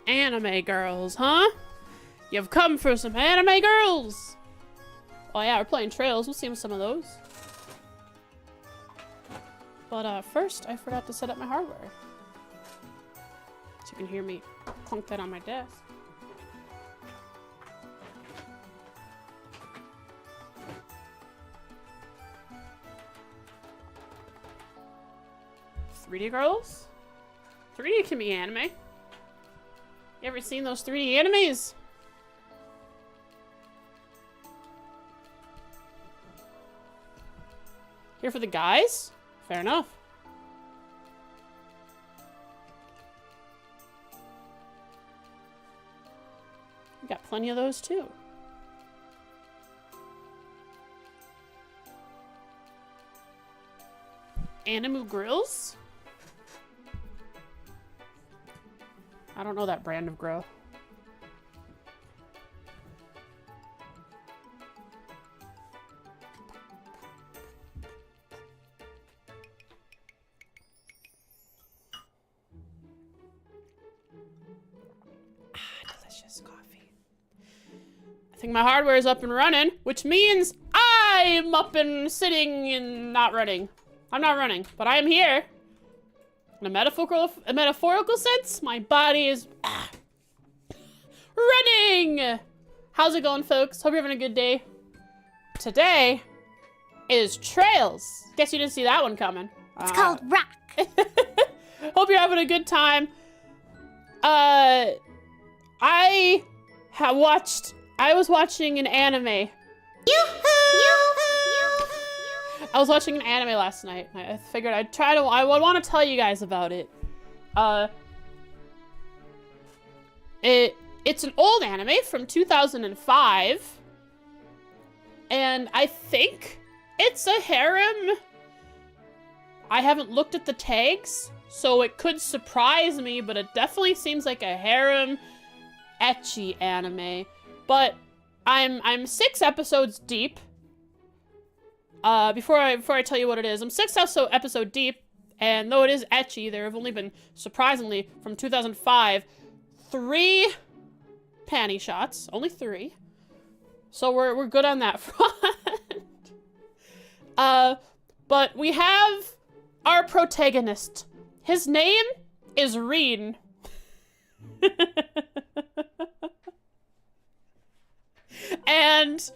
Anime girls, huh? You've come for some anime girls! Oh yeah, we're playing Trails. We'll see some of those. But first, I forgot to set up my hardware. So you can hear me clunk that on my desk. "3D girls? 3D can be anime. You ever seen those 3D animes? Here for the guys? Fair enough. We got plenty of those too. Animu Grills? I don't know that brand of grill. Delicious coffee. I think my hardware is up and running, which means I'm up and sitting and not running. I'm not running, but I am here. In a metaphorical sense, my body is running. How's it going, folks? Hope you're having a good day. Today is Trails. Guess you didn't see that one coming. It's called Rock. Hope you're having a good time. I was watching an anime. I was watching an anime last night. I figured I would want to tell you guys about it. It's an old anime from 2005. And I think it's a harem. I haven't looked at the tags, so it could surprise me, but it definitely seems like a harem ecchi anime. But I'm 6 episodes deep. Before I tell you what it is, I'm 6 episode deep, and though it is ecchi, there have only been, surprisingly, from 2005, 3 panty shots. Only 3. So we're good on that front. But we have our protagonist. His name is Rin. And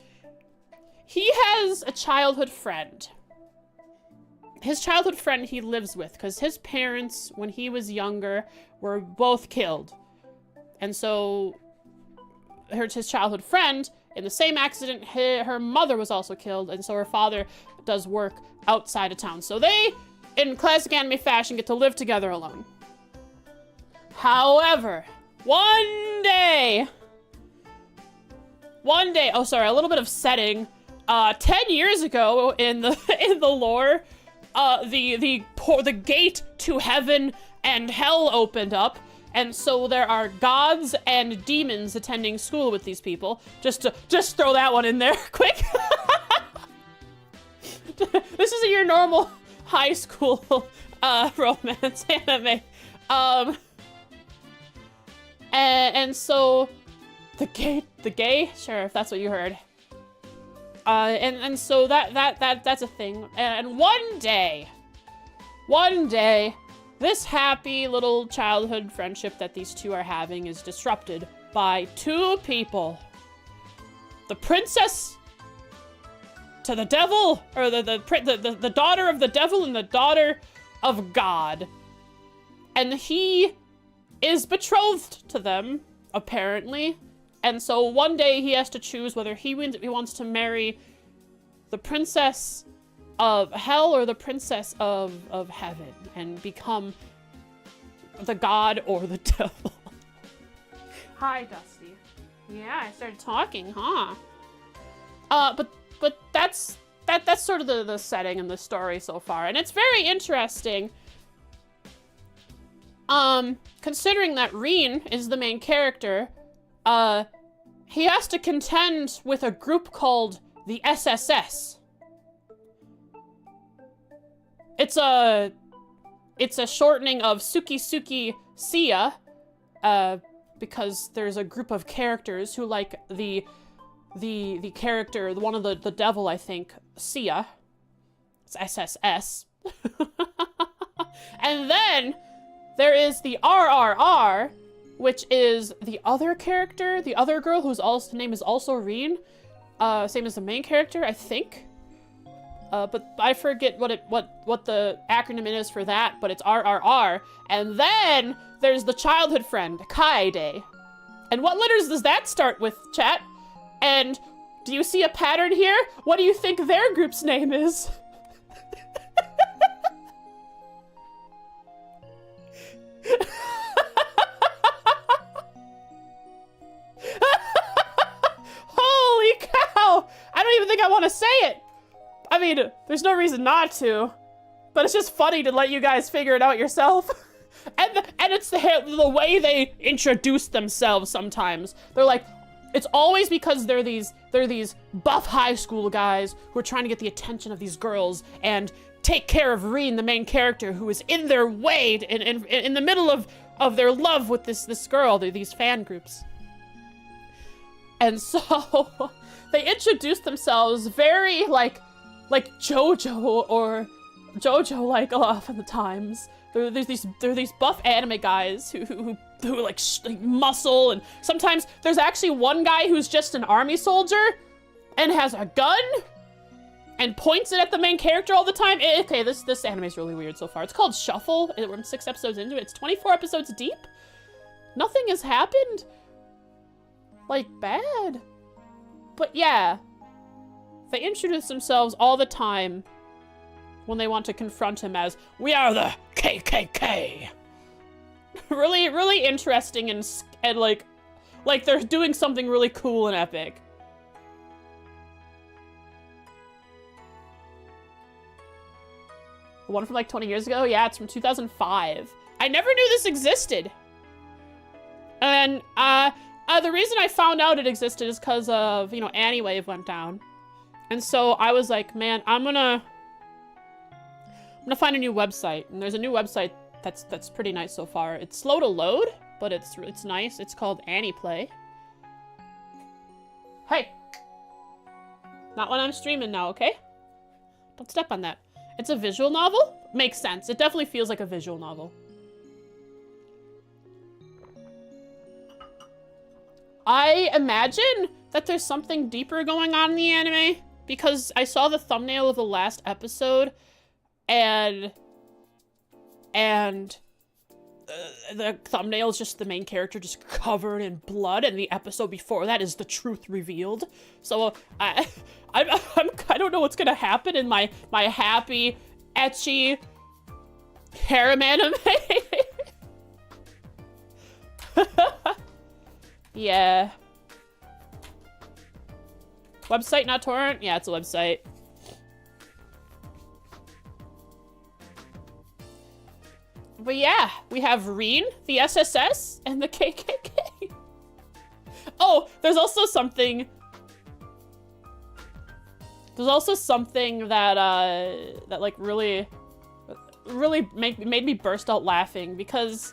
he has a childhood friend. His childhood friend he lives with, because his parents, when he was younger, were both killed. And so, his childhood friend, in the same accident, her mother was also killed, and so her father does work outside of town. So they, in classic anime fashion, get to live together alone. However, one day, oh sorry, a little bit of setting. 10 years ago in the lore, the gate to heaven and hell opened up, and so there are gods and demons attending school with these people. Just throw that one in there quick. This isn't your normal high school romance anime. And so the gay, sure, if that's what you heard. And so that's a thing. And one day, this happy little childhood friendship that these two are having is disrupted by 2 people. The princess to the devil, or the daughter of the devil and the daughter of God. And he is betrothed to them, apparently. And so one day he has to choose whether he wants to marry the princess of hell or the princess of heaven and become the god or the devil. Hi, Dusty. Yeah, I started talking, huh? But that's sort of the setting and the story so far, and it's very interesting. Considering that Rin is the main character, he has to contend with a group called the SSS. It's a shortening of Suki Suki Sia, because there's a group of characters who like the character, one of the devil, I think, Sia. It's SSS. And then there is the RRR, which is the other character, the other girl whose name is also Reen. Same as the main character, I think. But I forget what the acronym is for that, but it's RRR. And then there's the childhood friend, Kaede. And what letters does that start with, chat? And do you see a pattern here? What do you think their group's name is? Holy cow! I don't even think I want to say it. I mean, there's no reason not to, but it's just funny to let you guys figure it out yourself. And it's the way they introduce themselves sometimes. They're like, it's always because they're these buff high school guys who are trying to get the attention of these girls and take care of Reen, the main character, who is in their way in the middle of their love with this girl, these fan groups. And so they introduce themselves very like JoJo or JoJo like a lot of the times. There are these buff anime guys who like muscle, and sometimes there's actually one guy who's just an army soldier and has a gun and points it at the main character all the time. Okay, this anime is really weird so far. It's called Shuffle. We're 6 episodes into it. It's 24 episodes deep. Nothing has happened like bad. But yeah, they introduce themselves all the time when they want to confront him as, we are the KKK. Really, really interesting and like they're doing something really cool and epic. The one from like 20 years ago? Yeah, it's from 2005. I never knew this existed. And the reason I found out it existed is because of, you know, Anywave went down. And so I was like, man, I'm gonna find a new website. And there's a new website that's pretty nice so far. It's slow to load, but it's nice. It's called AniPlay. Hey! Not when I'm streaming now, okay? Don't step on that. It's a visual novel? Makes sense. It definitely feels like a visual novel. I imagine that there's something deeper going on in the anime, because I saw the thumbnail of the last episode, and the thumbnail is just the main character just covered in blood, and the episode before that is the truth revealed. So I don't know what's gonna happen in my happy, ecchi harem anime. Yeah. Website, not torrent? Yeah, it's a website. But yeah, we have Reen, the SSS, and the KKK. Oh, there's also something that like really made me burst out laughing, because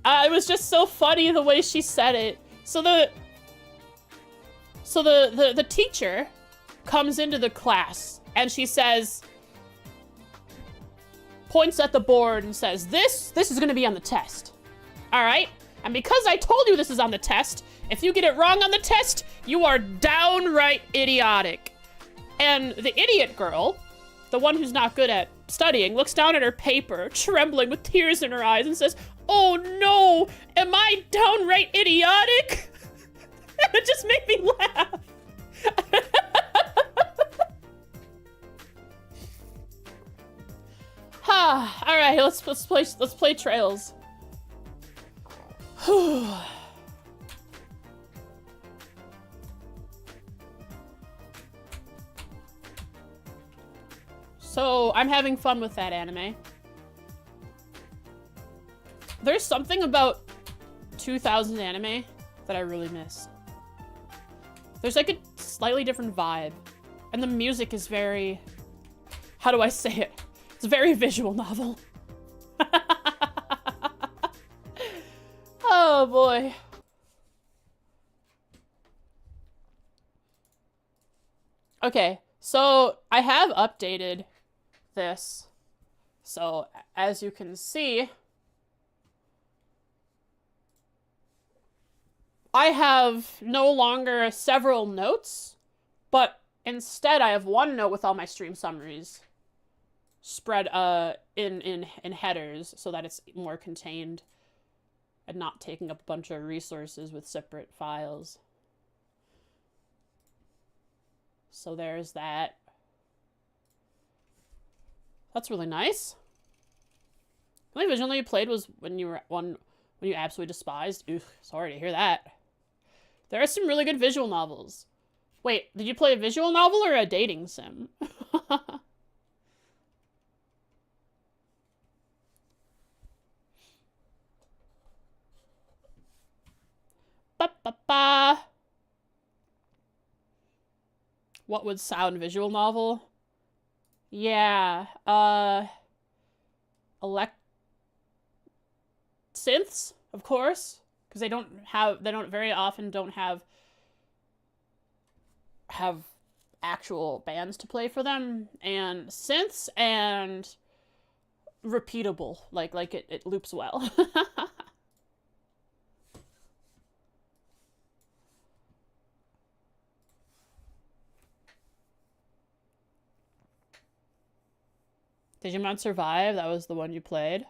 it was just so funny the way she said it. So the teacher comes into the class and she says, points at the board and says, this is gonna be on the test. All right? And because I told you this is on the test, if you get it wrong on the test, you are downright idiotic. And the idiot girl, the one who's not good at studying, looks down at her paper, trembling with tears in her eyes, and says, oh no, am I downright idiotic? It just made me laugh. All right, let's play Trails. So I'm having fun with that anime. There's something about 2000 anime that I really miss. There's like a slightly different vibe, and the music is very, how do I say it? It's a very visual novel. Oh Oh boy. Okay, so I have updated this. So as you can see, I have no longer several notes, but instead I have one note with all my stream summaries spread in headers so that it's more contained and not taking up a bunch of resources with separate files. So there's that. That's really nice. The only visual novel you played was when you absolutely despised. Oof, sorry to hear that. There are some really good visual novels. Wait, did you play a visual novel or a dating sim? Ba-ba-ba. What would sound visual novel? Yeah, synths, of course, because they don't very often have actual bands to play for them, and synths and repeatable, like it loops well. Digimon Survive, that was the one you played?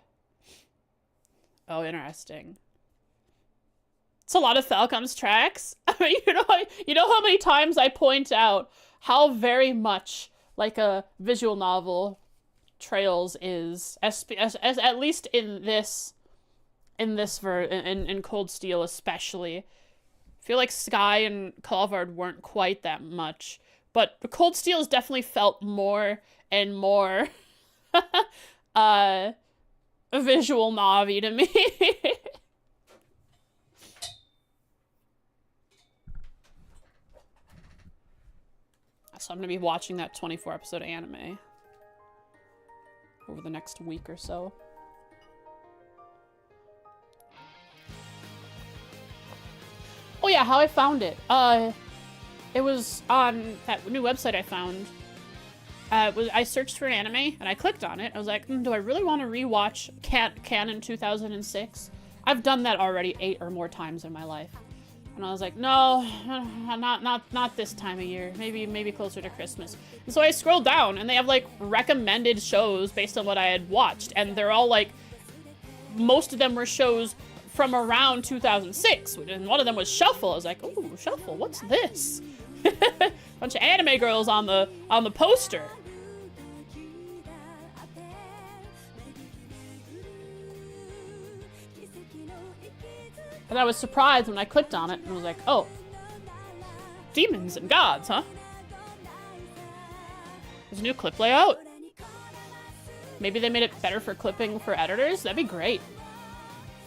Oh, interesting. It's a lot of Falcom's tracks. I mean, you know how many times I point out how very much like a visual novel Trails is, as at least in Cold Steel especially. I feel like Sky and Colvard weren't quite that much, but Cold Steel has definitely felt more and more a visual Navi to me. So I'm gonna be watching that 24-episode anime over the next week or so. Oh yeah, how I found it. It was on that new website I found. I searched for an anime and I clicked on it. I was like, do I really want to rewatch Canon 2006? I've done that already 8 or more times in my life. And I was like, no, not this time of year. Maybe closer to Christmas. And so I scrolled down and they have like recommended shows based on what I had watched. And they're all like, most of them were shows from around 2006. And one of them was Shuffle. I was like, ooh, Shuffle, what's this? Bunch of anime girls on the poster. And I was surprised when I clicked on it and was like, oh, demons and gods, huh? There's a new clip layout. Maybe they made it better for clipping for editors. That'd be great.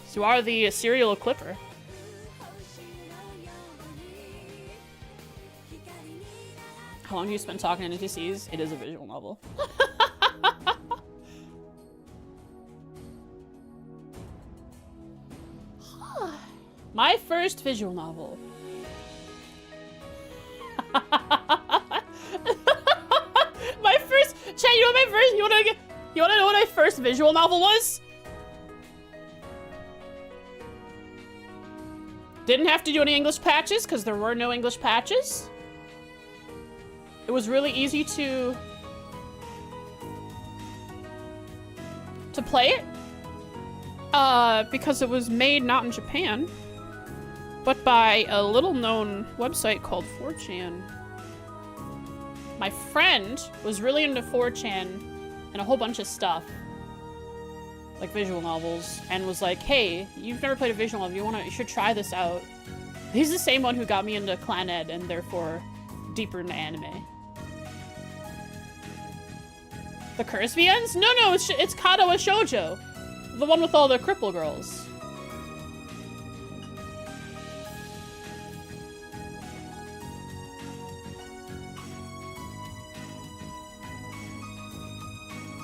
So you are the serial clipper. How long do you spend talking to NPCs? It is a visual novel. My first visual novel. My first, Chat, you know what my first, you wanna know what my first visual novel was? Didn't have to do any English patches because there were no English patches. It was really easy to play it because it was made not in Japan, but by a little-known website called 4chan. My friend was really into 4chan and a whole bunch of stuff, like visual novels, and was like, hey, you've never played a visual novel, you should try this out. He's the same one who got me into Clannad and therefore deeper into anime. The Curse VNs? No, it's Katawa Shoujo. The one with all the cripple girls.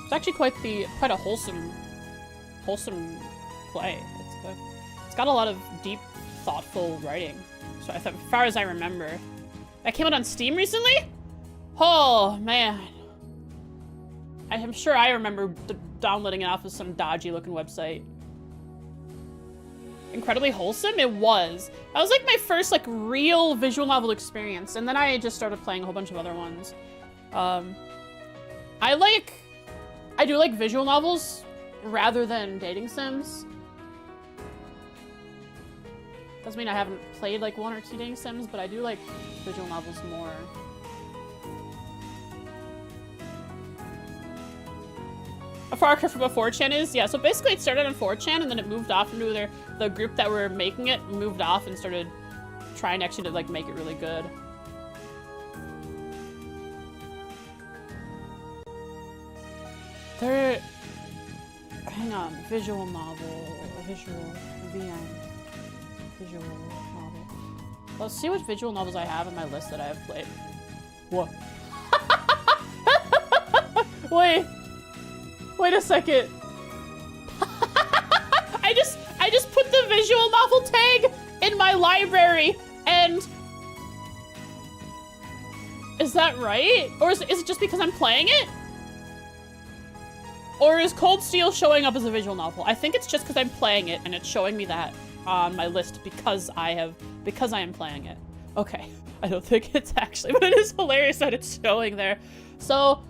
It's actually quite a wholesome play. It's It's got a lot of deep, thoughtful writing. So as far as I remember. That came out on Steam recently? Oh, man. I'm sure I remember downloading it off of some dodgy looking website. Incredibly wholesome? It was. That was like my first like real visual novel experience. And then I just started playing a whole bunch of other ones. I do like visual novels rather than dating sims. Doesn't mean I haven't played like 1 or 2 dating sims, but I do like visual novels more. A Far Cry from a 4chan is? Yeah, so basically it started on 4chan and then it moved off into the group that were making it moved off and started trying actually to like make it really good. Hang on, visual novel, visual novel. Let's see what visual novels I have on my list that I have played. What? Wait a second. I just put the visual novel tag in my library and is that right? Or is it just because I'm playing it? Or is Cold Steel showing up as a visual novel? I think it's just because I'm playing it and it's showing me that on my list because I am playing it. Okay, I don't think it's actually, but it is hilarious that it's showing there. So,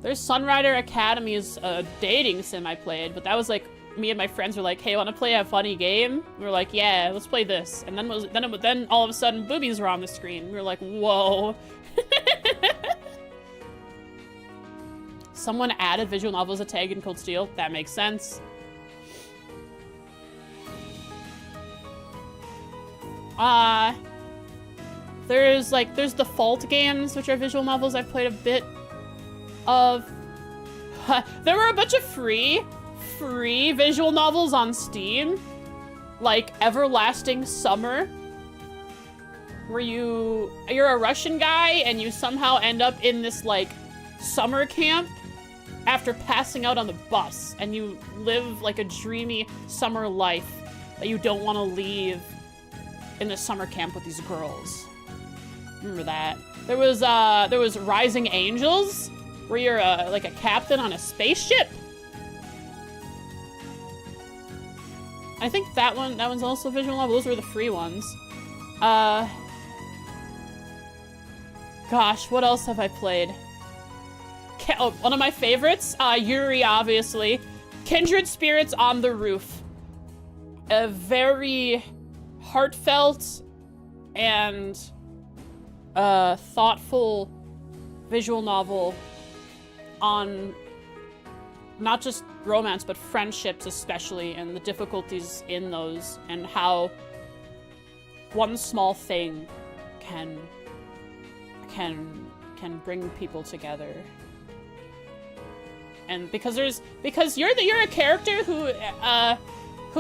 there's Sunrider Academy is a dating sim I played, but that was like, me and my friends were like, hey, wanna play a funny game? We were like, yeah, let's play this. And then all of a sudden, boobies were on the screen. We were like, whoa. Someone added visual novel as a tag in Cold Steel. That makes sense. There's the Fault games, which are visual novels I've played a bit of. There were a bunch of free visual novels on Steam, like Everlasting Summer, where you're a Russian guy and you somehow end up in this like summer camp after passing out on the bus, and you live like a dreamy summer life that you don't want to leave in the summer camp with these girls. Remember that? There was Rising Angels, where you're like a captain on a spaceship. I think that one's also a visual novel. Those were the free ones. Gosh, what else have I played? Oh, one of my favorites, Yuri, obviously. Kindred Spirits on the Roof. A very heartfelt and thoughtful visual novel on not just romance, but friendships especially, and the difficulties in those, and how one small thing can bring people together. And because you're a character who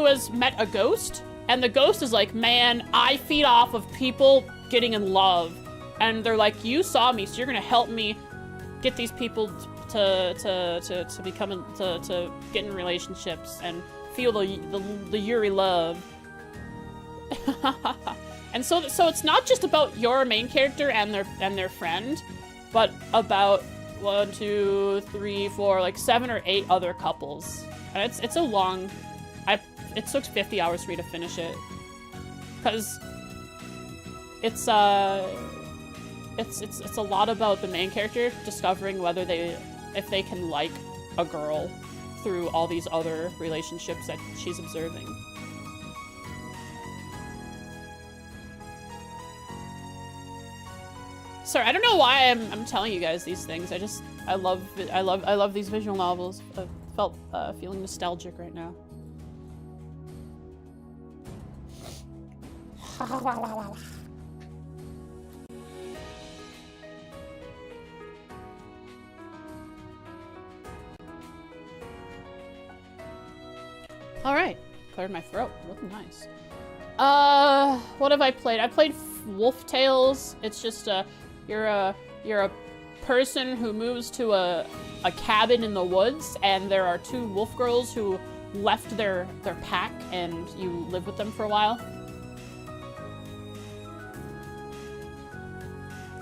has met a ghost, and the ghost is like, man, I feed off of people getting in love, and they're like, you saw me, so you're gonna help me get these people to get in relationships and feel the Yuri love. And so it's not just about your main character and their friend, but about 1, 2, 3, 4, like 7 or 8 other couples. And it's a long. It took 50 hours for me to finish it, because it's a lot about the main character discovering if they can like a girl through all these other relationships that she's observing. Sorry, I don't know why I'm telling you guys these things. I love these visual novels. I felt feeling nostalgic right now. All right, cleared my throat. Looking nice. What have I played? I played Wolf Tales. It's just you're a person who moves to a cabin in the woods, and there are 2 wolf girls who left their pack and you live with them for a while.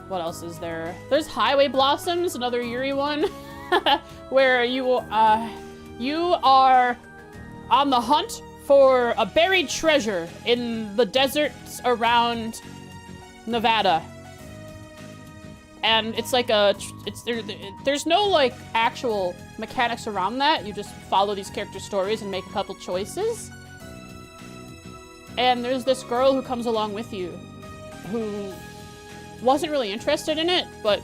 What else is there? There's Highway Blossoms, another Yuri one, where you are on the hunt for a buried treasure in the deserts around Nevada. And it's like there's no like actual mechanics around that. You just follow these character stories and make a couple choices. And there's this girl who comes along with you who wasn't really interested in it, but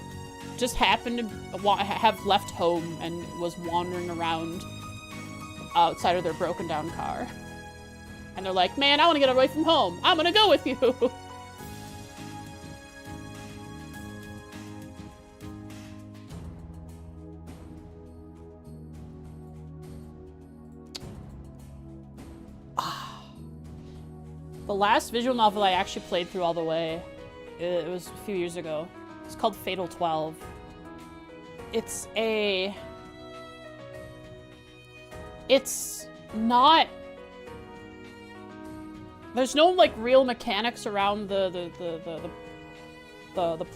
just happened to have left home and was wandering around outside of their broken down car. And they're like, man, I want to get away from home. I'm gonna go with you. The last visual novel I actually played through all the way, it was a few years ago. It's called Fatal 12. It's not... There's no, like, real mechanics around the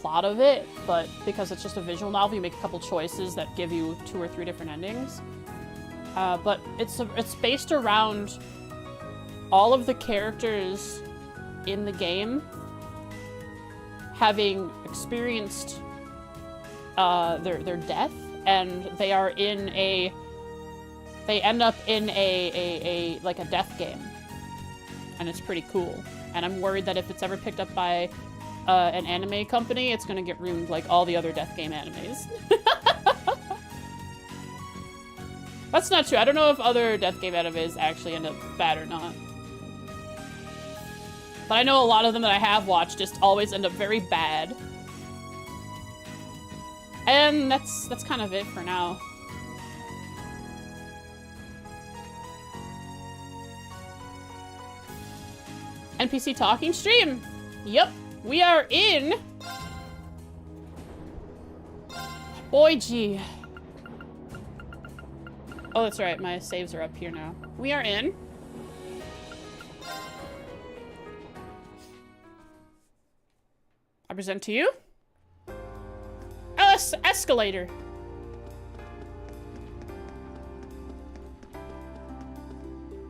plot of it, but because it's just a visual novel, you make a couple choices that give you 2 or 3 different endings. But it's based around all of the characters in the game having experienced their death, and they are in they end up in a like a death game, and it's pretty cool. And I'm worried that if it's ever picked up by an anime company, it's gonna get ruined like all the other death game animes. That's not true. I don't know if other death game animes actually end up bad or not. But I know a lot of them that I have watched just always end up very bad. And that's kind of it for now. NPC talking stream. Yep, we are in Boy G. Oh, that's right. My saves are up here now. We are in I present to you Escalator.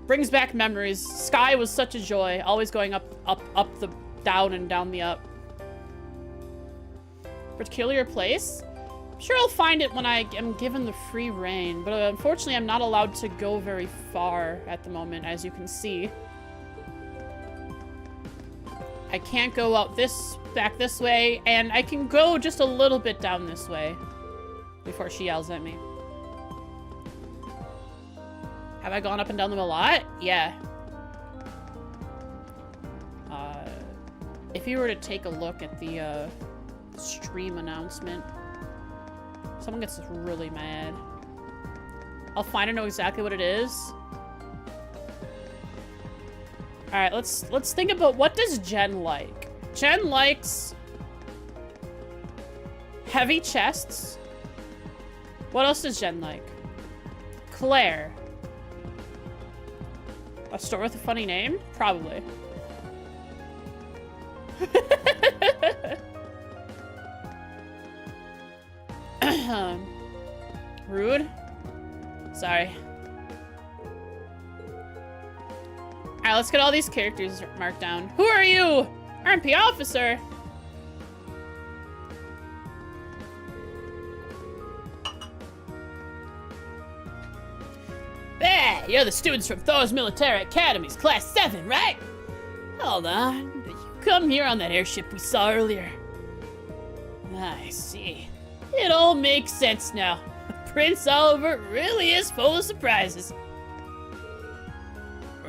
Brings back memories. Sky was such a joy. Always going up the down and down the up. Peculiar place? I'm sure I'll find it when I am given the free reign, but unfortunately I'm not allowed to go very far at the moment, as you can see. I can't go out back this way, and I can go just a little bit down this way before she yells at me. Have I gone up and down them a lot? Yeah. If you were to take a look at the stream announcement, someone gets really mad. I'll find and know exactly what it is. All right, let's think about what does Jen like. Jen likes heavy chests. What else does Jen like? Claire. A store with a funny name? Probably. Rude? Sorry. Alright, let's get all these characters marked down. Who are you? RMP officer. Bah, you're the students from Thor's Military Academy's Class 7, right? Hold on. Did you come here on that airship we saw earlier? I see. It all makes sense now. Prince Oliver really is full of surprises.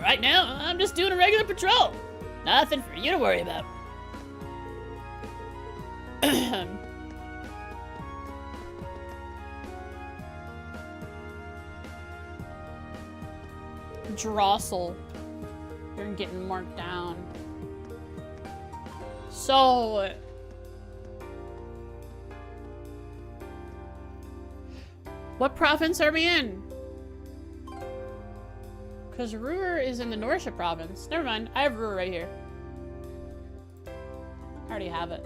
Right now, I'm just doing a regular patrol. Nothing for you to worry about. Drossel. You're getting marked down. So... what province are we in? Because Ruhr is in the Norsha province. Never mind, I have Ruhr right here. I already have it.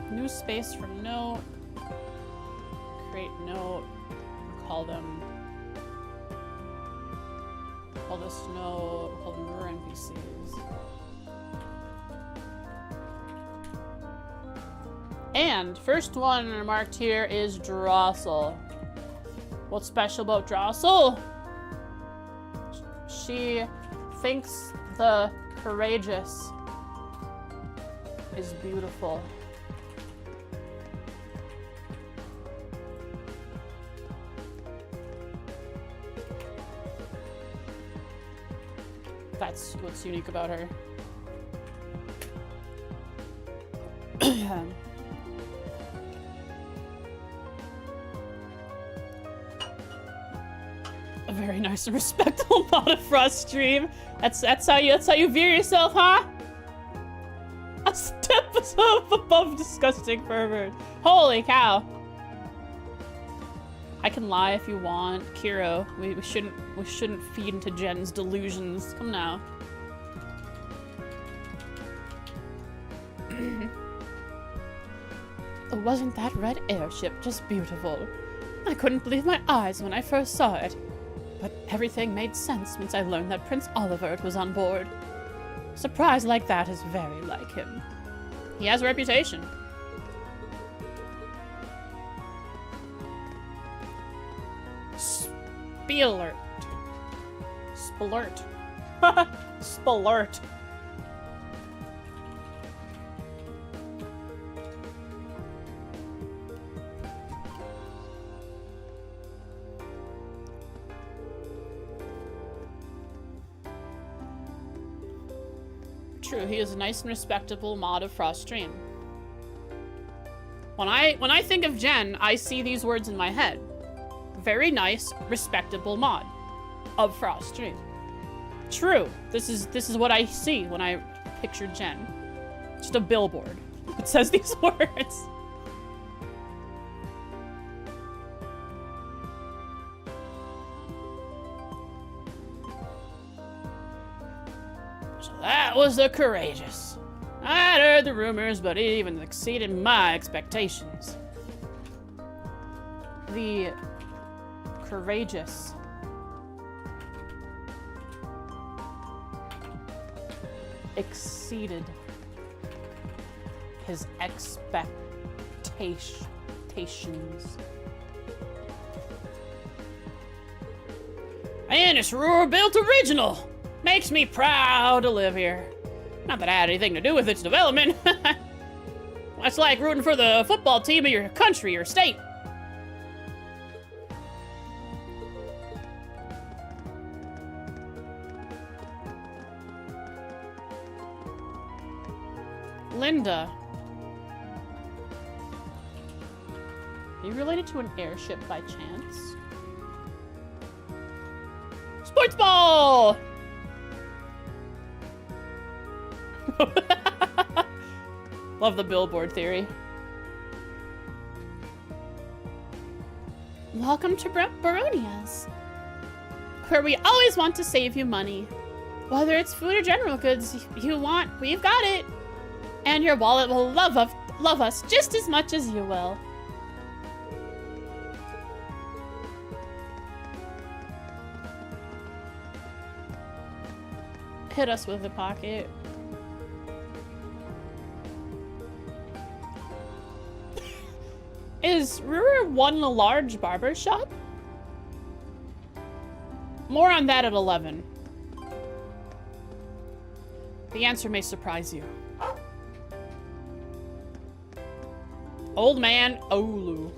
New space for note. Create note. Call them. Call this note. Call them Ruhr NPCs. And first one marked here is Drossel. What's special about Drossel? She thinks the courageous is beautiful. That's what's unique about her. A very nice and respectable amount of Frost stream. That's how you view yourself, huh? A step above disgusting pervert. Holy cow. I can lie if you want. Kiro, we shouldn't feed into Jen's delusions. Come now. Oh, wasn't that red airship just beautiful? I couldn't believe my eyes when I first saw it. But everything made sense once I learned that Prince Olivert was on board. A surprise like that is very like him. He has a reputation. Spielert. Splurt. Splurt. True, he is a nice and respectable mod of Frost Stream. When I think of Jen, I see these words in my head. Very nice, respectable mod of Frost Stream. True, this is what I see when I picture Jen. Just a billboard that says these words. That was the courageous. I'd heard the rumors, but it even exceeded my expectations. The courageous. Exceeded his expectations. And it's Ruhr built original. Makes me proud to live here. Not that I had anything to do with its development. That's like rooting for the football team of your country or state. Linda. Are you related to an airship by chance? Sports ball! Love the billboard theory. Welcome to Baronia's, where we always want to save you money. Whether it's food or general goods you want, we've got it. And your wallet will love us just as much as you will. Hit us with the pocket. Is Ruhr one a large barber shop? More on that at 11. The answer may surprise you. Old man Olu.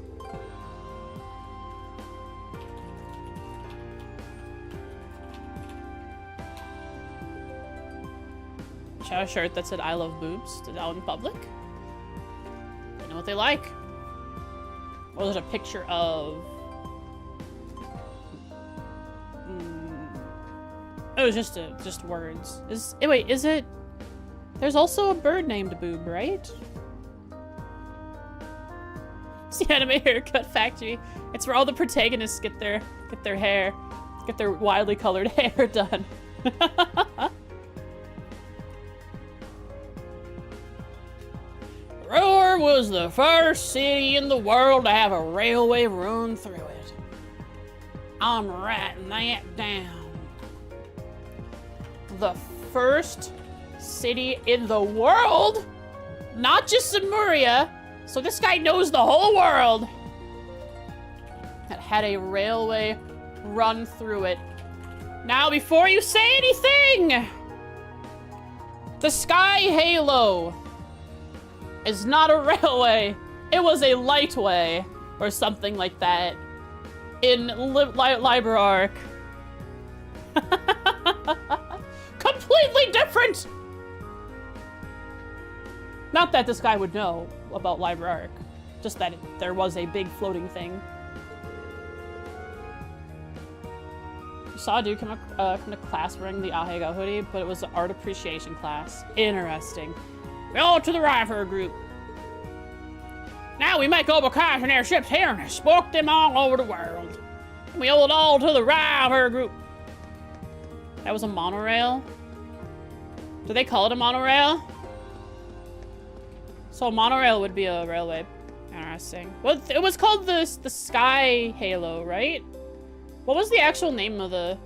She had a shirt that said I love boobs out in public. They know what they like. Or was it a picture of... It was just words. Wait, is it... There's also a bird named Boob, right? It's the anime haircut factory. It's where all the protagonists get their hair, get their wildly colored hair done. Roar was the first city in the world to have a railway run through it. I'm writing that down. The first city in the world? Not just Lemuria. So this guy knows the whole world. That had a railway run through it. Now, before you say anything, the Sky Halo is not a railway. It was a lightway or something like that in Liber-Arc. Completely different. Not that this guy would know about Liber-Arc, just that there was a big floating thing. Saw a dude come to class wearing the Ahega hoodie, but it was the art appreciation class. Interesting. Go to the River group. Now we make overcast in our ships here and export them all over the world. We owe it all to the River group. That was a monorail? Do they call it a monorail? So a monorail would be a railway. Interesting. Well, it was called the Sky Halo, right? What was the actual name of the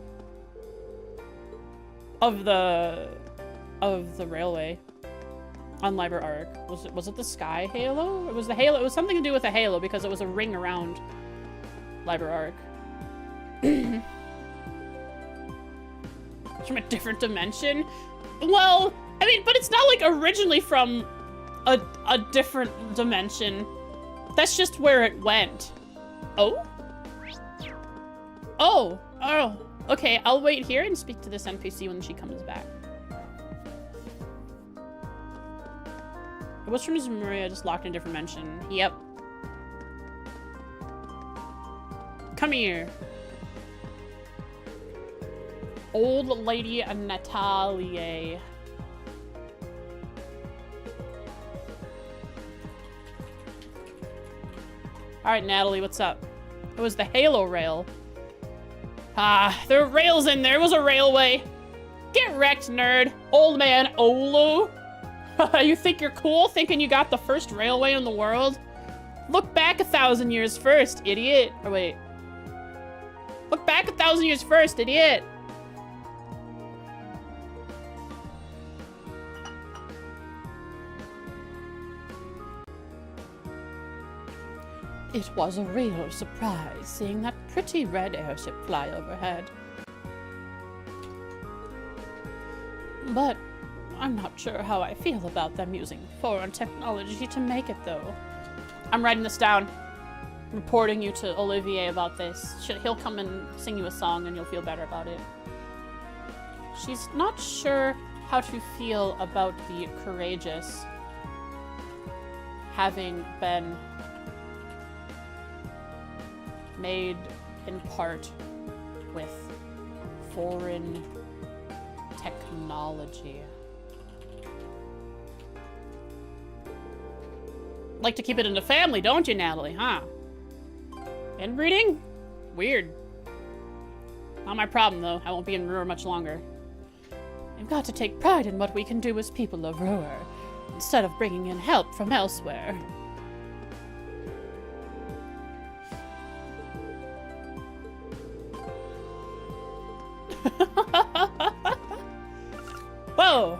railway on Liber-Arc? Was it the Sky Halo? It was the Halo. It was something to do with a halo because it was a ring around Liber-Arc. From a different dimension? Well, I mean, but it's not like originally from a different dimension. That's just where it went. Oh? Oh, okay, I'll wait here and speak to this NPC when she comes back. It was from Zemuria, just locked in a different dimension. Yep. Come here. Old Lady Natalie. Alright, Natalie, what's up? It was the Halo Rail. Ah, there were rails in there. It was a railway. Get wrecked, nerd. Old man Olu. You think you're cool, thinking you got the first railway in the world? Look back 1,000 years first, idiot. Or wait. Look back 1,000 years first, idiot. It was a real surprise seeing that pretty red airship fly overhead. But I'm not sure how I feel about them using foreign technology to make it, though. I'm writing this down. Reporting you to Olivier about this. He'll come and sing you a song and you'll feel better about it. She's not sure how to feel about the courageous having been made in part with foreign technology. Like to keep it in the family, don't you, Natalie, huh? Inbreeding? Weird. Not my problem, though. I won't be in Ruhr much longer. I've got to take pride in what we can do as people of Ruhr, instead of bringing in help from elsewhere. Whoa!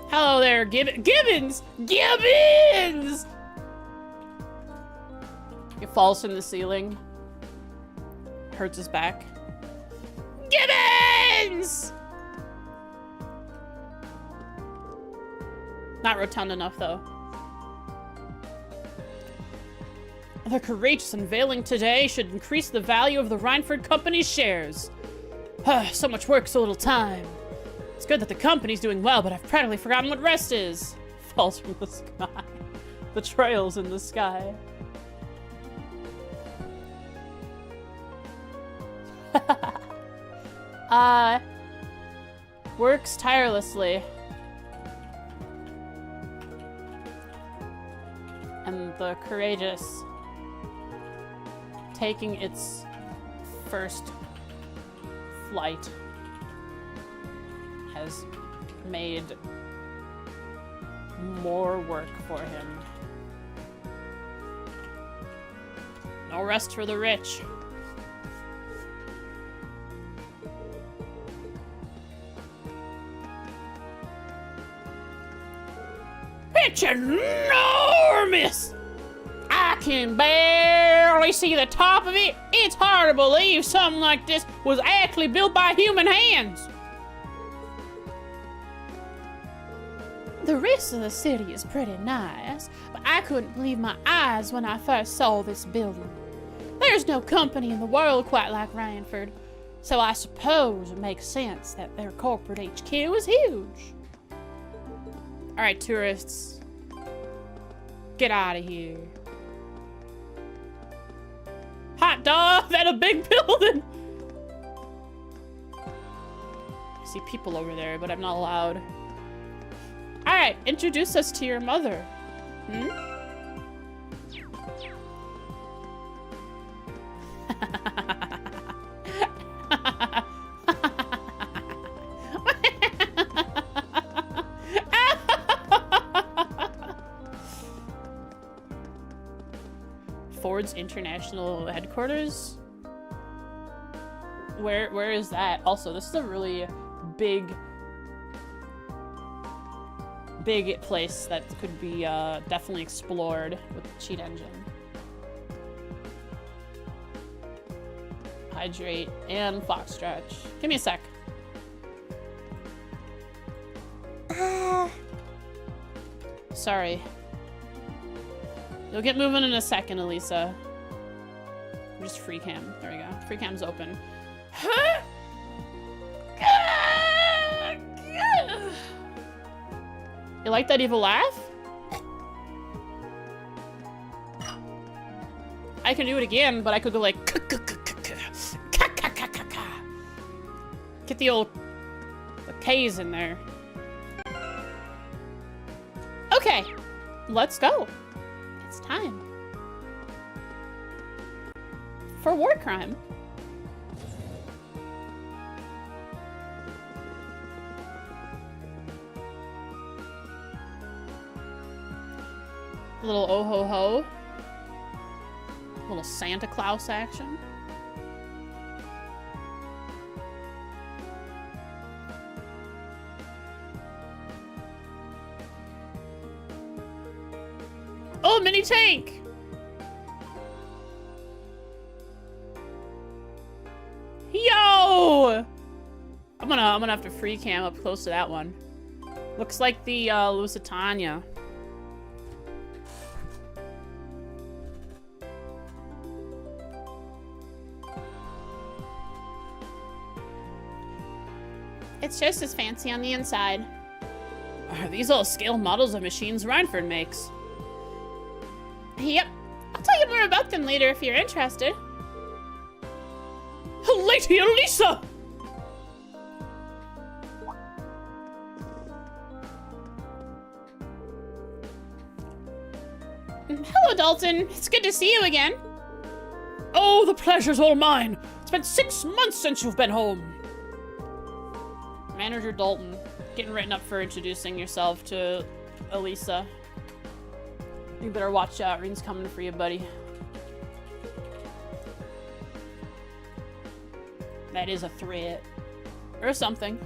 Hello there, Gibbons! Gibbons! He falls from the ceiling. Hurts his back. Gibbons! Not rotund enough, though. The courageous unveiling today should increase the value of the Reinford Company's shares. So much work, so little time. It's good that the company's doing well, but I've practically forgotten what rest is. Falls from the sky. The trails in the sky. Works tirelessly. And and the courageous taking its first flight has made more work for him. No rest for the rich. It's enormous! I can barely see the top of it. It's hard to believe something like this was actually built by human hands. The rest of the city is pretty nice, but I couldn't believe my eyes when I first saw this building. There's no company in the world quite like Ranford, so I suppose it makes sense that their corporate HQ is huge. Alright, tourists. Get out of here. Hot dog at a big building! I see people over there, but I'm not allowed. Alright, introduce us to your mother. Hmm? Ford's International Headquarters? Where is that? Also, this is a really big place that could be definitely explored with the cheat engine. Hydrate and fox stretch. Give me a sec. Sorry. You'll get moving in a second, Elisa. Just free cam. There we go. Free cam's open. You like that evil laugh? I can do it again, but I could go like get the old K's in there. Okay, let's go. It's time for war crime. A little oh ho ho. A little Santa Claus action. Oh, mini tank! Yo! I'm gonna have to free cam up close to that one. Looks like the Lusitania. It's just as fancy on the inside. Are these all scale models of machines Ranford makes? Yep. I'll tell you more about them later if you're interested. Lady Elisa! Hello, Dalton. It's good to see you again. Oh, the pleasure's all mine. It's been 6 months since you've been home. Manager Dalton, getting written up for introducing yourself to Elisa. You better watch out. Ring's coming for you, buddy. That is a threat. Or something.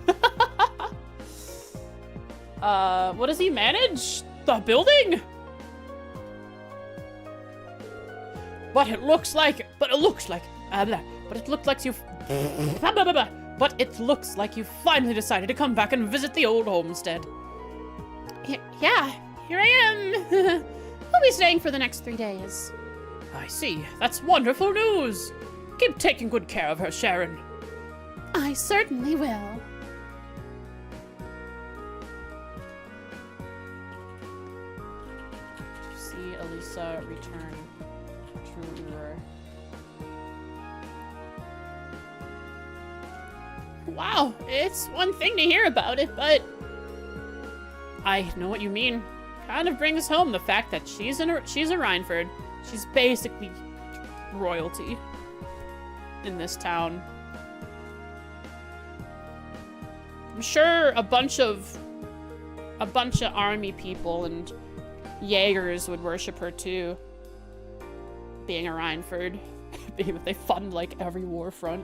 What does he manage? The building? But it looks like you've... But it looks like you finally decided to come back and visit the old homestead. Yeah, here I am. I'll be staying for the next 3 days. I see. That's wonderful news. Keep taking good care of her, Sharon. I certainly will. See Elisa return to Ur. Wow, it's one thing to hear about it, but I know what you mean. kind of brings home the fact that she's a Rhineford. She's basically royalty in this town. I'm sure a bunch of army people and Jaegers would worship her too. Being a Rhineford. They fund like every war front.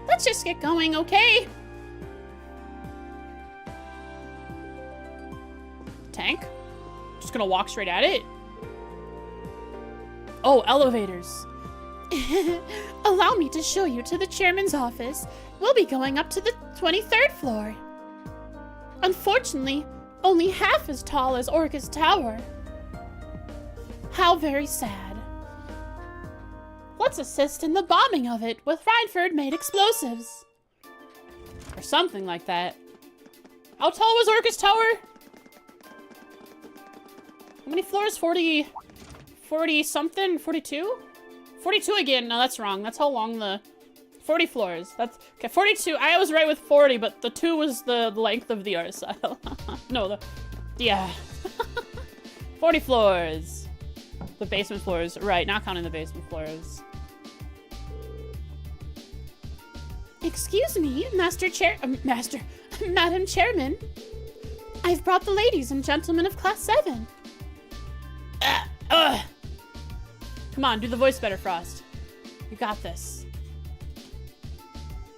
Let's just get going, okay? Tank? Just gonna walk straight at it? Oh, elevators. Allow me to show you to the chairman's office. We'll be going up to the 23rd floor. Unfortunately, only half as tall as Orcus Tower. How very sad. Let's assist in the bombing of it with Rhineford-made explosives. Or something like that. How tall was Orcus Tower? How many floors? 40 something? 42? 42 again. No, that's wrong. That's how long the... 40 floors. That's... Okay, 42. I was right with 40, but the 2 was the length of the art style. No, yeah. 40 floors. The basement floors. Right, not counting the basement floors. Excuse me, Madam Chairman. I've brought the ladies and gentlemen of Class 7. Come on, do the voice better, Frost. You got this.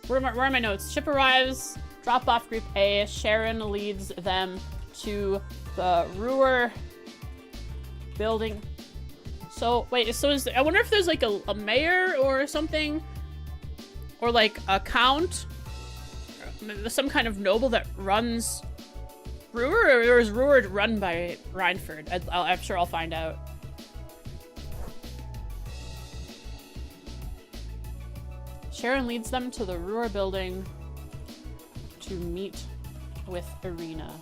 Where are my notes? Ship arrives, drop off Group A. Sharon leads them to the Ruhr building. So, wait, I wonder if there's like a mayor or something? Or like a count? Some kind of noble that runs Ruhr? Or is Ruhr run by Rhineford? I'm sure I'll find out. Sharon leads them to the Ruhr building to meet with Irina.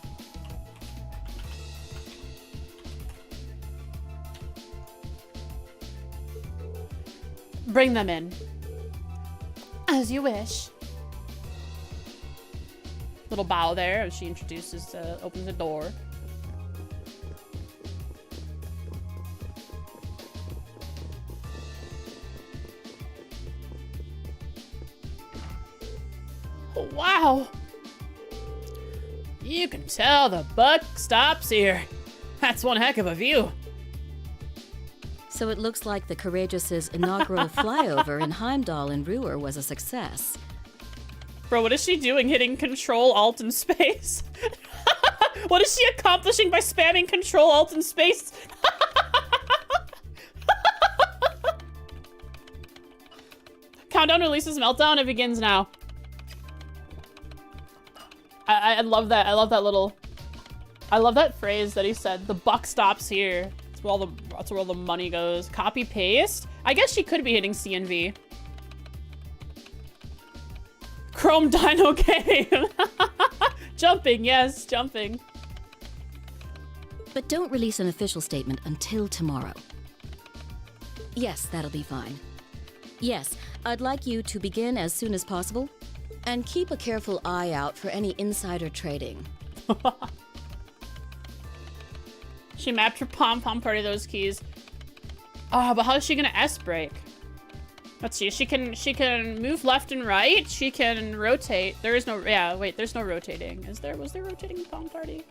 Bring them in. As you wish. Little bow there as she opens the door. Oh, wow. You can tell the buck stops here. That's one heck of a view. So it looks like the Courageous' inaugural flyover in Heimdall and Ruhr was a success. Bro, what is she doing hitting Control, Alt, and Space? What is she accomplishing by spamming Control, Alt, and Space? Countdown releases Meltdown. It begins now. I love that. I love that little... I love that phrase that he said. The buck stops here. That's where all the money goes. Copy paste? I guess she could be hitting C and V. Chrome Dino game. Jumping, yes, jumping. But don't release an official statement until tomorrow. Yes, that'll be fine. Yes, I'd like you to begin as soon as possible. And keep a careful eye out for any insider trading. She mapped her pom-pom party those keys. Oh, but how is she gonna S-break? Let's see, she can move left and right. She can rotate. There is no, yeah, wait, there's no rotating. Was there rotating pom party?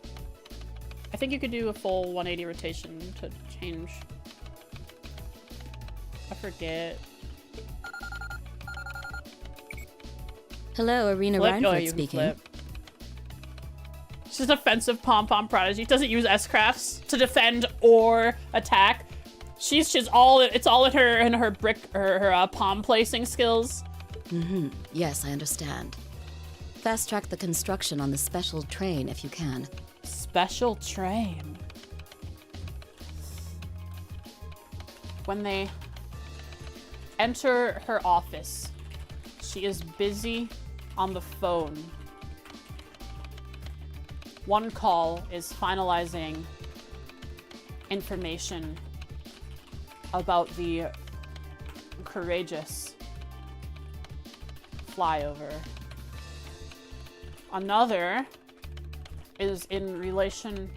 I think you could do a full 180 rotation to change. I forget. Hello, Irina Rhineford speaking. Flip. She's an offensive pom-pom prodigy. Doesn't use S-crafts to defend or attack. It's all in her palm placing skills. Mm-hmm. Yes, I understand. Fast track the construction on the special train if you can. Special train. When they enter her office, she is busy on the phone. One call is finalizing information about the courageous flyover. Another is in relation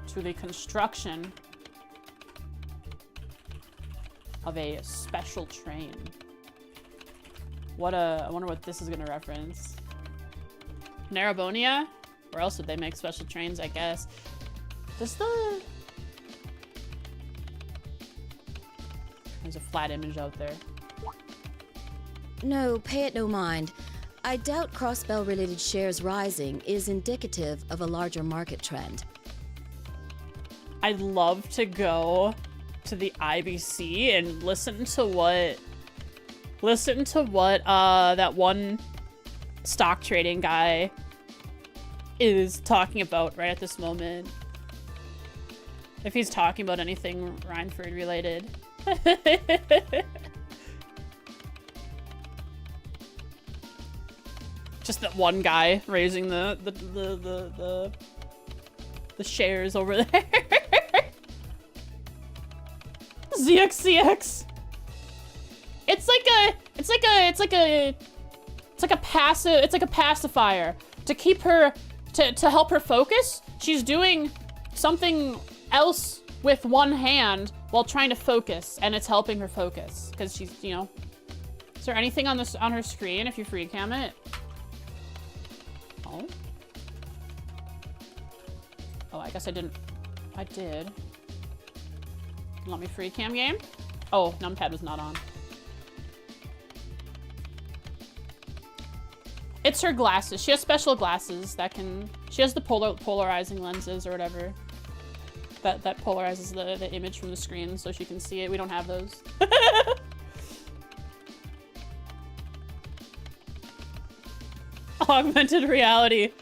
to the construction of a special train. I wonder what this is gonna reference. Narabonia? Where else would they make special trains, I guess? There's a flat image out there. No, pay it no mind. I doubt Crossbell-related shares rising is indicative of a larger market trend. I'd love to go to the IBC and listen to what that one stock trading guy is talking about right at this moment. If he's talking about anything Rhineford related. Just that one guy raising the shares over there. ZXCX. It's like a pacifier to keep her to help her focus. She's doing something else with one hand while trying to focus, and it's helping her focus because she's, you know. Is there anything on her screen if you free cam it? Oh. Oh, I guess I didn't. I did. Let me free cam game. Oh, numpad was not on. It's her glasses. She has special glasses that can. She has the polarizing lenses or whatever. That polarizes the image from the screen so she can see it. We don't have those. Augmented reality.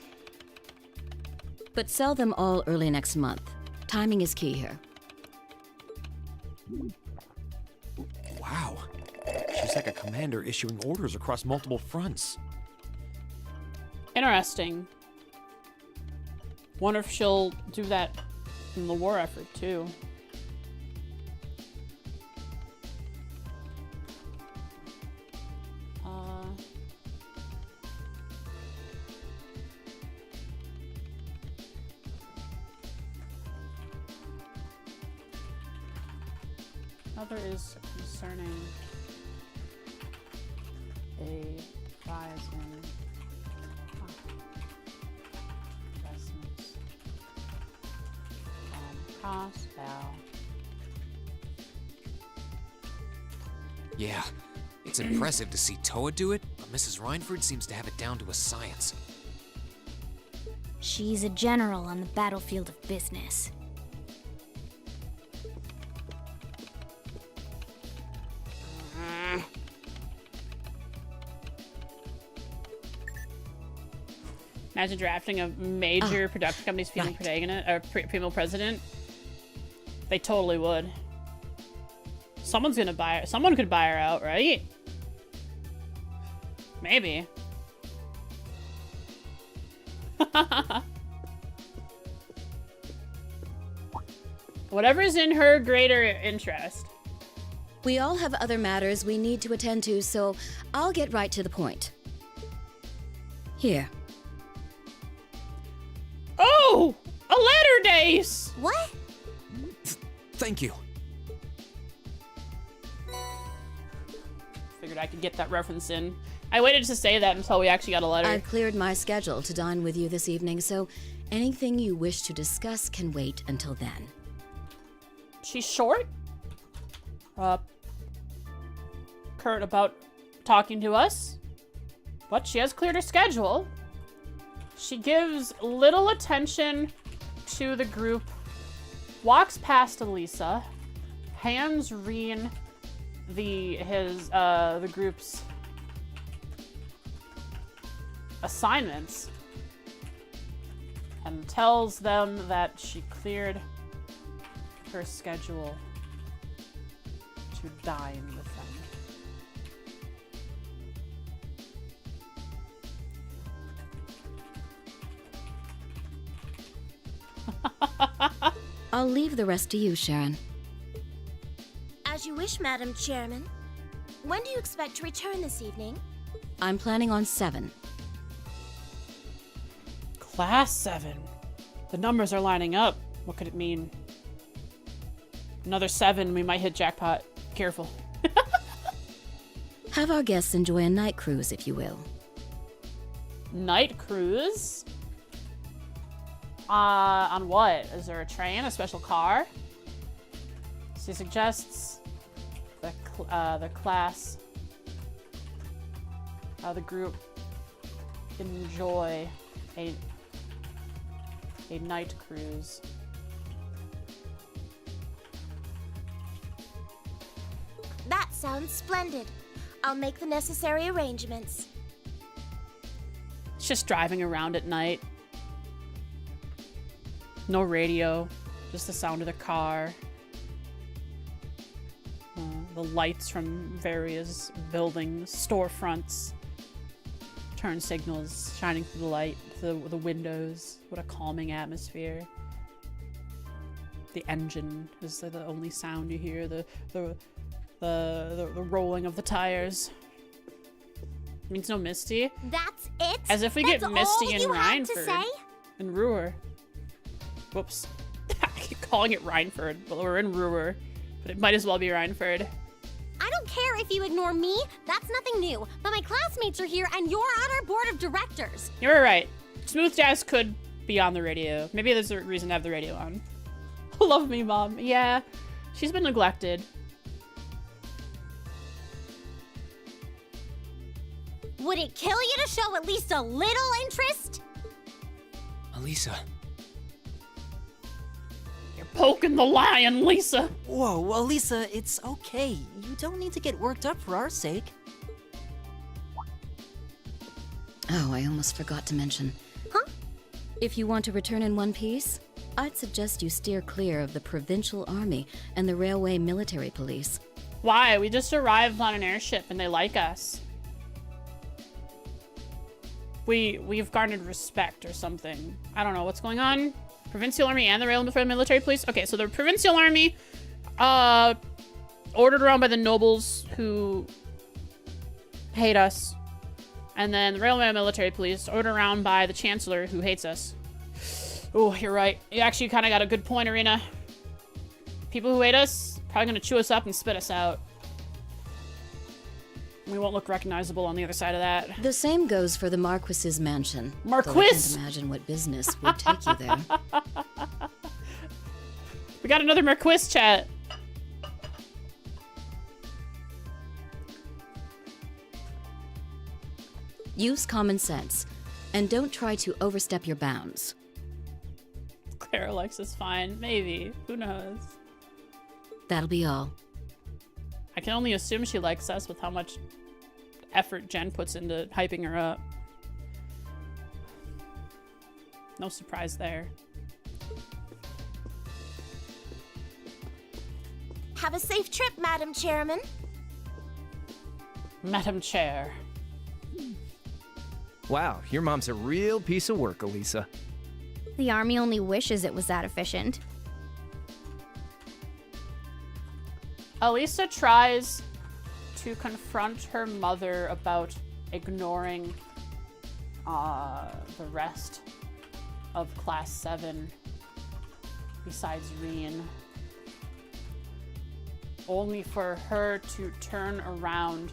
But sell them all early next month. Timing is key here. Wow. She's like a commander issuing orders across multiple fronts. Interesting. Wonder if she'll do that in the war effort too. Other is concerning a rise in investments from Crossbell. Yeah, it's impressive to see Toa do it, but Mrs. Rhineford seems to have it down to a science. She's a general on the battlefield of business. Imagine drafting a major production company's female right. protagonist or female president. They totally would. Someone's gonna buy her. Someone could buy her out, right? Maybe. Whatever's in her greater interest. We all have other matters we need to attend to, so I'll get right to the point. Here. Oh! A letter days! What? Thank you. Figured I could get that reference in. I waited to say that until we actually got a letter. I've cleared my schedule to dine with you this evening, so anything you wish to discuss can wait until then. She's short? Kurt, about talking to us? But she has cleared her schedule. She gives little attention to the group, walks past Elisa, hands Reen the group's assignments, and tells them that she cleared her schedule to dine with them. I'll leave the rest to you, Sharon. As As you wish, Madam Chairman. When do you expect to return this evening? I'm planning on 7. Class 7. The numbers are lining up. What could it mean? Another 7, we might hit jackpot. Careful. Have our guests enjoy a night cruise, if you will. Night cruise? On what? Is there a train? A special car? She suggests the class, the group enjoy a night cruise. That sounds splendid. I'll make the necessary arrangements. It's just driving around at night. No radio, just the sound of the car. The lights from various buildings, storefronts, turn signals shining through the light, the windows. What a calming atmosphere. The engine is the only sound you hear. The rolling of the tires. Means no Misty. That's it? As if we That's get Misty all and you had to Rhineford say? and Ruhr. Whoops. I keep calling it Rhineford, but we're in Ruhr. But it might as well be Rhineford. I don't care if you ignore me. That's nothing new. But my classmates are here and you're on our board of directors. You're right. Smooth Jazz could be on the radio. Maybe there's a reason to have the radio on. Love me, Mom. Yeah, she's been neglected. Would it kill you to show at least a little interest? Elisa. You're poking the lion, Lisa. Whoa, well, Lisa, it's okay. You don't need to get worked up for our sake. Oh, I almost forgot to mention. Huh? If you want to return in one piece, I'd suggest you steer clear of the Provincial Army and the Railway Military Police. Why? We just arrived on an airship and they like us. We've garnered respect or something. I don't know what's going on. Provincial Army and the Railway Military Police. Okay, so the Provincial Army, ordered around by the nobles who hate us, and then the Railway Military Police ordered around by the Chancellor who hates us. Oh, you're right. You actually kind of got a good point, Arena. People who hate us probably gonna chew us up and spit us out. We won't look recognizable on the other side of that. The same goes for the Marquis's mansion. Marquis! Though I can't imagine what business would take you there. We got another Marquis chat. Use common sense, and don't try to overstep your bounds. Clara likes us fine. Maybe. Who knows? That'll be all. I can only assume she likes us with how much effort Jen puts into hyping her up. No surprise there. Have a safe trip, Madam Chairman. Madam Chair. Wow, your mom's a real piece of work, Elisa. The army only wishes it was that efficient. Elisa tries to confront her mother about ignoring the rest of Class 7 besides Reen. Only for her to turn around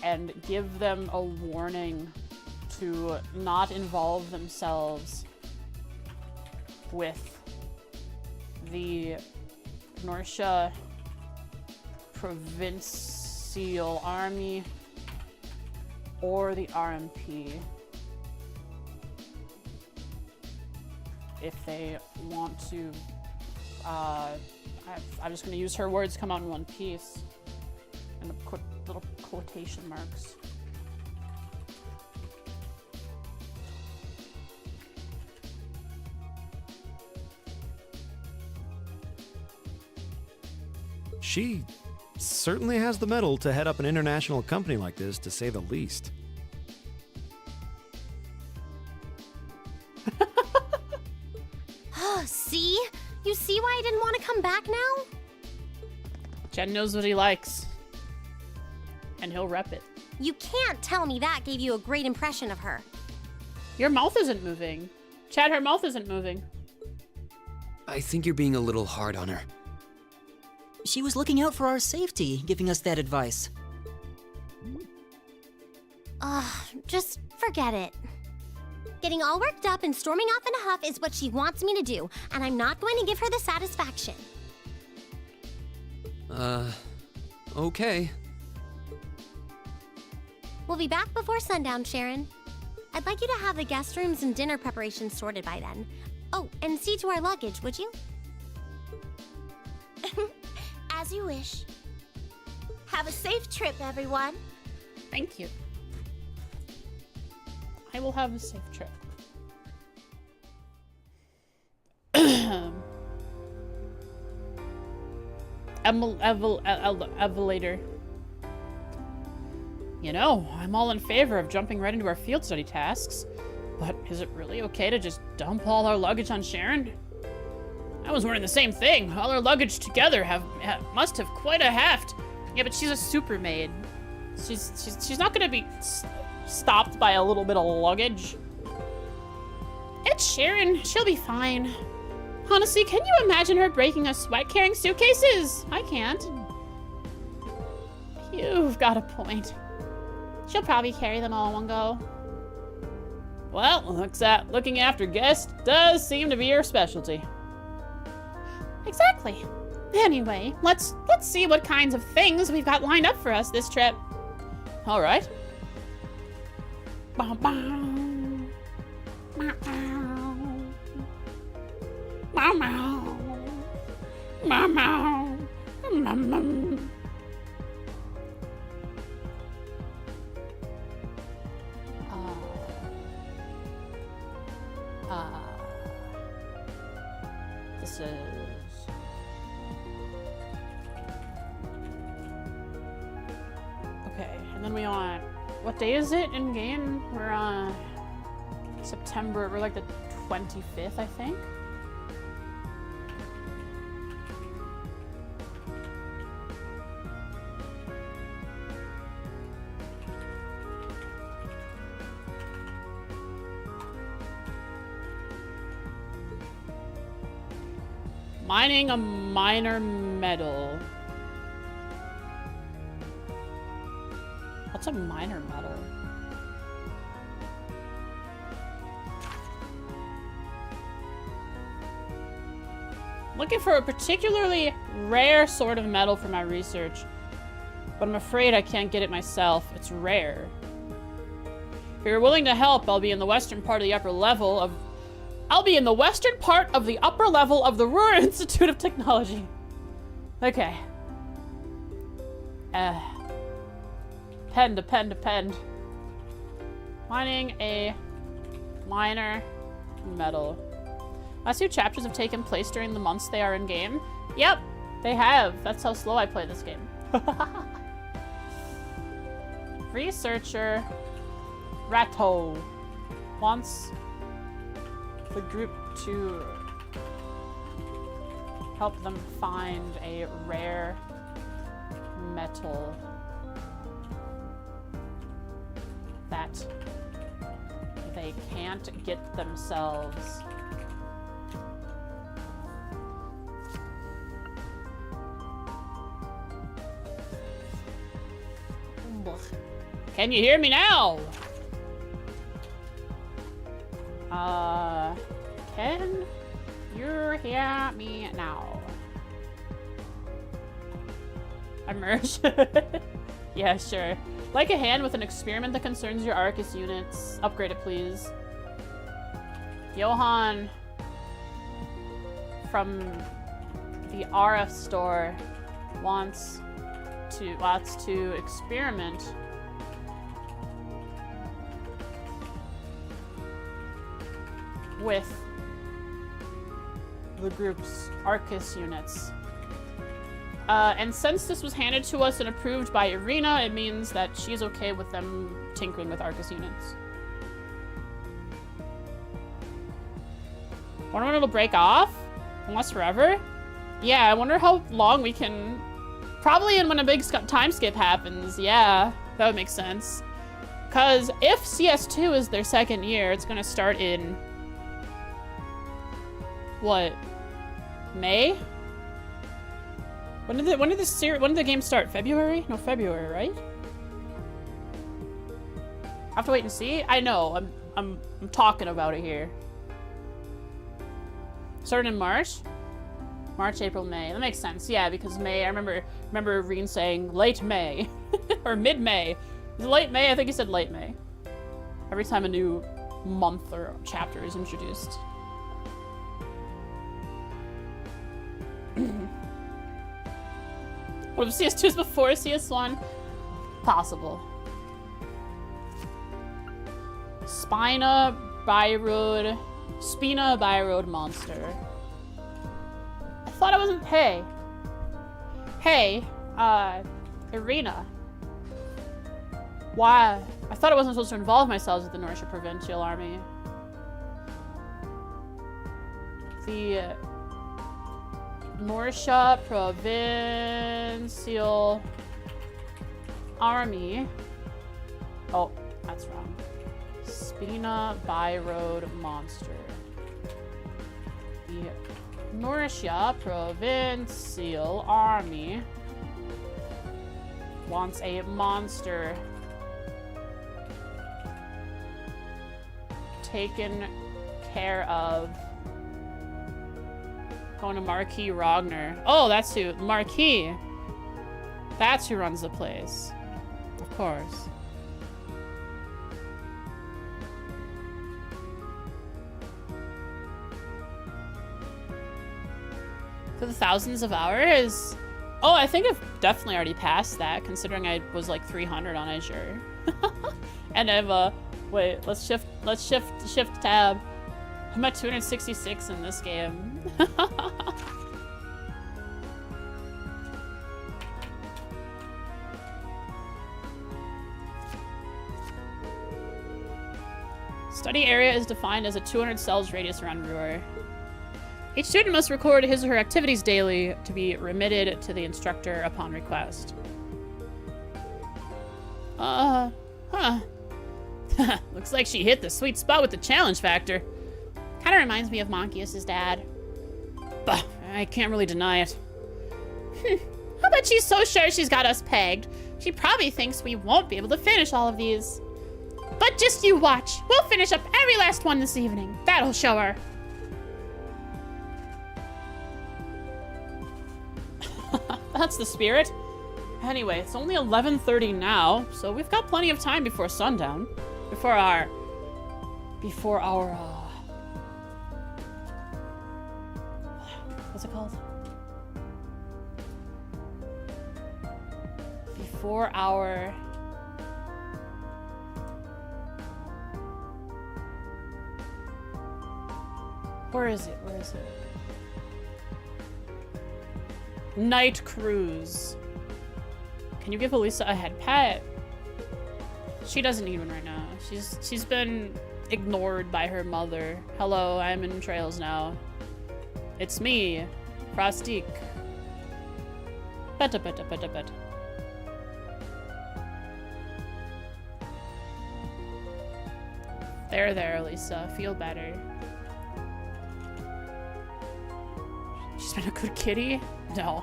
and give them a warning to not involve themselves with the Norsha Provincial Army or the RMP if they want to. I'm just going to use her words, come out in one piece, and the little quotation marks. She certainly has the mettle to head up an international company like this, to say the least. See? You see why I didn't want to come back now? Jen knows what he likes. And he'll rep it. You can't tell me that gave you a great impression of her. Your mouth isn't moving. Chad, her mouth isn't moving. I think you're being a little hard on her. She was looking out for our safety, giving us that advice. Just forget it. Getting all worked up and storming off in a huff is what she wants me to do, and I'm not going to give her the satisfaction. Okay. We'll be back before sundown, Sharon. I'd like you to have the guest rooms and dinner preparations sorted by then. Oh, and see to our luggage, would you? As you wish. Have a safe trip, everyone. Thank you. I will have a safe trip. Evelator. You know, I'm all in favor of jumping right into our field study tasks, but is it really okay to just dump all our luggage on Sharon? I was wondering the same thing. All our luggage together must have quite a heft. Yeah, but she's a super maid. She's not gonna be stopped by a little bit of luggage. It's Sharon. She'll be fine. Honestly, can you imagine her breaking a sweat carrying suitcases? I can't. You've got a point. She'll probably carry them all in one go. Well, looking after guests does seem to be her specialty. Exactly. Anyway, let's see what kinds of things we've got lined up for us this trip. All right. Bow, bow. Bow, bow. Bow, bow. Bow, bow. Bow, bow. This is... Okay, and then we want... What day is it in game? We're on September, we're like the 25th, I think. Mining a minor metal. What's a minor metal? Looking for a particularly rare sort of metal for my research, but I'm afraid I can't get it myself. It's rare. If you're willing to help, I'll be in the western part of the upper level of the Ruhr Institute of Technology. Okay. Depend. Mining a minor metal. Last few chapters have taken place during the months they are in game. Yep, they have. That's how slow I play this game. Researcher Ratto wants the group to help them find a rare metal that they can't get themselves. Can you hear me now? Can you hear me now? Emerge? Yeah, sure. Like a hand with an experiment that concerns your Arcus units. Upgrade it, please. Johan from the RF store wants to experiment with the group's Arcus units. And since this was handed to us and approved by Irina, it means that she's okay with them tinkering with Arcus units. Wonder when it'll break off? Unless forever? Yeah, I wonder how long we can Probably when a big time skip happens, yeah. That would make sense. Because if CS2 is their second year, it's going to start in... What? May? When did the game start? February? No, February, right? I have to wait and see. I know. I'm talking about it here. Started in March? March, April, May. That makes sense. Yeah, because May, I remember Reen saying late May. Or mid-May. Was it late May? I think he said late May. Every time a new month or chapter is introduced. What if CS2 is before CS1? Possible. Spina Byroad monster. I thought I wasn't. Hey, Irina. Why? I thought I wasn't supposed to involve myself with the Norsha Provincial Army. The Norsha Provincial Army. Oh, that's wrong. Spina Byroad monster. The Norsha Provincial Army wants a monster taken care of. Going to Marquis Rogner. Oh, that's who. Marquis. That's who runs the place. Of course. For the thousands of hours? Oh, I think I've definitely already passed that, considering I was like 300 on Azure. And I've, wait, let's shift tab. I'm at 266 in this game. Study area is defined as a 200 cells radius around Ruhr. Each student must record his or her activities daily to be remitted to the instructor upon request. Huh. Looks like she hit the sweet spot with the challenge factor. Kind of reminds me of Monkius' dad. But I can't really deny it. I bet she's so sure she's got us pegged. She probably thinks we won't be able to finish all of these. But just you watch. We'll finish up every last one this evening. That'll show her. That's the spirit. Anyway, it's only 11:30 now, so we've got plenty of time before sundown. Before our what's it called? Before our Where is it? Night cruise. Can you give Elisa a head pet? She doesn't need one right now. She's been ignored by her mother. Hello, I'm in Trails now. It's me, Frostique. Pet. There, Elisa. Feel better. She's been a good kitty? No.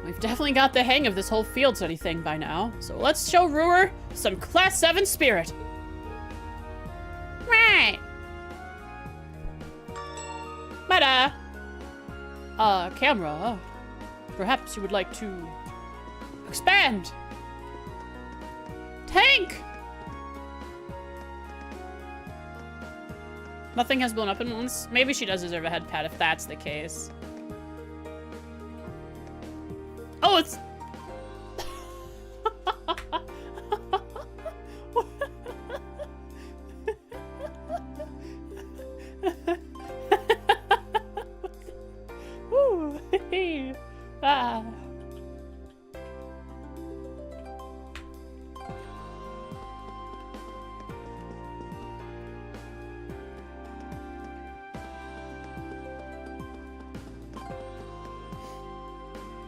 We've definitely got the hang of this whole field study thing by now, so let's show Ruhr some Class 7 spirit. Right. But, camera, perhaps you would like to expand. Tank! Nothing has blown up in once. Maybe she does deserve a head pat if that's the case. Oh, it's...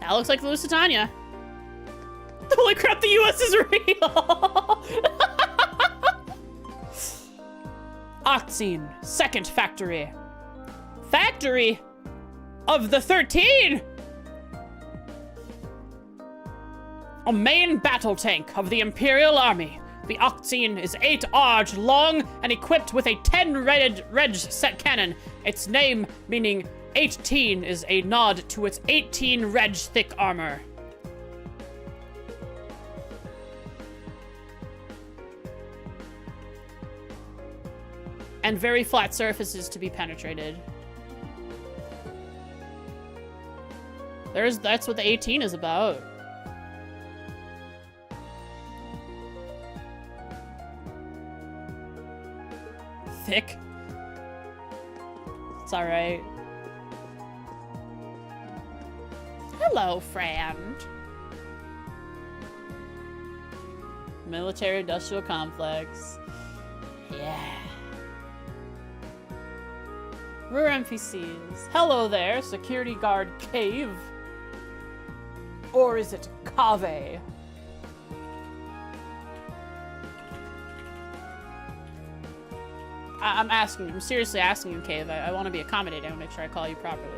That looks like the Lusitania. Holy crap, the US is real! Octine, second factory. Factory of the 13! A main battle tank of the Imperial Army. The Octine is 8 arge long and equipped with a 10 reg set cannon. Its name, meaning 18, is a nod to its 18 reg thick armor. And very flat surfaces to be penetrated. That's what the 18 is about. Thick. It's alright. Hello, friend. Military industrial complex. Yeah. Rear NPCs. Hello there, security guard Cave. Or is it Cave? I'm seriously asking you, Cave. I want to be accommodating. I want to make sure I call you properly.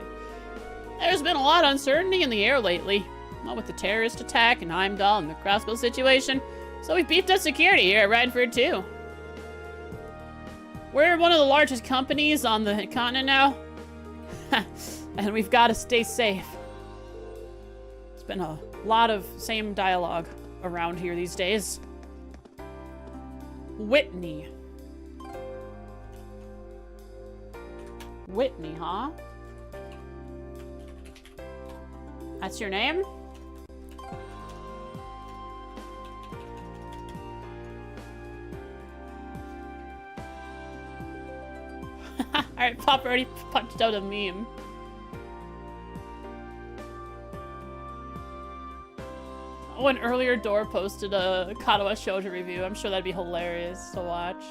There's been a lot of uncertainty in the air lately. Well, with the terrorist attack in Heimdall and the crossbow situation. So we've beefed up security here at Rhineford too. We're one of the largest companies on the continent now. And we've got to stay safe. It's been a lot of same dialogue around here these days. Whitney. Whitney, huh? That's your name? Alright, Pop already punched out a meme. Oh, an earlier door posted a Katawa Shoujo review. I'm sure that'd be hilarious to watch.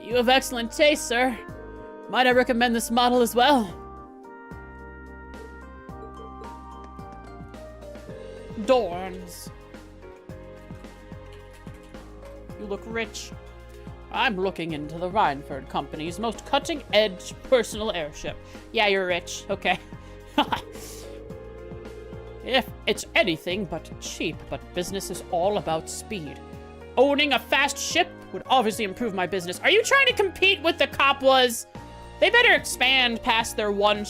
You have excellent taste, sir. Might I recommend this model as well? Dorns. You look rich. I'm looking into the Rhineford Company's most cutting-edge personal airship. Yeah, you're rich. Okay. If it's anything but cheap, but business is all about speed. Owning a fast ship would obviously improve my business. Are you trying to compete with the Kapwas? They better expand past their one...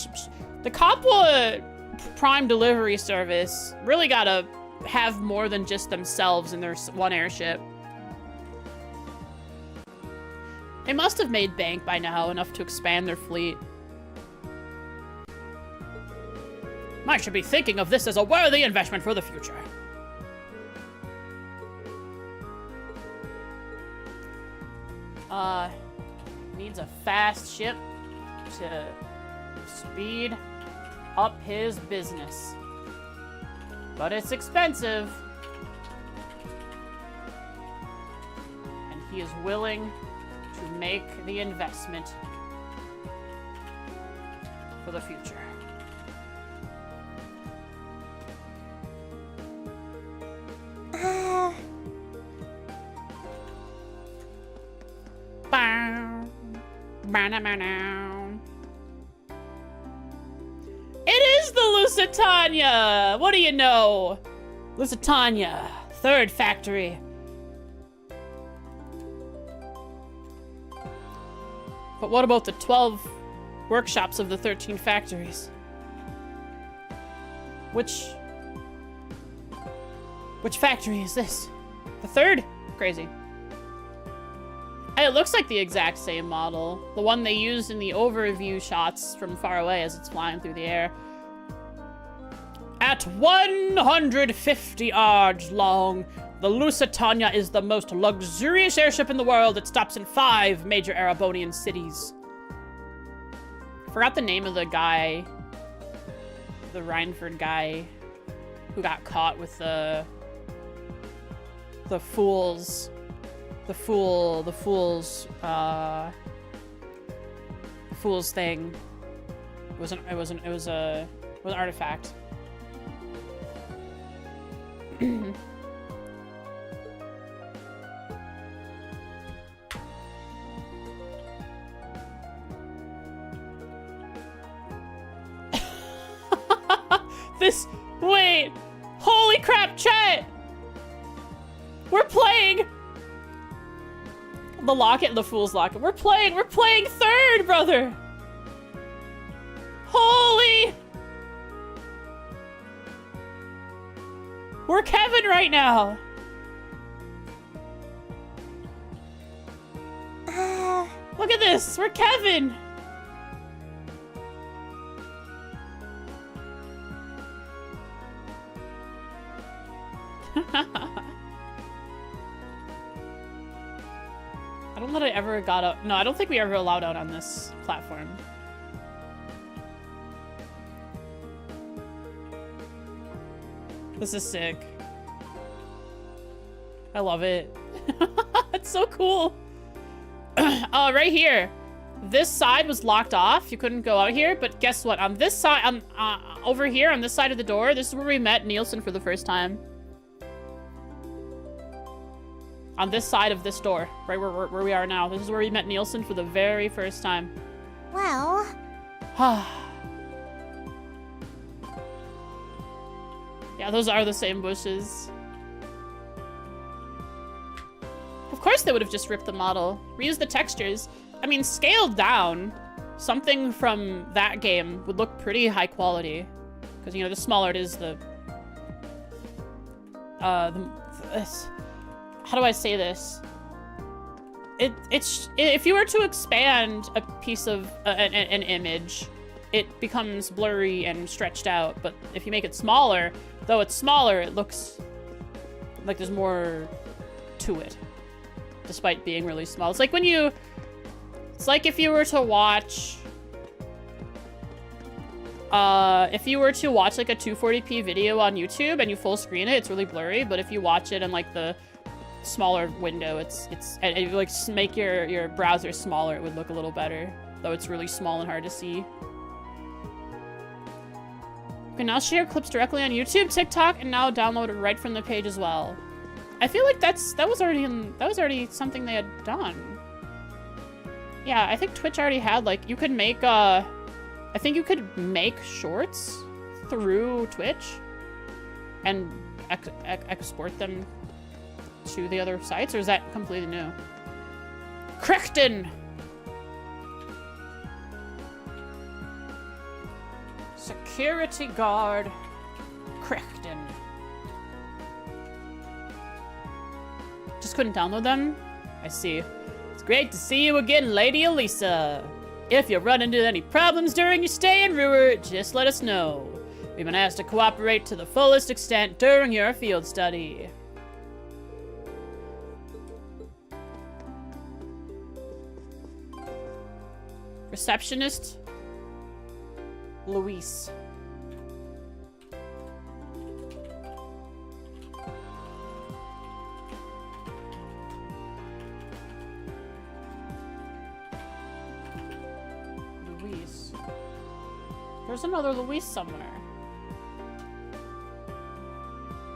The Kapwa Prime Delivery Service really gotta have more than just themselves in their one airship. They must have made bank by now, enough to expand their fleet. I should be thinking of this as a worthy investment for the future. Needs a fast ship to speed up his business. But it's expensive. And he is willing to make the investment for the future. It is the Lusitania! What do you know? Lusitania, third factory. But what about the 12 workshops of the 13 factories? Which factory is this? The third? Crazy. And it looks like the exact same model. The one they used in the overview shots from far away as it's flying through the air. At 150 arge long, the Lusitania is the most luxurious airship in the world. It stops in 5 major Erebonian cities. I forgot the name of the guy. The Rhineford guy who got caught with the fool's fool's thing. It was an artifact. Wait! Holy crap, chat! We're playing the locket, the fool's locket. We're playing third, brother! Holy! We're Kevin right now! Look at this! We're Kevin! I don't know that I ever got out. No, I don't think we ever allowed out on this platform. This is sick. I love it. It's so cool. Right here. This side was locked off. You couldn't go out here, but guess what? On this side, over here on this side of the door, this is where we met Nielsen for the first time. On this side of this door, right where we are now. This is where we met Nielsen for the very first time. Well... Yeah, those are the same bushes. Of course they would have just ripped the model. Reused the textures. I mean, scaled down, something from that game would look pretty high quality. Because, you know, the smaller it is, how do I say this? If you were to expand a piece of an image, it becomes blurry and stretched out. But if you make it smaller, though it's smaller, it looks like there's more to it, despite being really small. It's like when you, it's like if you were to watch, like a 240p video on YouTube and you full screen it, it's really blurry. But if you watch it in like the smaller window, and if you like make your browser smaller, it would look a little better, though it's really small and hard to see. You can now share clips directly on YouTube, TikTok, and now download it right from the page as well. I feel like that was already something they had done. Yeah, I think Twitch already had, like, you could make I think you could make shorts through Twitch and export them to the other sites, or is that completely new? Crichton! Security guard Crichton. Just couldn't download them? I see. It's great to see you again, Lady Elisa. If you run into any problems during your stay in Ruhr, just let us know. We've been asked to cooperate to the fullest extent during your field study. Receptionist Luis. Luis. There's another Luis somewhere.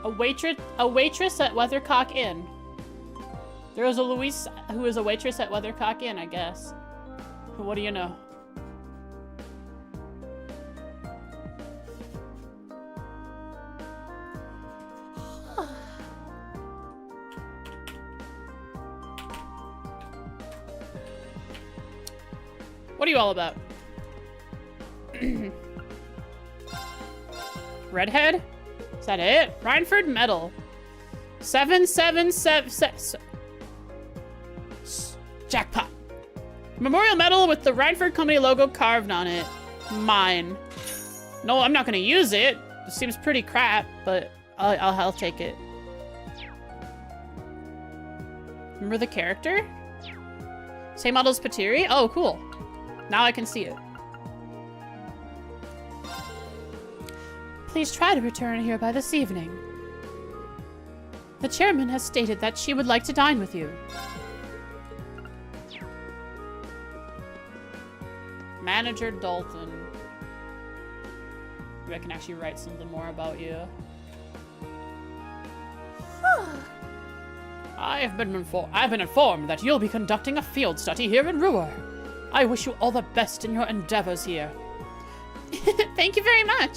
A waitress at Weathercock Inn. There is a Luis who is a waitress at Weathercock Inn, I guess. What do you know? What are you all about? Redhead? Is that it? Rhineford Medal. 777. Jackpot. Memorial medal with the Rhineford Company logo carved on it. Mine. No, I'm not gonna use it. It seems pretty crap, but I'll take it. Remember the character? Same model as Patiri? Oh, cool. Now I can see it. Please try to return here by this evening. The chairman has stated that she would like to dine with you. Manager Dalton. Maybe I can actually write something more about you. I've been informed that you'll be conducting a field study here in Ruhr. I wish you all the best in your endeavors here. Thank you very much.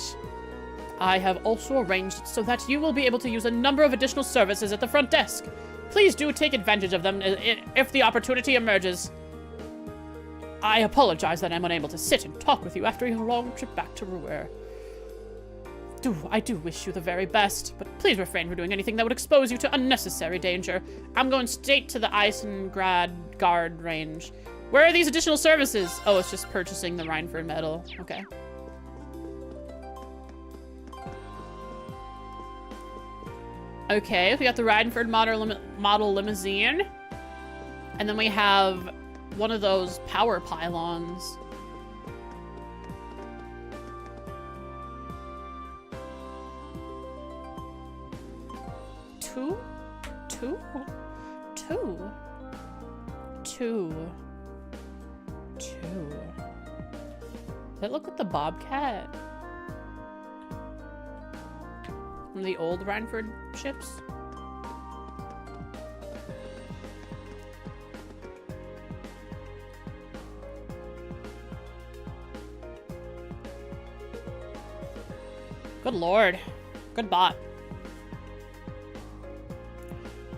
I have also arranged so that you will be able to use a number of additional services at the front desk. Please do take advantage of them if the opportunity emerges. I apologize that I'm unable to sit and talk with you after your long trip back to Ruhr. I do wish you the very best, but please refrain from doing anything that would expose you to unnecessary danger. I'm going straight to the Eisengrad Guard range. Where are these additional services? Oh, it's just purchasing the Reinford medal. Okay. Okay, we got the Reinford model limousine. And then we have one of those power pylons. Two. Does that look like the Bobcat? One of the old Reinford ships? Good lord. Good bot.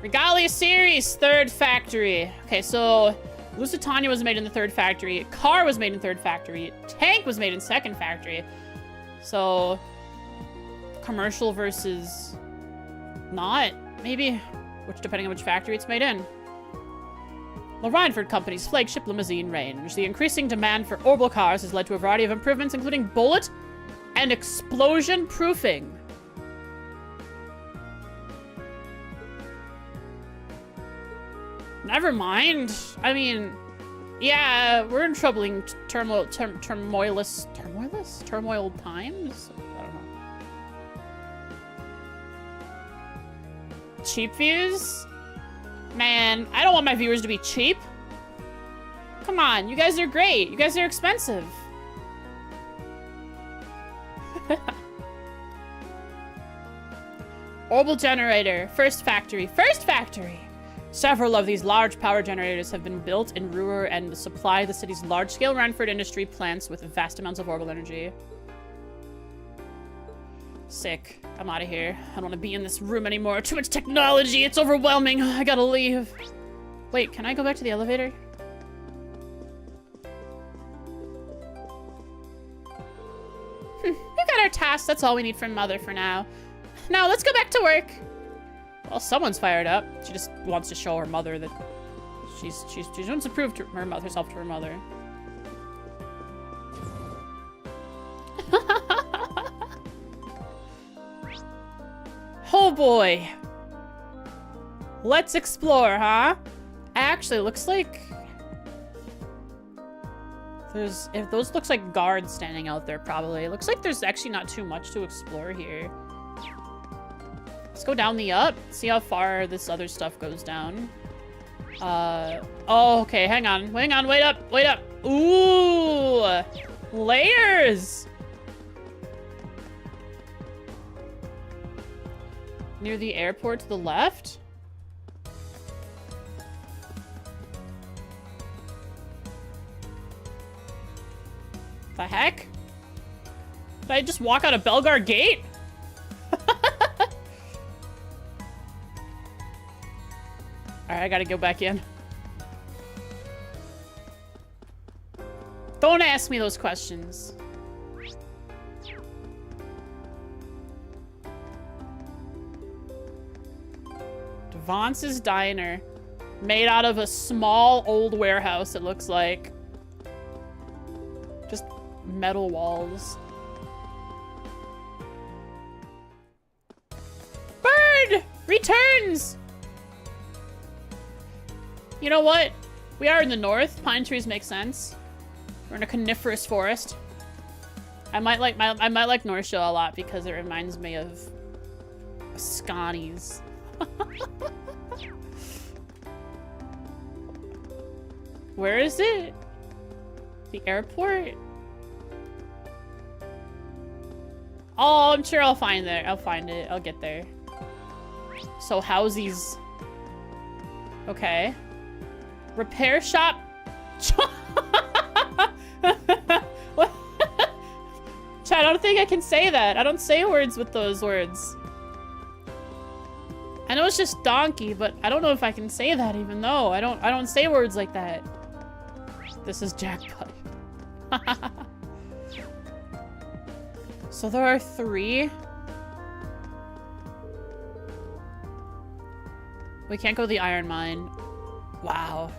Regalia series, third factory. Okay, so Lusitania was made in the third factory. Car was made in third factory. Tank was made in second factory. So commercial versus not, maybe, which depending on which factory it's made in. The Reinford Company's flagship limousine range. The increasing demand for orbital cars has led to a variety of improvements, including bullet and explosion proofing. Never mind. I mean, yeah, we're in troubling turmoil times. I don't know. Cheap views? Man, I don't want my viewers to be cheap. Come on, you guys are great. You guys are expensive. Orbital generator. First factory. First factory! Several of these large power generators have been built in Ruhr and supply the city's large-scale Reinford industry plants with vast amounts of orbital energy. Sick. I'm out of here. I don't want to be in this room anymore. Too much technology. It's overwhelming. I gotta leave. Wait, can I go back to the elevator? We got our tasks. That's all we need from Mother for now. Now, let's go back to work. Well, someone's fired up. She just wants to show her mother that she wants to prove to herself to her mother. Oh boy. Let's explore, huh? Actually, looks like if those looks like guards standing out there probably. It looks like there's actually not too much to explore here. Let's go down the up, see how far this other stuff goes down. Oh, okay, hang on, wait up. Ooh, layers. Near the airport to the left. The heck? Did I just walk out of Belgar Gate? Alright, I gotta go back in. Don't ask me those questions. Devance's Diner. Made out of a small old warehouse, it looks like. Just metal walls. Bird! Returns! You know what? We are in the north. Pine trees make sense. We're in a coniferous forest. I might like Northshill a lot because it reminds me of Scotties. Where is it? The airport? Oh, I'm sure I'll find it. I'll find it. I'll get there. So housies. Okay. Repair shop. What? Chat, I don't think I can say that. I don't say words with those words. I know it's just donkey, but I don't know if I can say that even though I don't say words like that. This is jackpot. So there are 3. We can't go to the iron mine. Wow.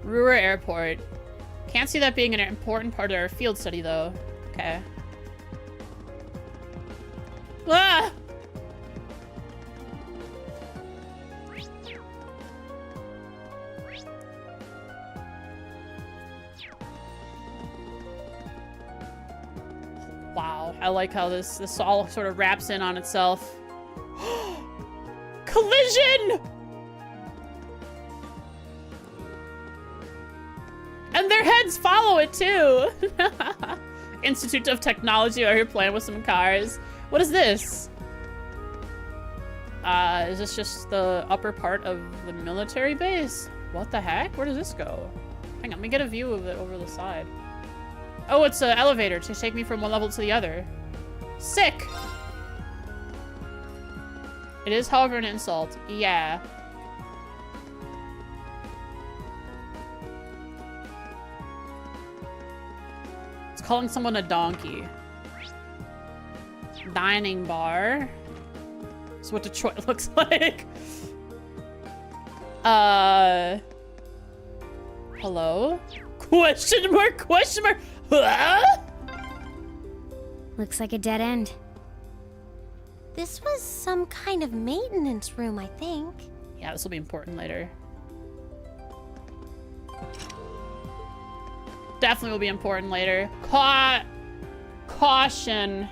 Ruhr Airport. Can't see that being an important part of our field study, though. Okay. Ah! Wow, I like how this all sort of wraps in on itself. Collision! And their heads follow it too. Institute of Technology out here playing with some cars. What is this? Is this just the upper part of the military base? What the heck? Where does this go? Hang on, let me get a view of it over the side. Oh, it's an elevator to take me from one level to the other. Sick! It is, however, an insult. Yeah. It's calling someone a donkey. Dining bar. That's what Detroit looks like. Hello? Question mark, question mark. Looks like a dead end. This was some kind of maintenance room, I think. Yeah, this will be important later. Definitely will be important later. Caution.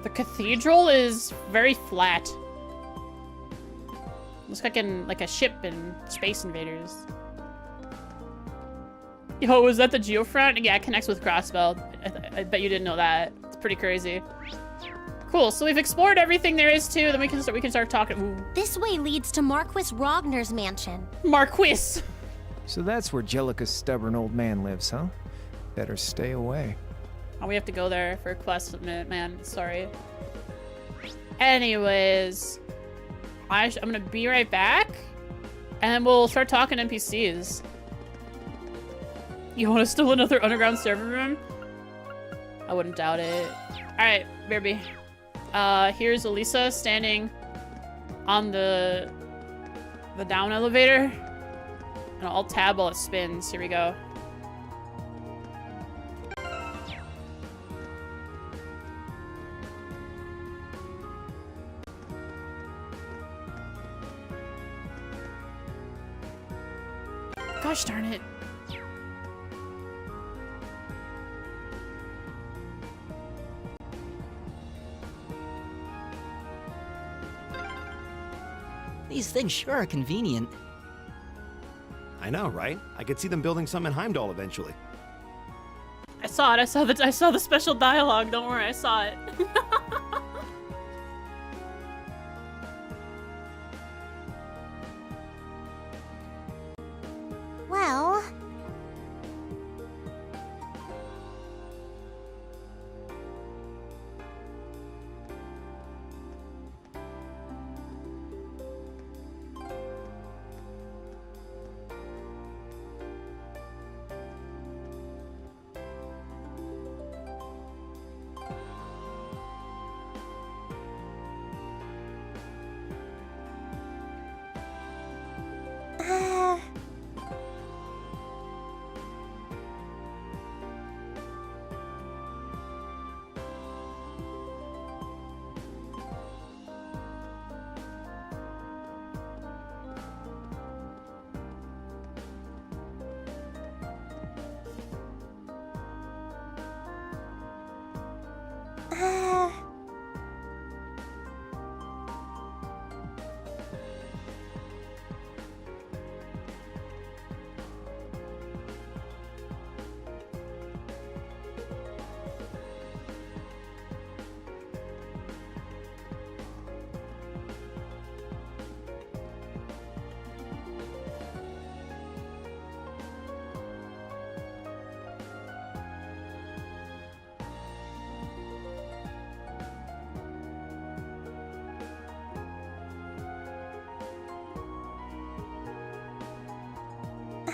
The cathedral is very flat. Looks like a ship in Space Invaders. Yo, was that the Geofront? Yeah, it connects with Crossbelt. I bet you didn't know that. It's pretty crazy. Cool. So we've explored everything there is to. Then we can start talking. Ooh. This way leads to Marquis Rogner's mansion. Marquis. So that's where Jellica's stubborn old man lives, huh? Better stay away. Oh, we have to go there for a quest, man. Sorry. Anyways, I'm gonna be right back, and we'll start talking NPCs. You want to steal another underground server room? I wouldn't doubt it. All right, BRB. Here's Elisa standing on the down elevator, and I'll tab while it spins. Here we go. Gosh darn it. These things sure are convenient. I know, right? I could see them building some in Heimdall eventually. I saw it. I saw the special dialogue. Don't worry, I saw it. Well...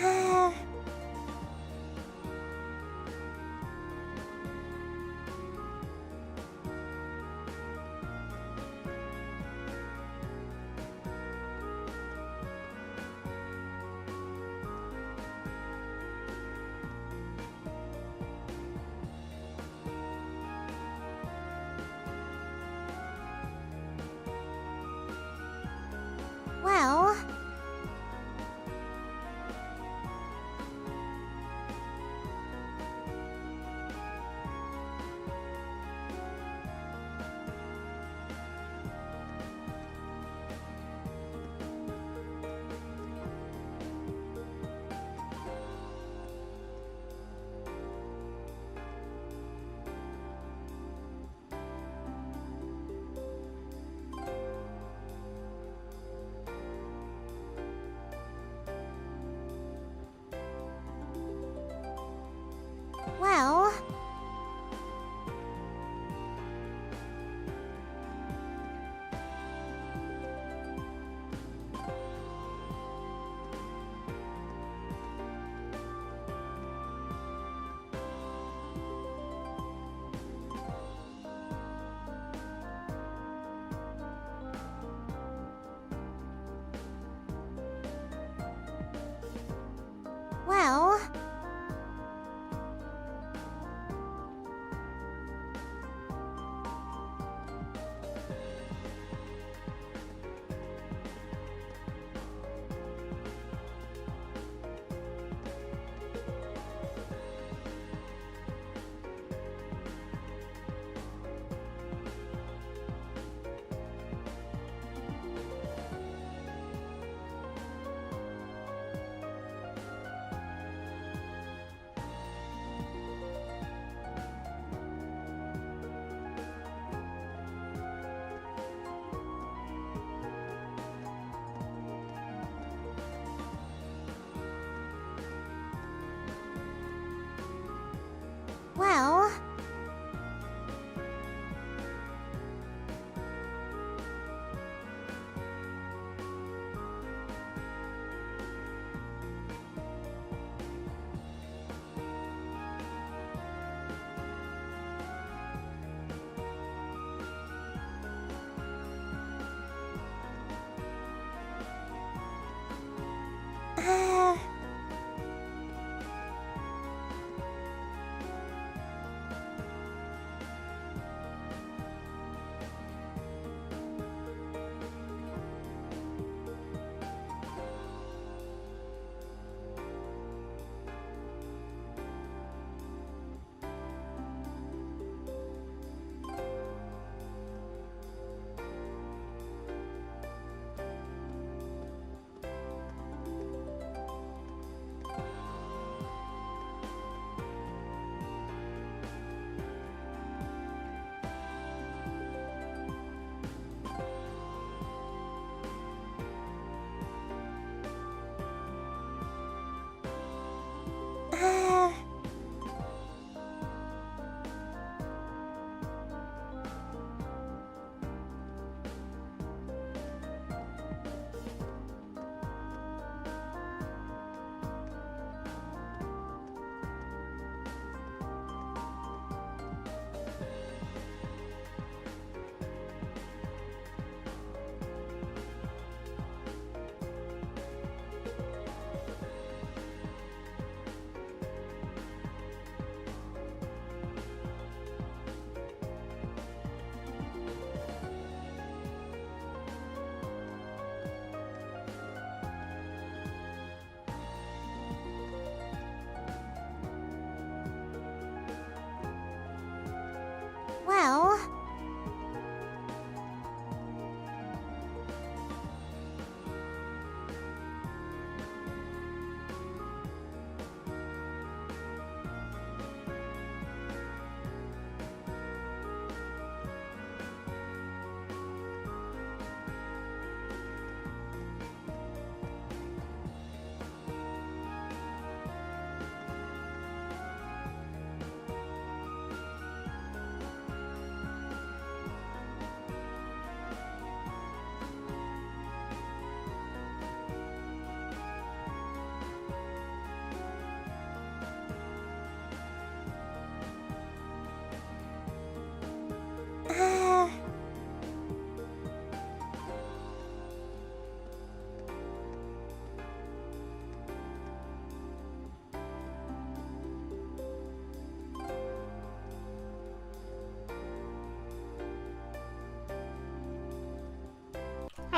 Well... Well... Well... Well...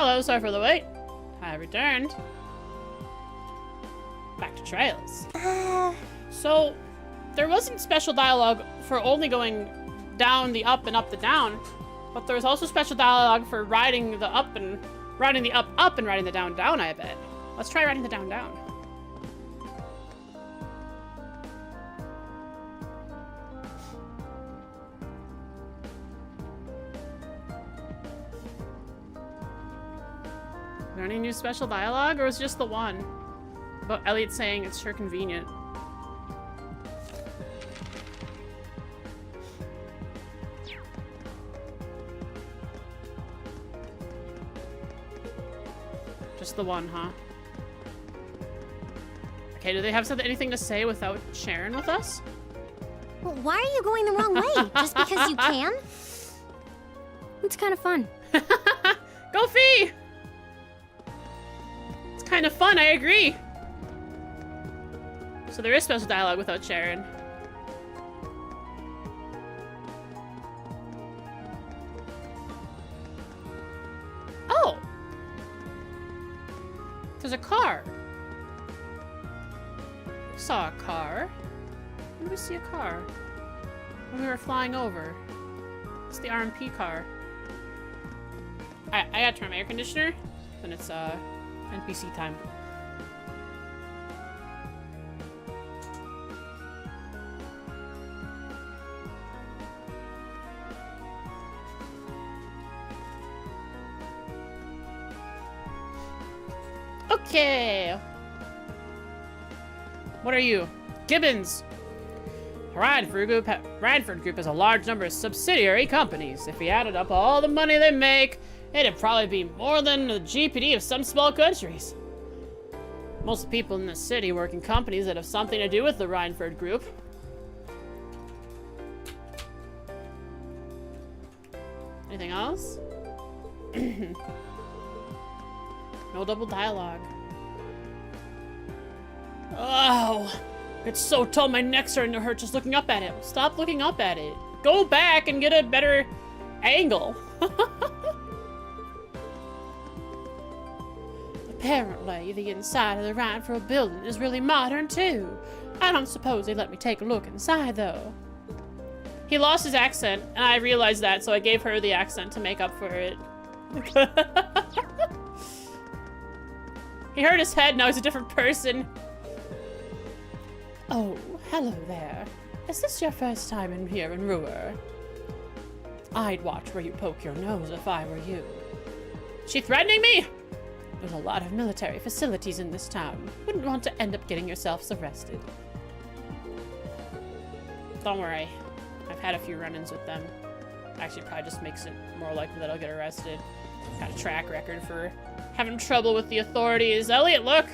Hello, sorry for the wait. I returned. Back to Trails. So, there wasn't special dialogue for only going down the up and up the down, but there was also special dialogue for riding the up and riding the up and riding the down down, I bet. Let's try riding the down down. Are there any new special dialogue, or was it just the one? About Elliot saying it's sure convenient. Just the one, huh? Okay, do they have anything to say without Sharon with us? Well, why are you going the wrong way? Just because you can? It's kind of fun. Go Fee! It's kind of fun, I agree. So there is special dialogue without Sharon. Oh! There's a car. We saw a car. When did we see a car? When we were flying over. It's the RMP car. I gotta turn my air conditioner. Then it's NPC time. Okay. What are you? Gibbons. Rhineford Group has a large number of subsidiary companies. If we added up all the money they make, it'd probably be more than the GPD of some small countries. Most people in the city work in companies that have something to do with the Rhineford Group. Anything else? No double dialogue. Oh, it's so tall, my neck's starting to hurt just looking up at it. Stop looking up at it. Go back and get a better angle. Apparently, the inside of the Rhineford building is really modern, too. I don't suppose they let me take a look inside, though. He lost his accent, and I realized that, so I gave her the accent to make up for it. He hurt his head, now he's a different person. Oh, hello there. Is this your first time in here in Ruhr? I'd watch where you poke your nose if I were you. She threatening me? There's a lot of military facilities in this town. Wouldn't want to end up getting yourselves arrested. Don't worry. I've had a few run-ins with them. Actually, probably just makes it more likely that I'll get arrested. Got a track record for having trouble with the authorities. Elliot, look!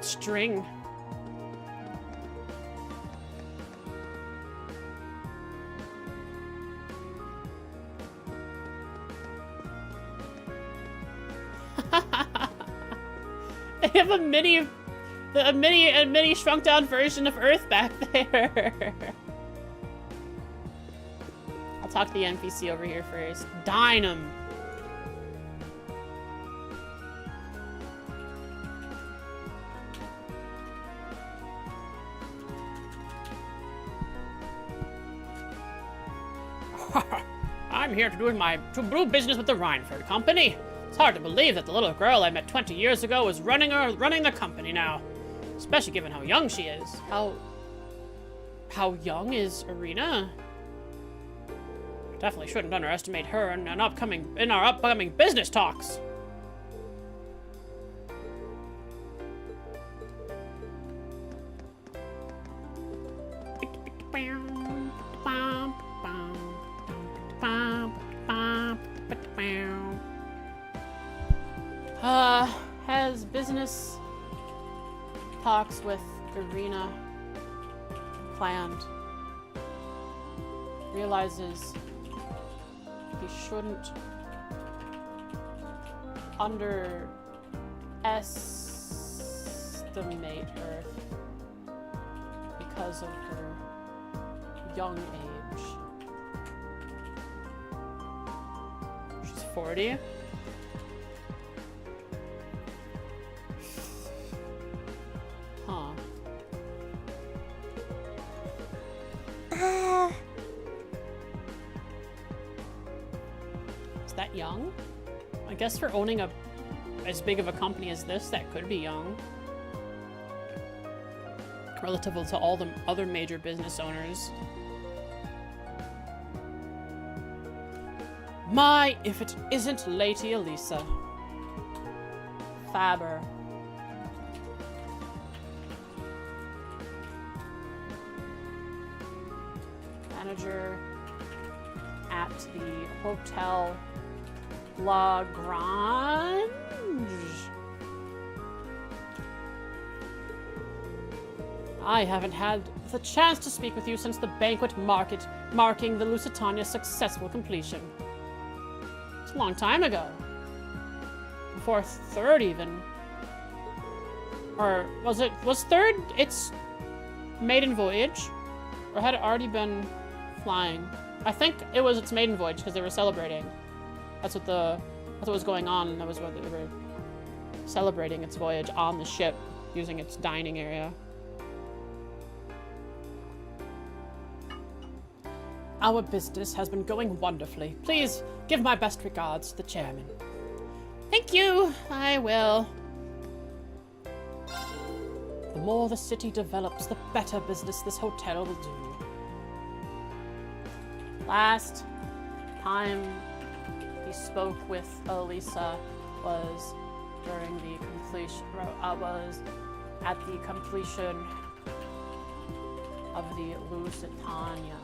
String. They have a mini shrunk down version of Earth back there. I'll talk to the NPC over here first. Dynam. I'm here to do business with the Rhineford Company. It's hard to believe that the little girl I met 20 years ago is running the company now. Especially given how young she is. How young is Irina? Definitely shouldn't underestimate her in our upcoming business talks. Has business talks with Irina planned. Realizes he shouldn't underestimate her because of her young age. 40. Huh. Is that young? I guess for owning as big of a company as this, that could be young. Relative to all the other major business owners. My, if it isn't Lady Elisa. Faber. Manager at the Hotel La Grange. I haven't had the chance to speak with you since the banquet market marking the Lusitania's successful completion. It's a long time ago. Before third even. Or was third its maiden voyage? Or had it already been flying? I think it was its maiden voyage because they were celebrating. That's what was going on. That was what they were celebrating its voyage on the ship using its dining area. Our business has been going wonderfully. Please give my best regards to the chairman. Thank you. I will. The more the city develops, the better business this hotel will do. Last time he spoke with Elisa was during the completion, was at the completion of the Lusitania.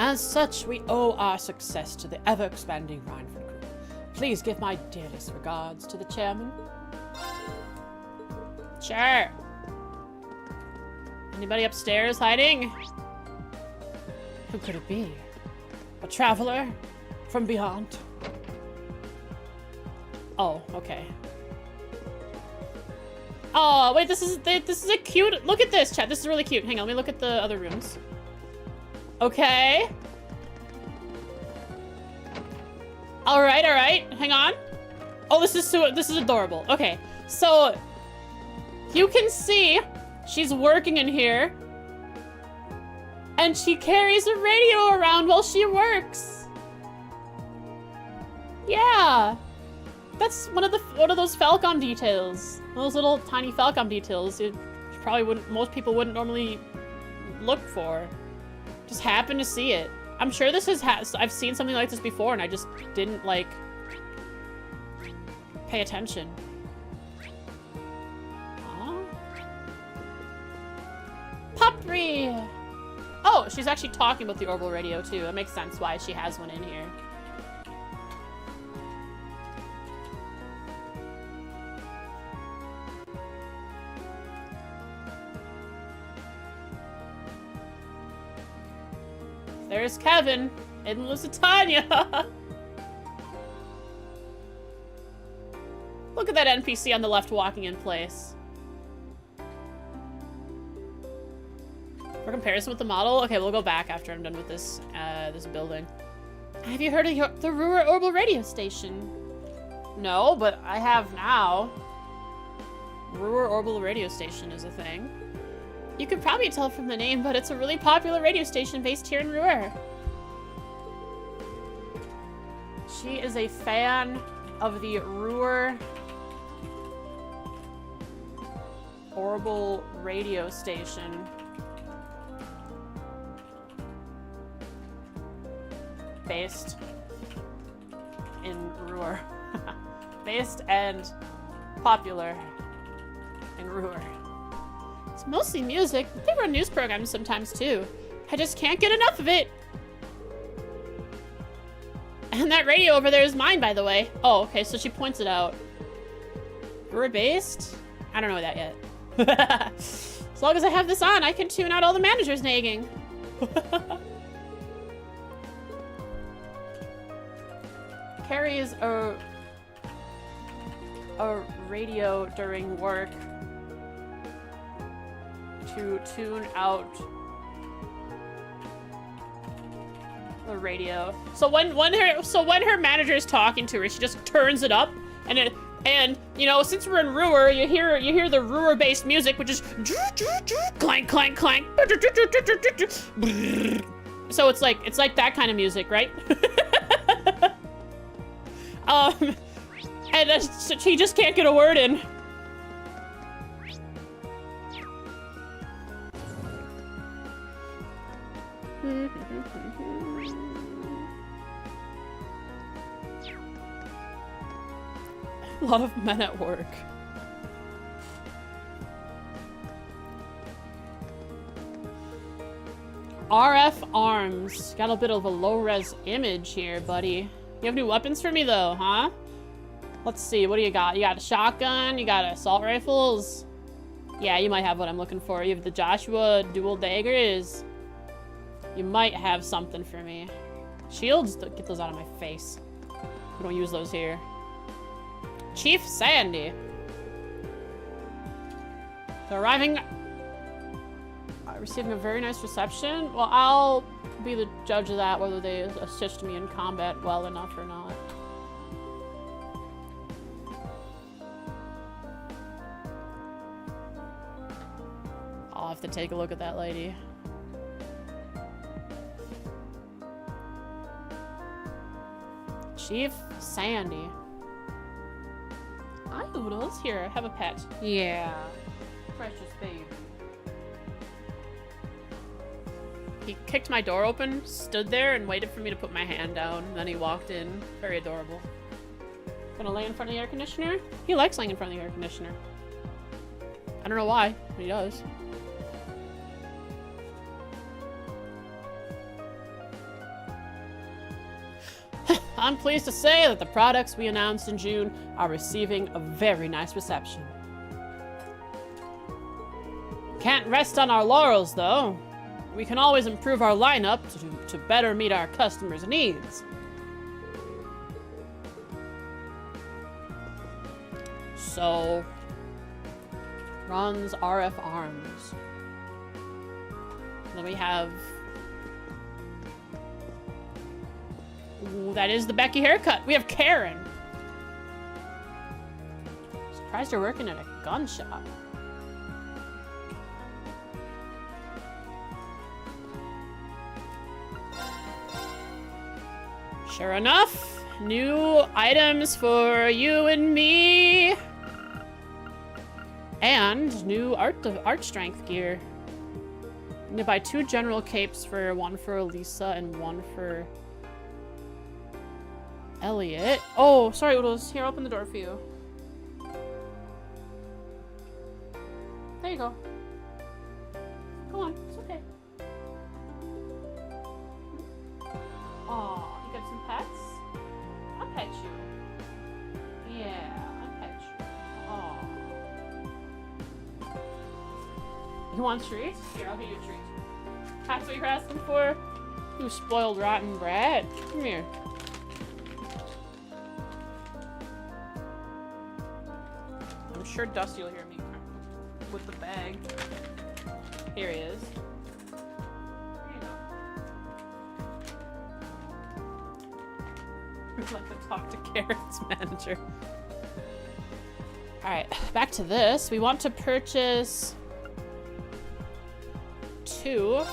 As such, we owe our success to the ever-expanding Rhineford Group. Please give my dearest regards to the chairman. Sure. Anybody upstairs hiding? Who could it be? A traveler from beyond? Oh, okay. Oh, wait, this is a cute... Look at this, chat. This is really cute. Hang on, let me look at the other rooms. Okay. All right. Hang on. Oh, this is adorable. Okay. So you can see she's working in here and she carries a radio around while she works. Yeah. That's one of those Falcom details. Those little tiny Falcom details you probably wouldn't, most people wouldn't normally look for. Just happened to see it. I'm sure this I've seen something like this before and I just didn't, like, pay attention. Huh? Popri! Oh, she's actually talking about the orbital radio, too. That makes sense why she has one in here. There's Kevin in Lusitania. Look at that NPC on the left walking in place. For comparison with the model, okay, we'll go back after I'm done with this this building. Have you heard of the Ruhr Orbital Radio Station? No, but I have now. Ruhr Orbital Radio Station is a thing. You could probably tell from the name, but it's a really popular radio station based here in Ruhr. She is a fan of the Ruhr Orbital Radio Station. Based in Ruhr. Based and popular in Ruhr. It's mostly music, but they run news programs sometimes too. I just can't get enough of it. And that radio over there is mine, by the way. Oh, okay, so she points it out. Ruhr based? I don't know that yet. As long as I have this on, I can tune out all the managers nagging. Carries a radio during work to tune out the the radio. So when her manager is talking to her, she just turns it up, and you know, since we're in Ruhr, you hear the Ruhr-based music, which is clank clank clank. So it's like that kind of music, right? And she just can't get a word in. A lot of men at work. RF Arms. Got a bit of a low-res image here, buddy. You have new weapons for me, though, huh? Let's see, what do you got? You got a shotgun, you got assault rifles. Yeah, you might have what I'm looking for. You have the Joshua dual daggers. You might have something for me. Shields? Get those out of my face. We don't use those here. Chief Sandy. They're arriving. Receiving a very nice reception. Well, I'll be the judge of that, whether they assist me in combat well enough or not. I'll have to take a look at that lady. Chief Sandy. Hi, Oodles. Here, have a pet. Yeah. Precious baby. He kicked my door open, stood there, and waited for me to put my hand down. Then he walked in. Very adorable. Gonna lay in front of the air conditioner? He likes laying in front of the air conditioner. I don't know why, but he does. I'm pleased to say that the products we announced in June are receiving a very nice reception. Can't rest on our laurels, though. We can always improve our lineup to better meet our customers' needs. So, runs RF Arms. Then we have... Ooh, that is the Becky haircut. We have Karen. Surprised you're working at a gun shop. Sure enough, new items for you and me. And new art strength gear. I'm gonna buy 2 general capes, one for Elisa and one for Elliot. Oh, sorry, Oodles. Here, I'll open the door for you. There you go. Go on, it's okay. Oh, you got some pets? I'll pet you. Yeah, I'll pet you. Oh. You want treats? Here, I'll get you a treat. That's what you're asking for? You spoiled rotten brat. Come here. I'm sure Dusty will hear me with the bag. Here he is. Let them talk to Karen's manager. Alright, back to this. We want to purchase 2.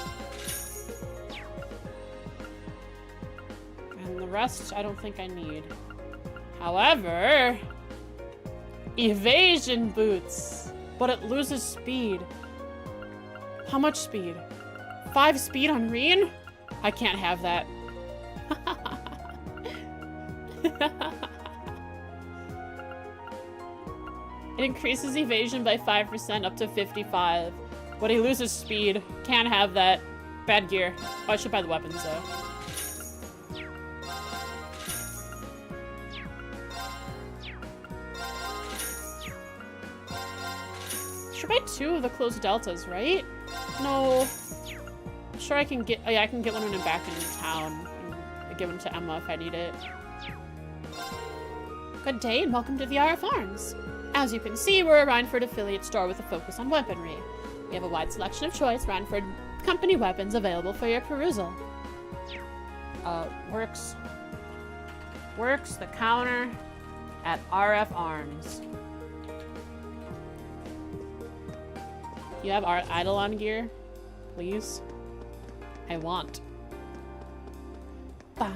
And the rest I don't think I need. However, evasion boots. But it loses speed. How much speed? 5 speed on Reen? I can't have that. It increases evasion by 5% up to 55. But he loses speed. Can't have that. Bad gear. Oh, I should buy the weapons though. Should buy 2 of the closed deltas, right? No. I'm sure I can get... Oh yeah, I can get one when I'm back in town. And give them to Emma if I need it. Good day and welcome to the RF Arms. As you can see, we're a Rhineford affiliate store with a focus on weaponry. We have a wide selection of choice Rhineford company weapons available for your perusal. Works the counter at RF Arms. You have our Eidolon gear, please. I want. I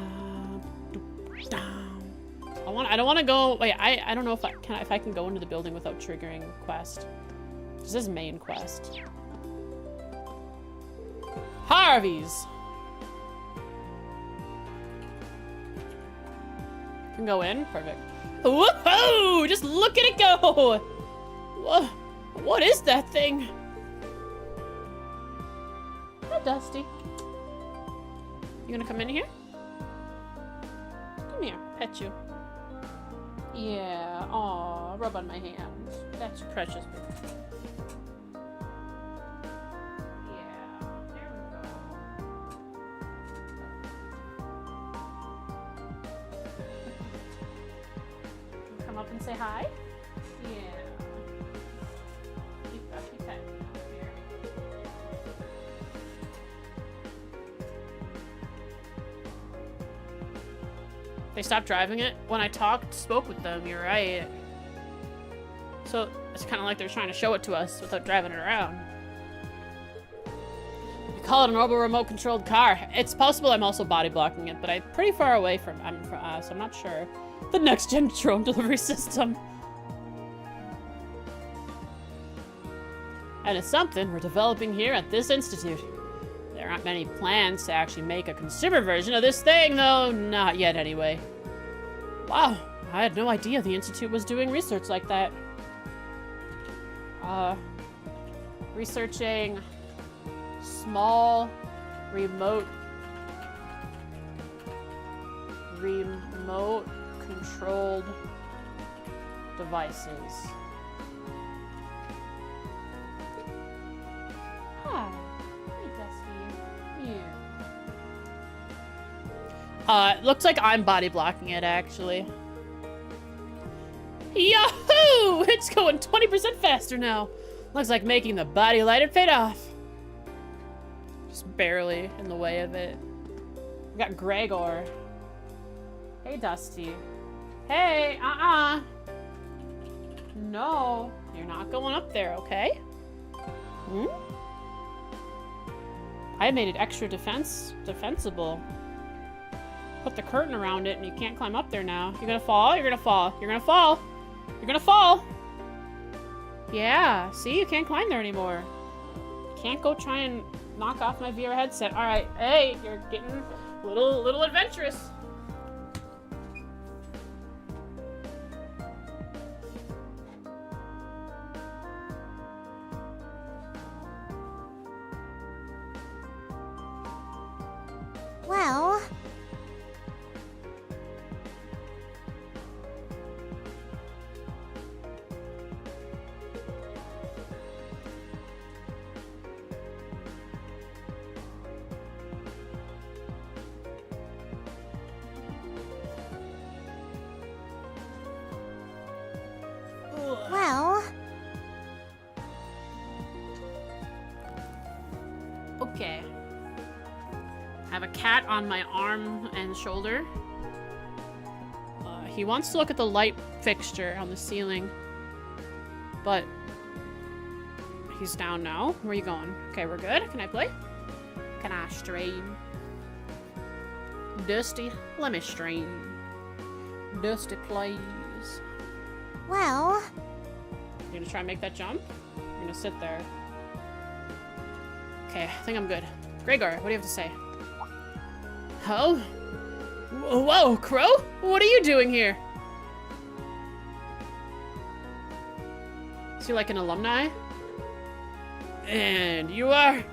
don't want to go. Wait, I don't know if I can go into the building without triggering quest. This is main quest. Harvey's. Can go in. Perfect. Woohoo! Just look at it go. What is that thing? Hi, Dusty. You gonna come in here? Come here, pet you. Yeah, aw, rub on my hand. That's precious. Yeah, there we go. Come up and say hi? Yeah. Keep pet. Here. They stopped driving it? When I spoke with them, you're right. So it's kind of like they're trying to show it to us without driving it around. You call it an orbital remote controlled car. It's possible I'm also body blocking it, but I'm pretty far away from us. I'm not sure. The next gen drone delivery system. And it's something we're developing here at this institute. There aren't many plans to actually make a consumer version of this thing, though. Not yet, anyway. Wow, I had no idea the Institute was doing research like that. Researching small, remote controlled devices. Hi. It looks like I'm body blocking it, actually. Yahoo! It's going 20% faster now. Looks like making the body light and fade off. Just barely in the way of it. We got Gregor. Hey, Dusty. Hey, No, you're not going up there, okay? Hmm? I made it extra defensible. Put the curtain around it and you can't climb up there now. You're gonna fall, you're gonna fall, you're gonna fall. You're gonna fall. Yeah, see, you can't climb there anymore. Can't go try and knock off my VR headset. All right, hey, you're getting a little adventurous. Well... Okay. I have a cat on my arm and shoulder. He wants to look at the light fixture on the ceiling. But he's down now. Where are you going? Okay, we're good. Can I play? Can I stream? Dusty, let me stream. Dusty, please. Well... You gonna try and make that jump? You're gonna sit there. Okay, I think I'm good. Gregor, what do you have to say? Oh? Whoa, Crow? What are you doing here? Is he like an alumni? And you are?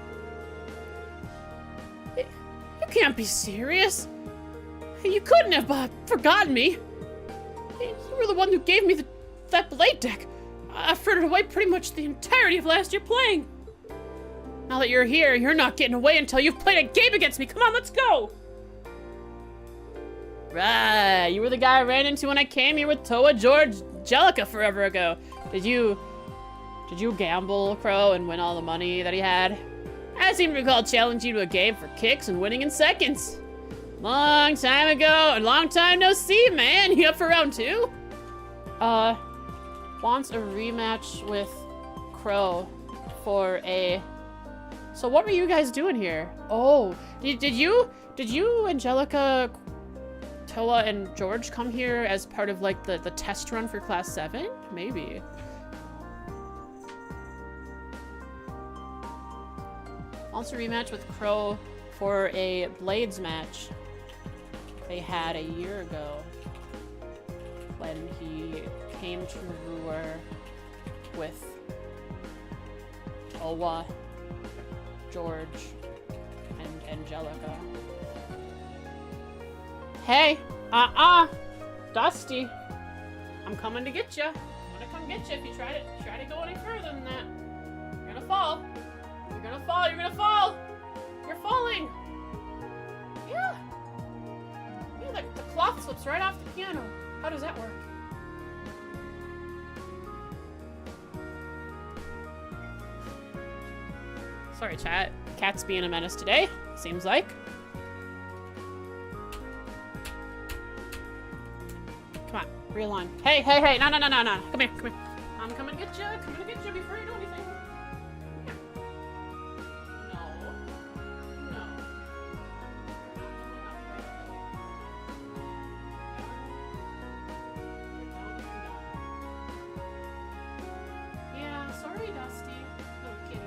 You can't be serious. You couldn't have forgotten me. You were the one who gave me that blade deck. I frittered away pretty much the entirety of last year playing. Now that you're here, you're not getting away until you've played a game against me. Come on, let's go. Right, you were the guy I ran into when I came here with Toa George Jellica forever ago. Did you gamble, Crow, and win all the money that he had? I seem to recall challenging you to a game for kicks and winning in seconds. Long time ago, and long time no see, man. You up for round 2? Wants a rematch with Crow for a... So what were you guys doing here? Oh, did you, Angelica, Toa, and George come here as part of like the test run for Class 7? Maybe. Wants a rematch with Crow for a Blades match they had a year ago when he came to Ruhr with Toa, George, and Angelica. Hey, Dusty, I'm coming to get you. I'm gonna come get you if you try to go any further than that. You're gonna fall. You're gonna fall. You're gonna fall. You're falling. Yeah. Yeah, the cloth slips right off the piano. How does that work? Sorry, chat. Cat's being a menace today, seems like. Come on, realign. Hey, no. Come here. I'm coming to get you before you do anything. Yeah, sorry, Dusty. Little kitty.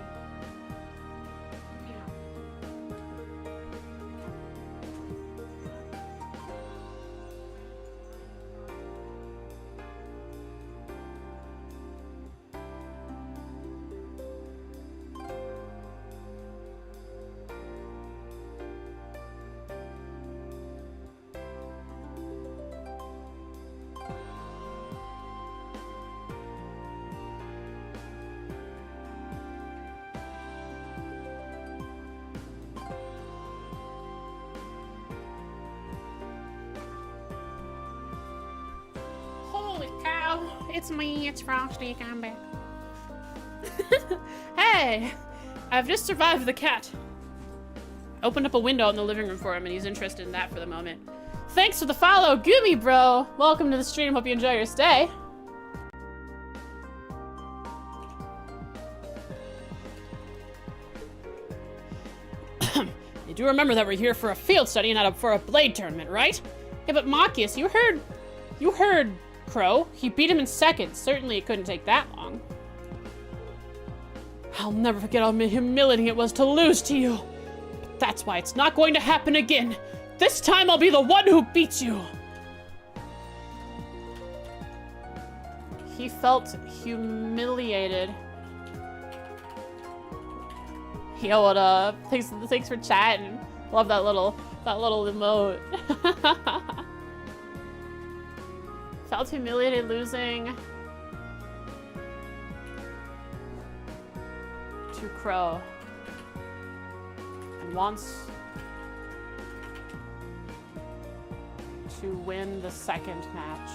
Holy cow, it's me, it's Frosty, I'm back. Hey, I've just survived the cat. Opened up a window in the living room for him and he's interested in that for the moment. Thanks for the follow, Goomy Bro. Welcome to the stream, hope you enjoy your stay. You do remember that we're here for a field study and not for a blade tournament, right? Yeah, but Machias, you heard Crow. He beat him in seconds. Certainly it couldn't take that long. I'll never forget how humiliating it was to lose to you. But that's why it's not going to happen again. This time I'll be the one who beats you. He felt humiliated. Yo, what up? Thanks for chatting. Love that little emote. Felt humiliated losing to Crow and wants to win the second match.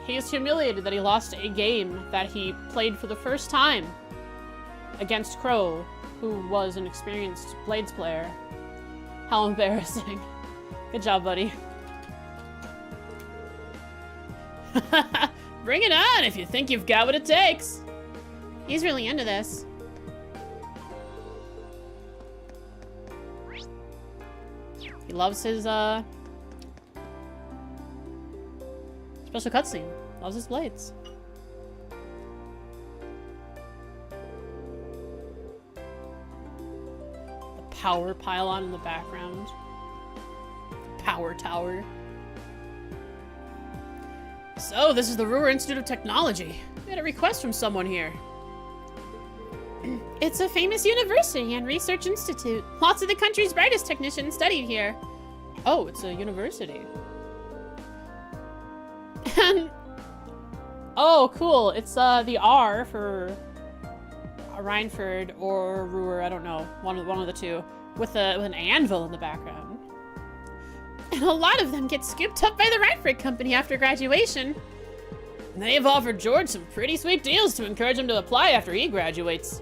He is humiliated that he lost a game that he played for the first time against Crow, who was an experienced Blades player. How embarrassing. Good job, buddy. Bring it on if you think you've got what it takes. He's really into this. He loves his, special cutscene. Loves his blades. The power pylon in the background. Power tower. So, this is the Ruhr Institute of Technology. We had a request from someone here. It's a famous university and research institute. Lots of the country's brightest technicians studied here. Oh, it's a university. And oh, cool. It's the R for Reinford or Ruhr, I don't know. One of the two. With an anvil in the background. And a lot of them get scooped up by the Reinford Company after graduation. They've offered George some pretty sweet deals to encourage him to apply after he graduates.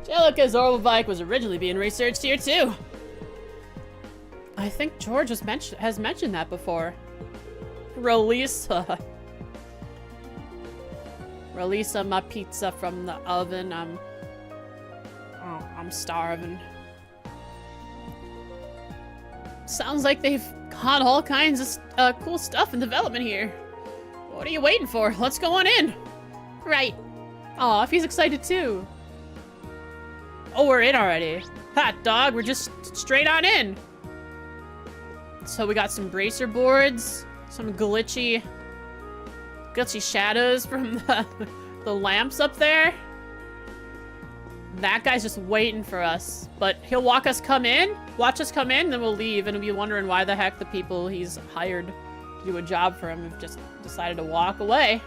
Jellica's orbital bike was originally being researched here too. I think George has mentioned that before. Release my pizza from the oven. I'm starving. Sounds like they've got all kinds of cool stuff in development here. What are you waiting for? Let's go on in. Right. Aw, if he's excited too. Oh, we're in already. Hot dog, we're just straight on in. So we got some bracer boards, some glitchy shadows from the lamps up there. That guy's just waiting for us, but he'll watch us come in, then we'll leave, and we'll be wondering why the heck the people he's hired to do a job for him have just decided to walk away.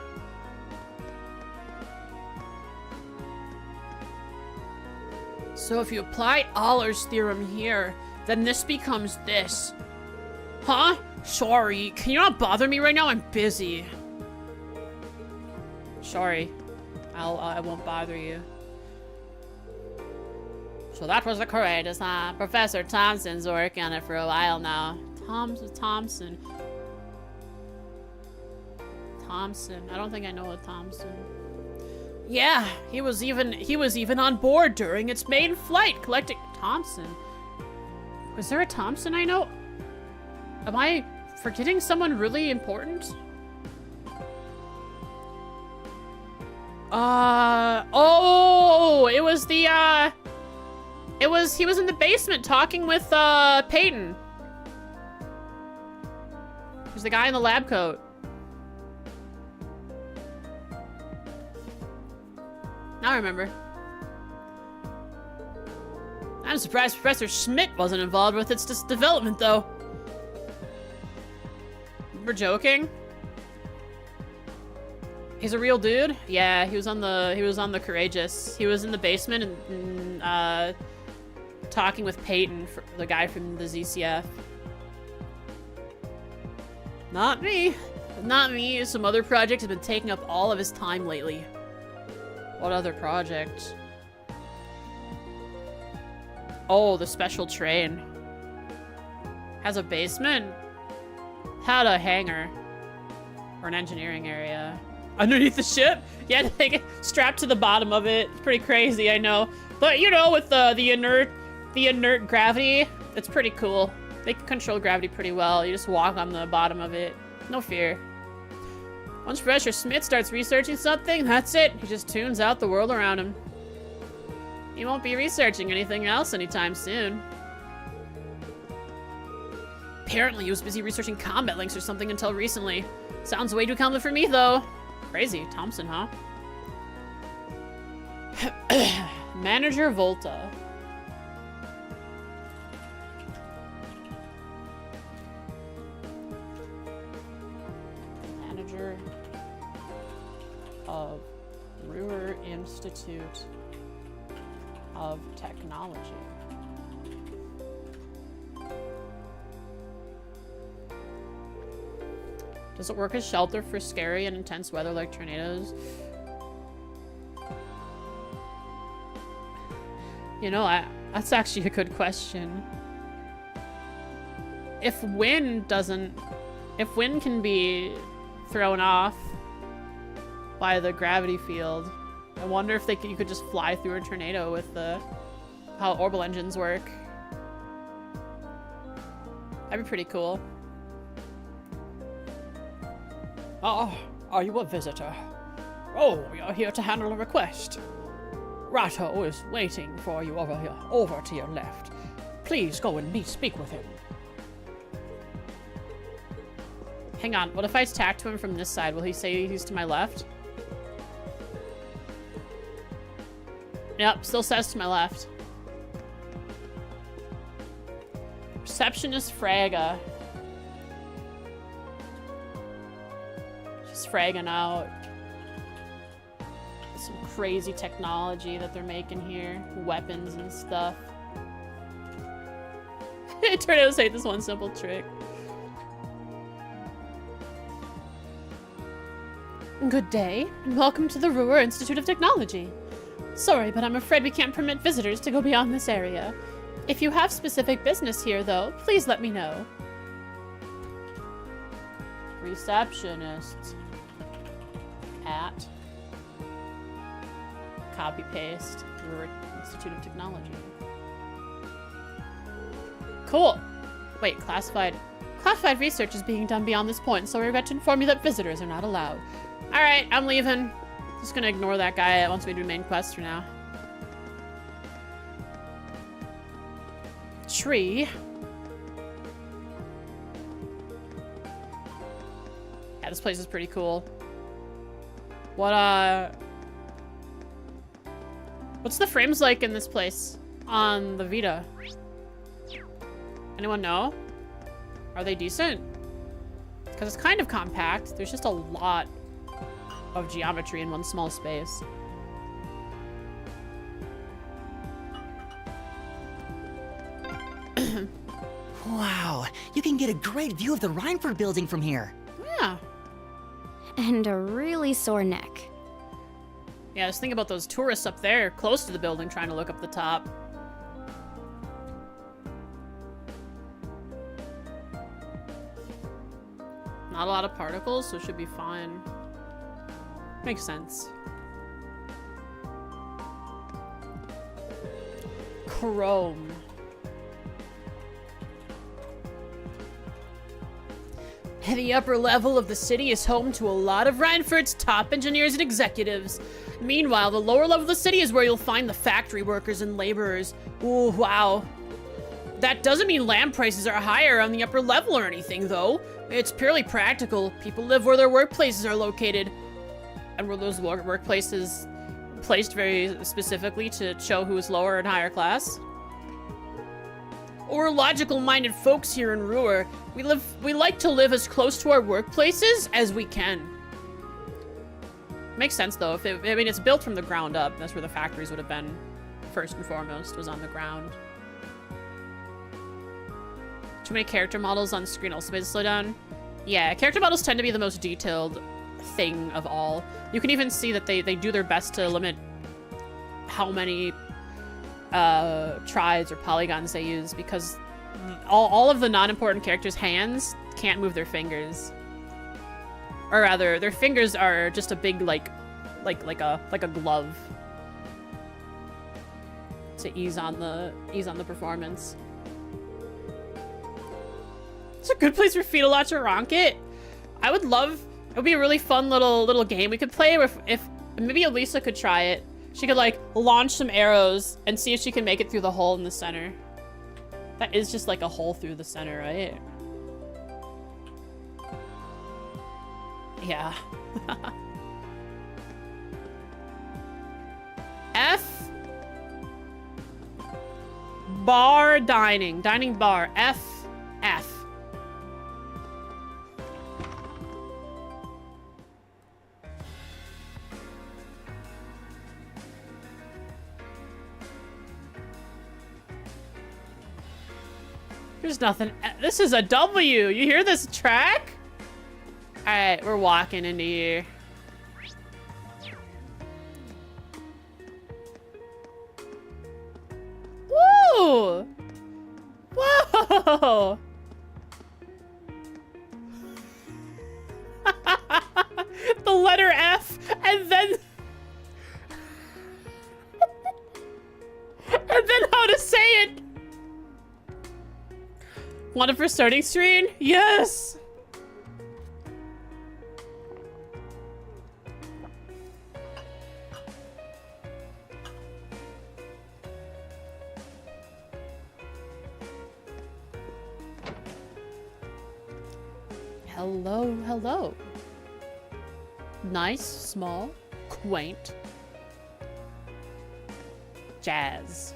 So if you apply Euler's theorem here, then this becomes this. Huh? Sorry, can you not bother me right now? I'm busy. Sorry, I won't bother you. So that was the courageous, huh? Professor Thompson's working on it for a while now. Thompson. I don't think I know a Thompson. Yeah, he was even on board during its main flight, collecting Thompson. Was there a Thompson I know? Am I forgetting someone really important? Oh, it was the, he was in the basement talking with, Peyton. He was the guy in the lab coat. Now I remember. I'm surprised Professor Schmidt wasn't involved with its development, though. We're joking. He's a real dude? Yeah, he was on the Courageous. He was in the basement and talking with Peyton, the guy from the ZCF. Not me. Not me. Some other project has been taking up all of his time lately. What other project? Oh, the special train. Has a basement? Had a hangar. Or an engineering area. Underneath the ship? Yeah, they get strapped to the bottom of it. It's pretty crazy, I know. But you know, with the inert gravity, it's pretty cool. They can control gravity pretty well. You just walk on the bottom of it. No fear. Once Professor Schmidt starts researching something, that's it. He just tunes out the world around him. He won't be researching anything else anytime soon. Apparently he was busy researching combat links or something until recently. Sounds way too common for me, though. Crazy. Thompson, huh? Manager Volta. Manager of Ruhr Institute of Technology. Does it work as shelter for scary and intense weather like tornadoes? You know, that's actually a good question. If wind can be thrown off by the gravity field, I wonder if you could just fly through a tornado with how orbital engines work. That'd be pretty cool. Ah, are you a visitor? Oh, we are here to handle a request. Ratto is waiting for you over here, over to your left. Please go and speak with him. Hang on, what if I talk to him from this side? Will he say he's to my left? Yep, still says to my left. Receptionist Fraga. Just fragging out some crazy technology that they're making here. Weapons and stuff. Tornadoes hate this one simple trick. Good day, and welcome to the Ruhr Institute of Technology. Sorry, but I'm afraid we can't permit visitors to go beyond this area. If you have specific business here, though, please let me know. Receptionist. At. Copy paste. Brewer Institute of Technology. Cool. Wait, classified. Classified research is being done beyond this point, so we regret to inform you that visitors are not allowed. Alright, I'm leaving. Just gonna ignore that guy that wants me to do main quest for now. Tree. Yeah, this place is pretty cool. What's the frames like in this place on the Vita? Anyone know? Are they decent? Because it's kind of compact. There's just a lot of geometry in one small space. Wow, you can get a great view of the Reinford building from here. Yeah. And a really sore neck. Yeah, just think about those tourists up there close to the building trying to look up the top. Not a lot of particles, so it should be fine. Makes sense. Chrome. The upper level of the city is home to a lot of Reinford's top engineers and executives. Meanwhile, the lower level of the city is where you'll find the factory workers and laborers. Ooh, wow. That doesn't mean land prices are higher on the upper level or anything, though. It's purely practical. People live where their workplaces are located. And were those workplaces placed very specifically to show who is lower and higher class? Or logical-minded folks here in Ruhr. We like to live as close to our workplaces as we can. Makes sense though. I mean, it's built from the ground up. That's where the factories would have been first and foremost, was on the ground. Too many character models on screen also made it slow down. Yeah, character models tend to be the most detailed thing of all. You can even see that they do their best to limit how many trides or polygons they use, because all of the non-important characters' hands can't move their fingers. Or rather, their fingers are just a big like a glove to ease on the performance. It's a good place for Feet-a-Lot to Ronk-It. I would love. It would be a really fun little game we could play. If maybe Elisa could try it. She could like launch some arrows and see if she can make it through the hole in the center. That is just like a hole through the center, right? Yeah. F bar dining bar F. There's nothing. This is a W. You hear this track? All right, we're walking into here. Woo! Whoa! The letter F, and then how to say it. Want it for starting screen? Yes! Hello, hello. Nice, small, quaint. Jazz.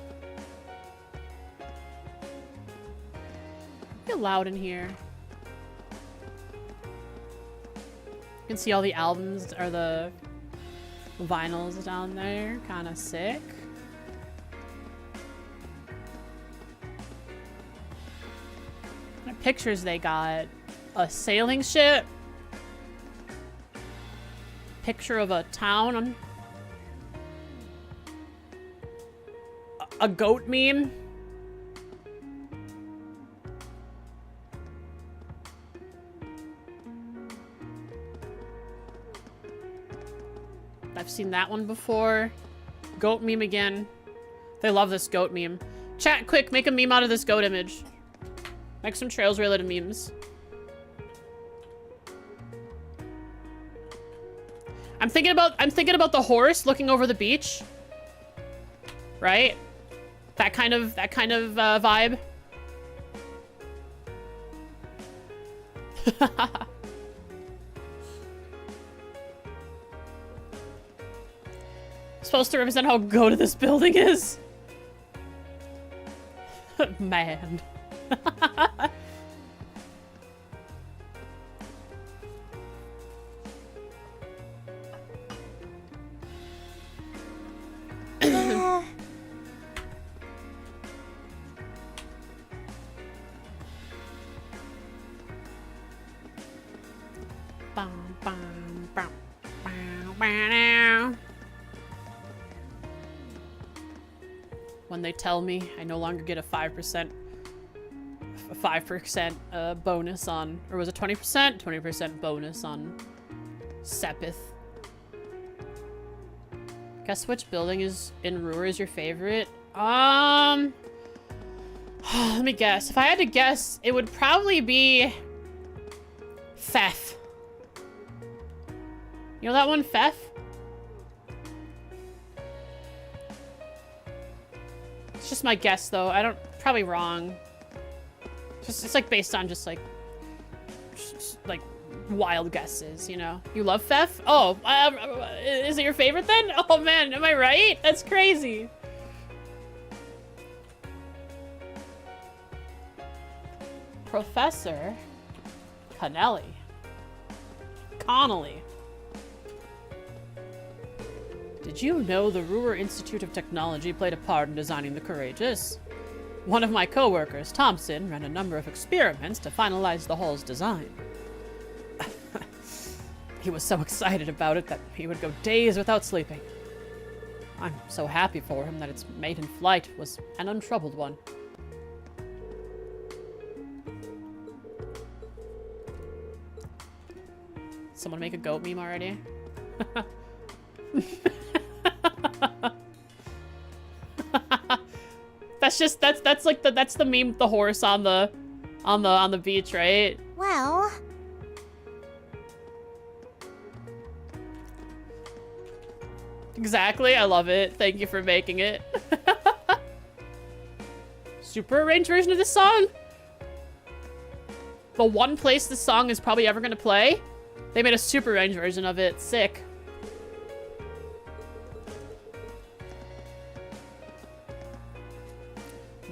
Get loud in here. You can see all the albums or the vinyls down there. Kind of sick. What kind of pictures they got? A sailing ship. Picture of a town. a goat meme. I've seen that one before. Goat meme again. They love this goat meme. Chat, quick, make a meme out of this goat image. Make some Trails related memes. I'm thinking about the horse looking over the beach. Right? That kind of vibe. Supposed to represent how goated this building is. Man. When they tell me I no longer get a 5% bonus on, or was it 20%? 20% bonus on Sepith. Guess which building is in Ruhr is your favorite? Let me guess. If I had to guess, it would probably be Fef. You know that one, Fef? It's just my guess, though. Probably wrong. It's like based on just like wild guesses, you know? You love Fef? Oh, is it your favorite then? Oh man, am I right? That's crazy. Professor Connelly. Connolly. Did you know the Ruhr Institute of Technology played a part in designing the Courageous? One of my co-workers, Thompson, ran a number of experiments to finalize the hall's design. He was so excited about it that he would go days without sleeping. I'm so happy for him that its maiden flight was an untroubled one. Someone make a goat meme already? that's like the meme with the horse on the beach, right? Well, exactly. I love it. Thank you for making it. Super arranged version of this song? The one place this song is probably ever gonna play? They made a super arranged version of it. Sick.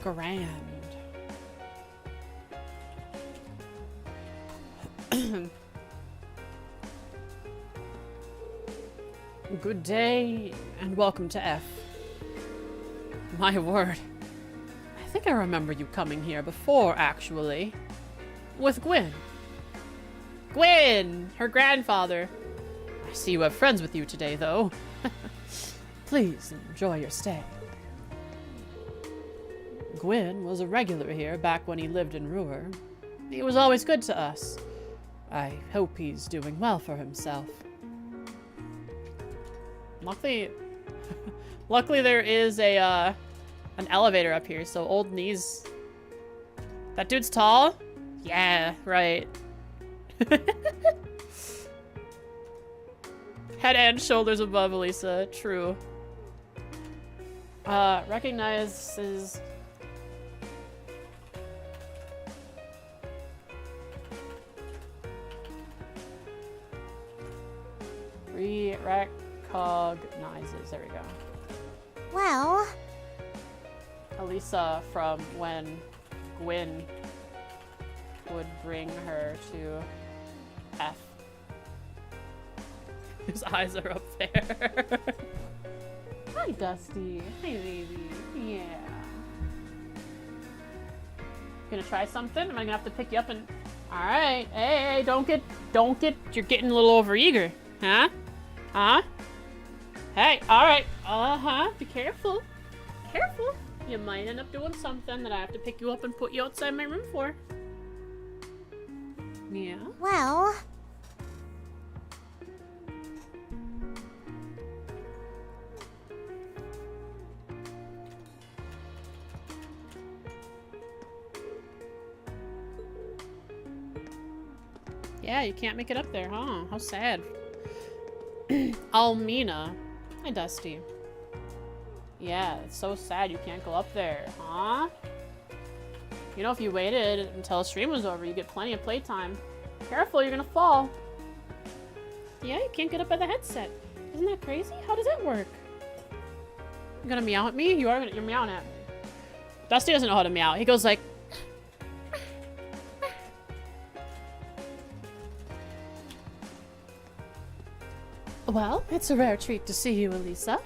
Grand. Good day, and welcome to F. My word. I think I remember you coming here before, actually. With Gwyn. Gwyn! Her grandfather. I see you have friends with you today, though. Please enjoy your stay. Gwyn was a regular here back when he lived in Ruhr. He was always good to us. I hope he's doing well for himself. Luckily there is an elevator up here, so old knees. That dude's tall? Yeah, right. Head and shoulders above Elisa, true. Recognizes... Recognizes. There we go. well, Elisa from when Gwyn would bring her to F. His eyes are up there. Hi, Dusty. Hi, baby. Yeah. Gonna try something? Am I gonna have to pick you up and... Alright. Hey, don't get... You're getting a little overeager. Huh? Huh? Hey, alright. Uh-huh. Be careful. Careful. You might end up doing something that I have to pick you up and put you outside my room for. Yeah. Well, Yeah, you can't make it up there, huh? How sad. Almina. Hi, Dusty. Yeah, it's so sad you can't go up there, huh? You know, if you waited until the stream was over, you get plenty of playtime. Careful, you're gonna fall. Yeah, you can't get up by the headset. Isn't that crazy? How does that work? You gonna meow at me? You're meowing at me. Dusty doesn't know how to meow. He goes like... Well, it's a rare treat to see you, Elisa.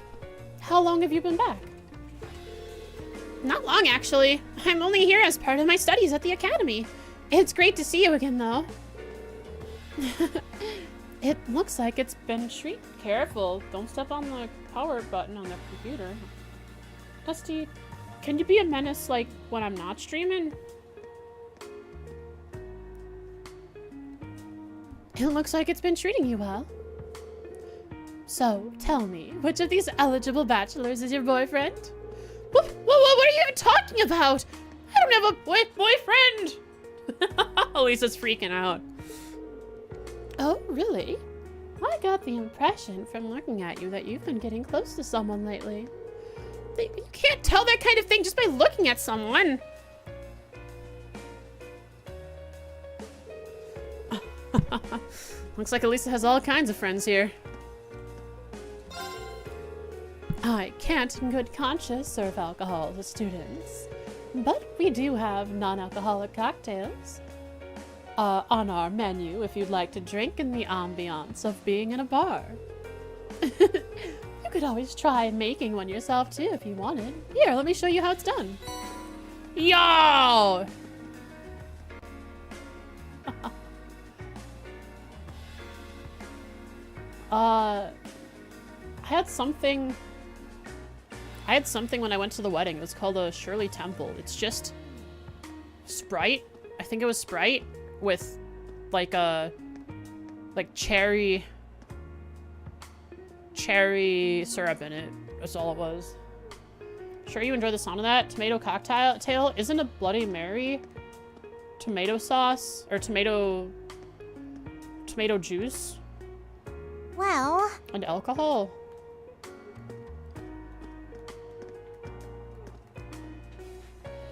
How long have you been back? Not long, actually. I'm only here as part of my studies at the academy. It's great to see you again, though. It looks like it's been treat. Careful. Don't step on the power button on the computer. Dusty, can you be a menace, like, when I'm not streaming? It looks like it's been treating you well. So, tell me, which of these eligible bachelors is your boyfriend? What are you even talking about? I don't have a boyfriend! Elisa's freaking out. Oh, really? I got the impression from looking at you that you've been getting close to someone lately. You can't tell that kind of thing just by looking at someone. Looks like Elisa has all kinds of friends here. I can't in good conscience serve alcohol to students, but we do have non-alcoholic cocktails on our menu if you'd like to drink in the ambiance of being in a bar. You could always try making one yourself too if you wanted. Here, let me show you how it's done. Yo! I had something when I went to the wedding. It was called a Shirley Temple. It's just Sprite. I think it was Sprite with like a cherry syrup in it. That's all it was. Sure you enjoy the sound of that? Tomato cocktail? Isn't a Bloody Mary tomato sauce or tomato juice? well, And alcohol.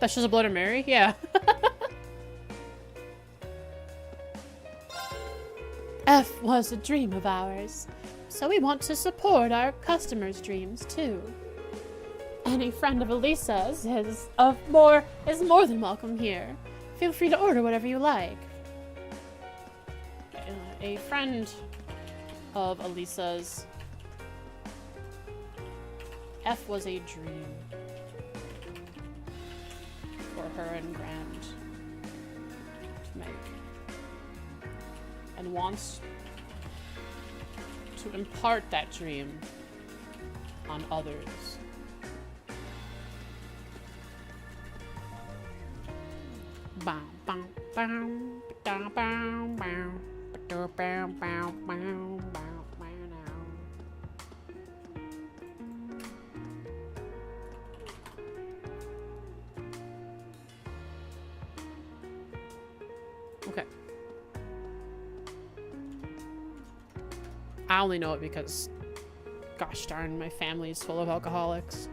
That's just a Bloody Mary? Yeah. F was a dream of ours, so we want to support our customers' dreams too. Any friend of Elisa's is more than welcome here. Feel free to order whatever you like. A friend of Elisa's. F was a dream for her and Grant to make, and wants to impart that dream on others. Bow, bow, bow, bow, bow, bow. Bow, bow, bow, bow, bow, okay. I only know it because, gosh darn, my family is full of alcoholics.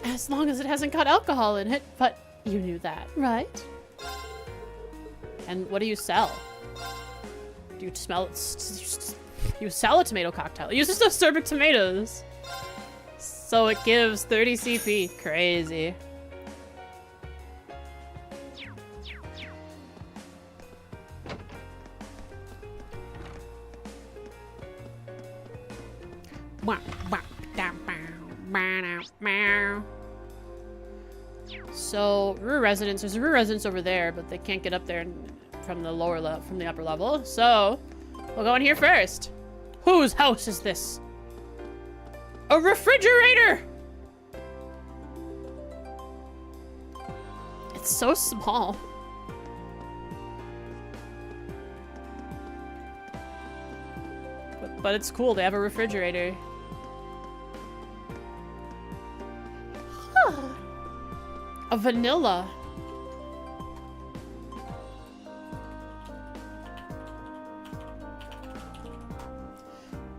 As long as it hasn't got alcohol in it, but you knew that, right? And what do you sell? Do you smell it? You sell a tomato cocktail. It uses those sorbet tomatoes. So it gives 30 CP. Crazy. So Rue Residence, there's a Rue Residence over there, but they can't get up there from the upper level. So we'll go in here first. Whose house is this? A refrigerator! It's so small. But it's cool to have a refrigerator. A vanilla.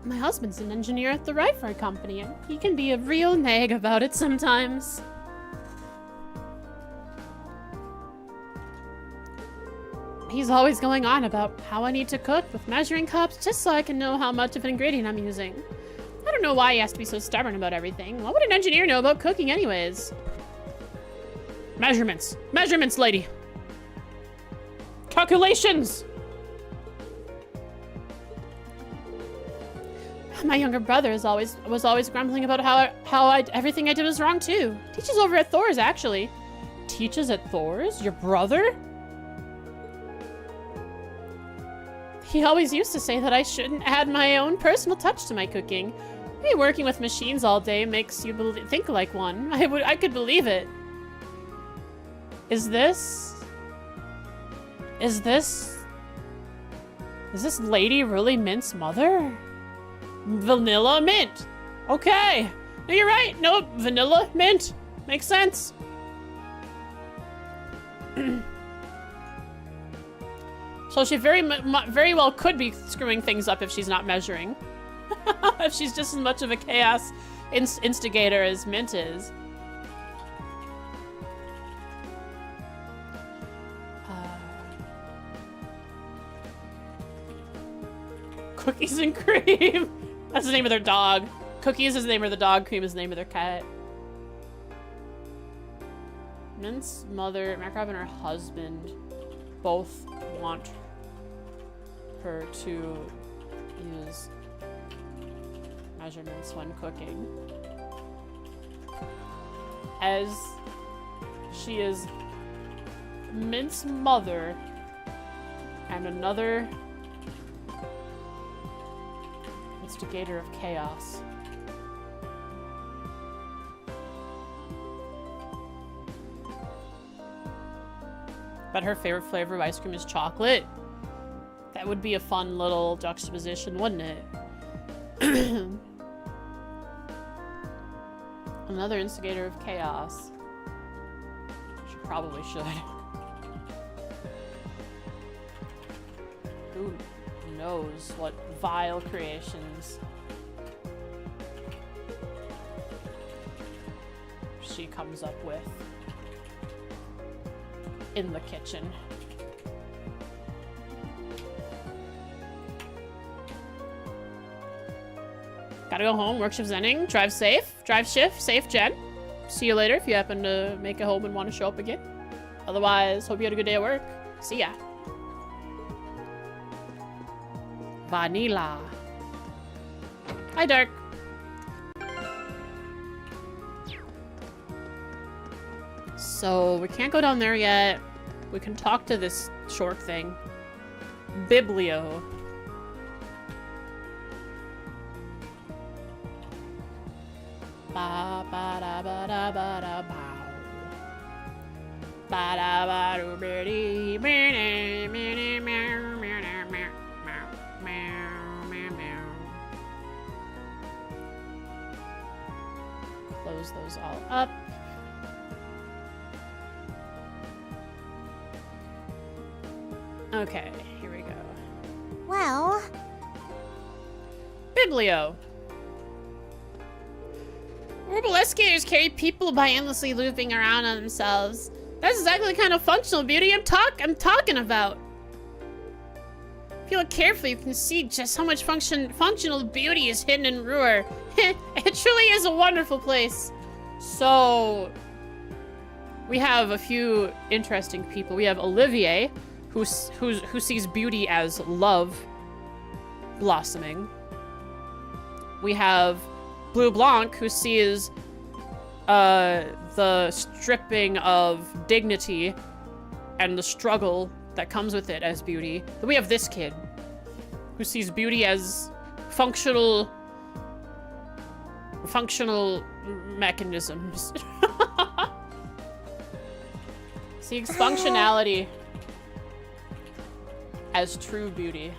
My husband's an engineer at the Ryford Company, and he can be a real nag about it sometimes. He's always going on about how I need to cook with measuring cups just so I can know how much of an ingredient I'm using. I don't know why he has to be so stubborn about everything. What would an engineer know about cooking anyways? Measurements. Measurements, lady. Calculations. My younger brother was always grumbling about how everything I did was wrong too. Teaches over at Thor's, actually. Teaches at Thor's? Your brother? He always used to say that I shouldn't add my own personal touch to my cooking. Hey, working with machines all day makes you think like one. I could believe it. Is this Lady really Mint's mother? Vanilla Mint. Okay. No, you're right. No, Vanilla Mint. Makes sense. So she very well could be screwing things up if she's not measuring. If she's just as much of a chaos instigator as Mint is. Cookies and Cream. That's the name of their dog. Cookies is the name of the dog. Cream is the name of their cat. Mint's mother, Makarov, and her husband both want her to use measurements when cooking, as she is Mint's mother and another instigator of chaos. But her favorite flavor of ice cream is chocolate. That would be a fun little juxtaposition, wouldn't it? Another instigator of chaos. She probably should. Who knows what vile creations she comes up with in the kitchen. Gotta go home. Work shift's ending. Drive safe. Drive shift. Safe, Jen. See you later if you happen to make it home and want to show up again. Otherwise, hope you had a good day at work. See ya. Vanilla. Hi, Dark. So, we can't go down there yet. We can talk to this short thing. Biblio. Ba ba da ba da ba da bow. Ba da ba do bitty bitty bitty meow meow meow meow meow meow meow. Close those all up. Okay, here we go. Well, Biblio. Horrible escalators carry people by endlessly looping around on themselves. That's exactly the kind of functional beauty I'm talking about. If you look carefully, you can see just how much functional beauty is hidden in Ruhr. It truly is a wonderful place. So, we have a few interesting people. We have Olivier, who sees beauty as love blossoming. We have Blue Blanc, who sees the stripping of dignity and the struggle that comes with it as beauty. Then we have this kid, who sees beauty as functional mechanisms. Seeks functionality as true beauty.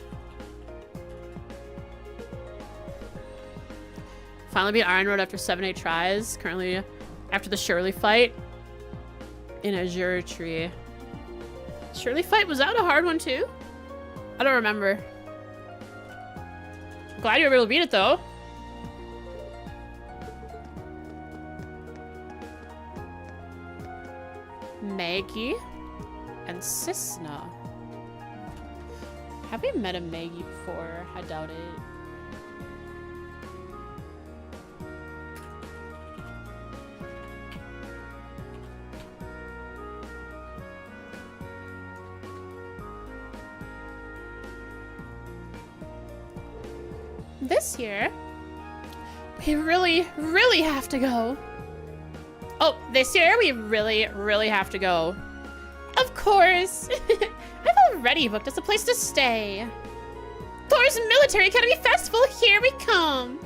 Finally beat Iron Road after 7-8 tries. Currently after the Shirley fight in Azure Tree. Shirley fight, was that a hard one too? I don't remember. Glad you were able to beat it though. Maggie and Cisna. Have we met a Maggie before? I doubt it. This year, we really, really have to go. Oh, this year we really, really have to go. Of course. I've already booked us a place to stay. Thor's Military Academy Festival, here we come.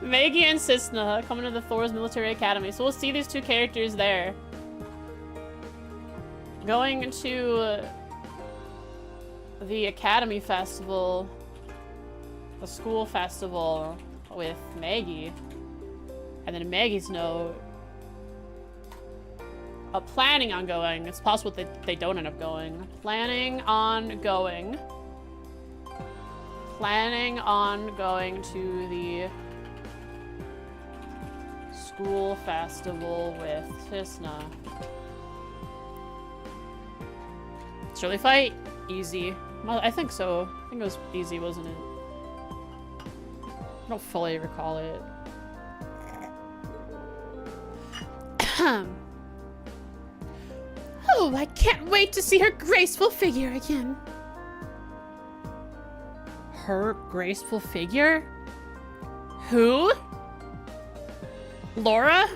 Maggie and Cisna coming to the Thor's Military Academy. So we'll see these two characters there. Going to the Academy Festival, the school festival with Maggie. And then Maggie's note, planning on going. It's possible that they don't end up going. Planning on going. Planning on going to the school festival with Cisna. Shirley fight? Easy. Well, I think so. I think it was easy, wasn't it? I don't fully recall it. Oh, I can't wait to see her graceful figure again. Her graceful figure? Who? Laura?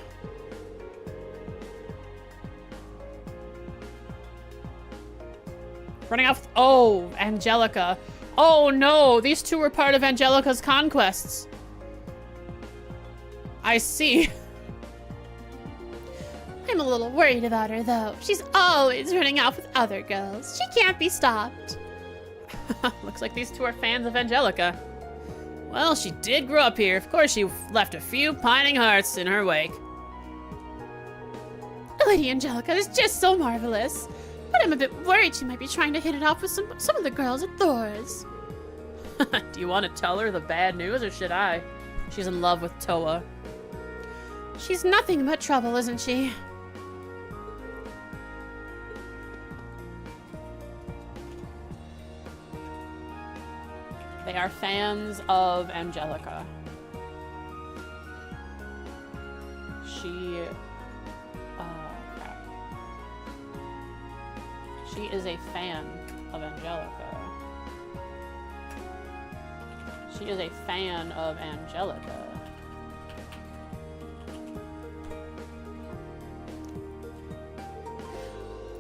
Running off. Oh, Angelica. Oh no, these two were part of Angelica's conquests. I see. I'm a little worried about her, though. She's always running off with other girls. She can't be stopped. Looks like these two are fans of Angelica. Well, she did grow up here. Of course, she left a few pining hearts in her wake. Lady Angelica is just so marvelous. But I'm a bit worried she might be trying to hit it off with some of the girls at Thor's. Do you want to tell her the bad news, or should I? She's in love with Toa. She's nothing but trouble, isn't she? They are fans of Angelica. She... crap. She is a fan of Angelica. She is a fan of Angelica.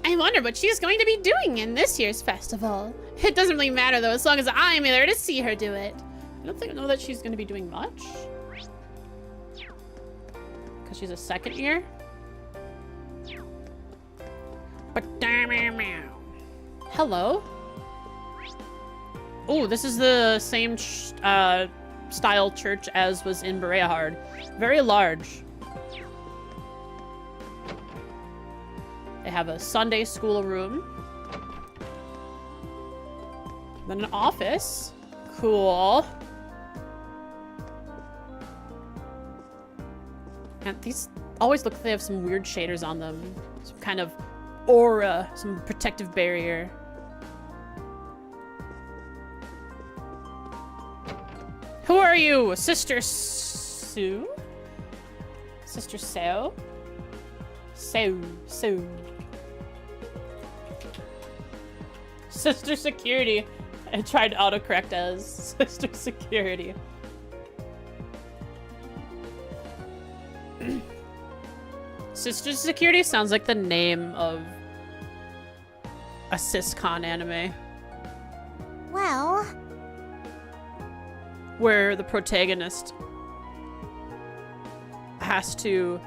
I wonder what she's going to be doing in this year's festival. It doesn't really matter, though, as long as I'm there to see her do it. I don't know that she's going to be doing much. Because she's a second year. Hello. Oh, this is the same style church as was in Bereahard. Very large. They have a Sunday school room. Then an office. Cool. And these always look like they have some weird shaders on them. Some kind of aura, some protective barrier. Who are you? Sister Sue? Sister Sue? Sue. Sister Security. I tried to autocorrect as Sister Security. Sister Security sounds like the name of a Syscon anime. Well, where the protagonist has to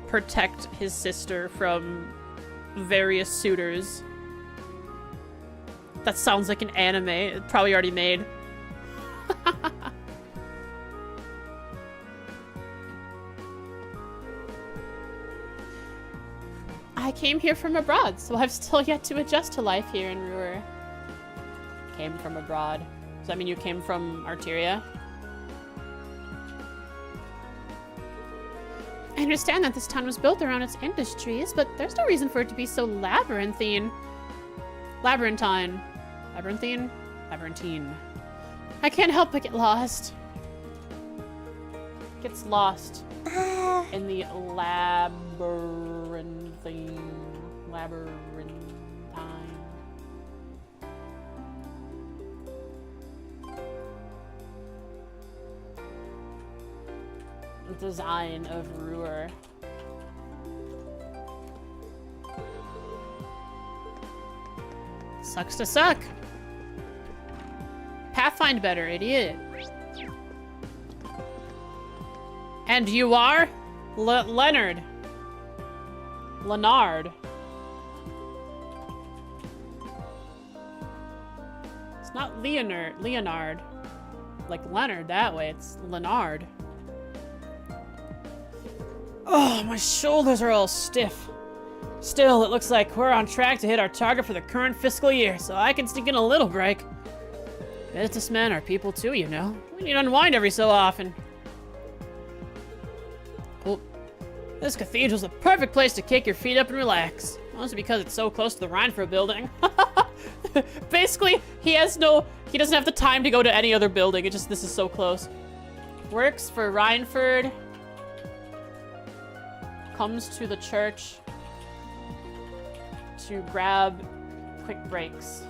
protect his sister from various suitors. That sounds like an anime. It's probably already made. I came here from abroad, so I've still yet to adjust to life here in Ruhr. Came from abroad. Does that mean you came from Arteria? I understand that this town was built around its industries, but there's no reason for it to be so labyrinthine. Labyrinthine. Labyrinthine? Labyrinthine. I can't help but get lost. Gets lost in the labyrinthine. Design of Ruhr. Sucks to suck. Pathfind better, idiot. And you are? Leonard. Leonard. It's not Leonard. Like Leonard that way. It's Leonard. Oh, my shoulders are all stiff. Still, it looks like we're on track to hit our target for the current fiscal year, so I can sneak in a little break. Businessmen are people too, you know. We need to unwind every so often. Well, this cathedral's the perfect place to kick your feet up and relax. Mostly because it's so close to the Reinford building. Basically, he doesn't have the time to go to any other building. This is so close. Works for Reinford. Comes to the church to grab quick breaks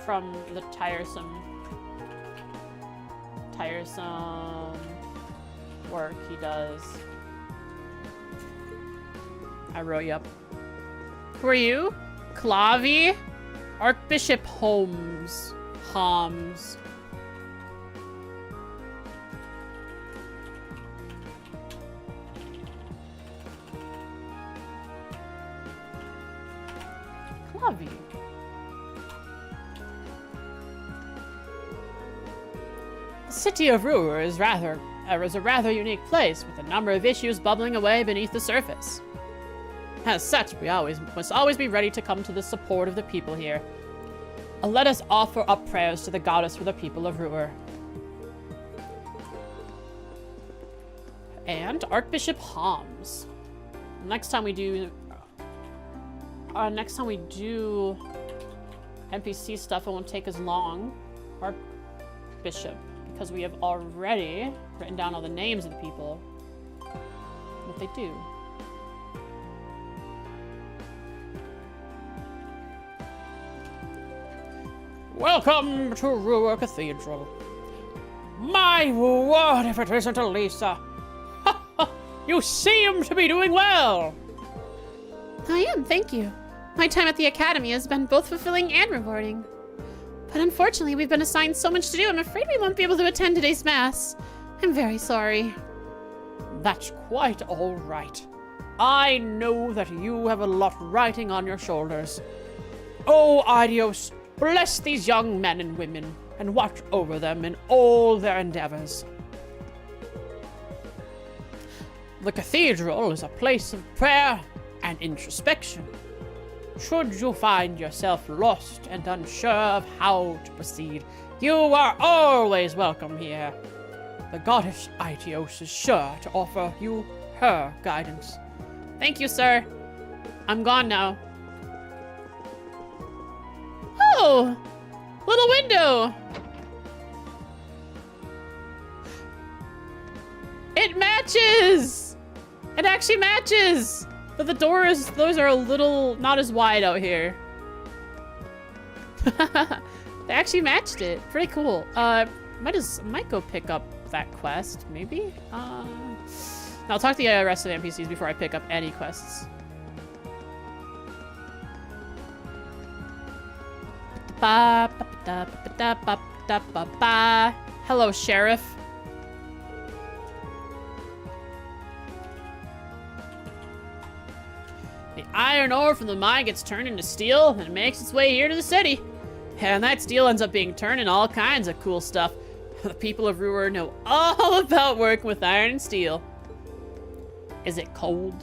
from the tiresome work he does. I wrote you up. Who are you? Clavi? Archbishop Holmes. Clavi. The city of Ruhr is a rather unique place, with a number of issues bubbling away beneath the surface. As such, we must always be ready to come to the support of the people here. Let us offer up prayers to the goddess for the people of Ruhr. And Archbishop Holmes. Next time we do NPC stuff, it won't take as long. Archbishop, because we have already written down all the names of the people. What they do. Welcome to Ruhr Cathedral. My word, if it isn't Elisa. You seem to be doing well. I am, thank you. My time at the academy has been both fulfilling and rewarding. But unfortunately, we've been assigned so much to do, I'm afraid we won't be able to attend today's mass. I'm very sorry. That's quite all right. I know that you have a lot riding on your shoulders. Oh, Aidios, bless these young men and women, and watch over them in all their endeavors. The cathedral is a place of prayer and introspection. Should you find yourself lost and unsure of how to proceed, you are always welcome here. The goddess Aetios is sure to offer you her guidance. Thank you, sir. I'm gone now. Oh! Little window! It matches! It actually matches! But the those are a little not as wide out here. They actually matched it. Pretty cool. Might go pick up that quest, maybe? I'll talk to the rest of the NPCs before I pick up any quests. Ba, ba, ba, da, ba, da, ba. Da-ba-ba. Hello, Sheriff. The iron ore from the mine gets turned into steel and it makes its way here to the city. And that steel ends up being turned into all kinds of cool stuff. The people of Ruhr know all about working with iron and steel. Is it cold?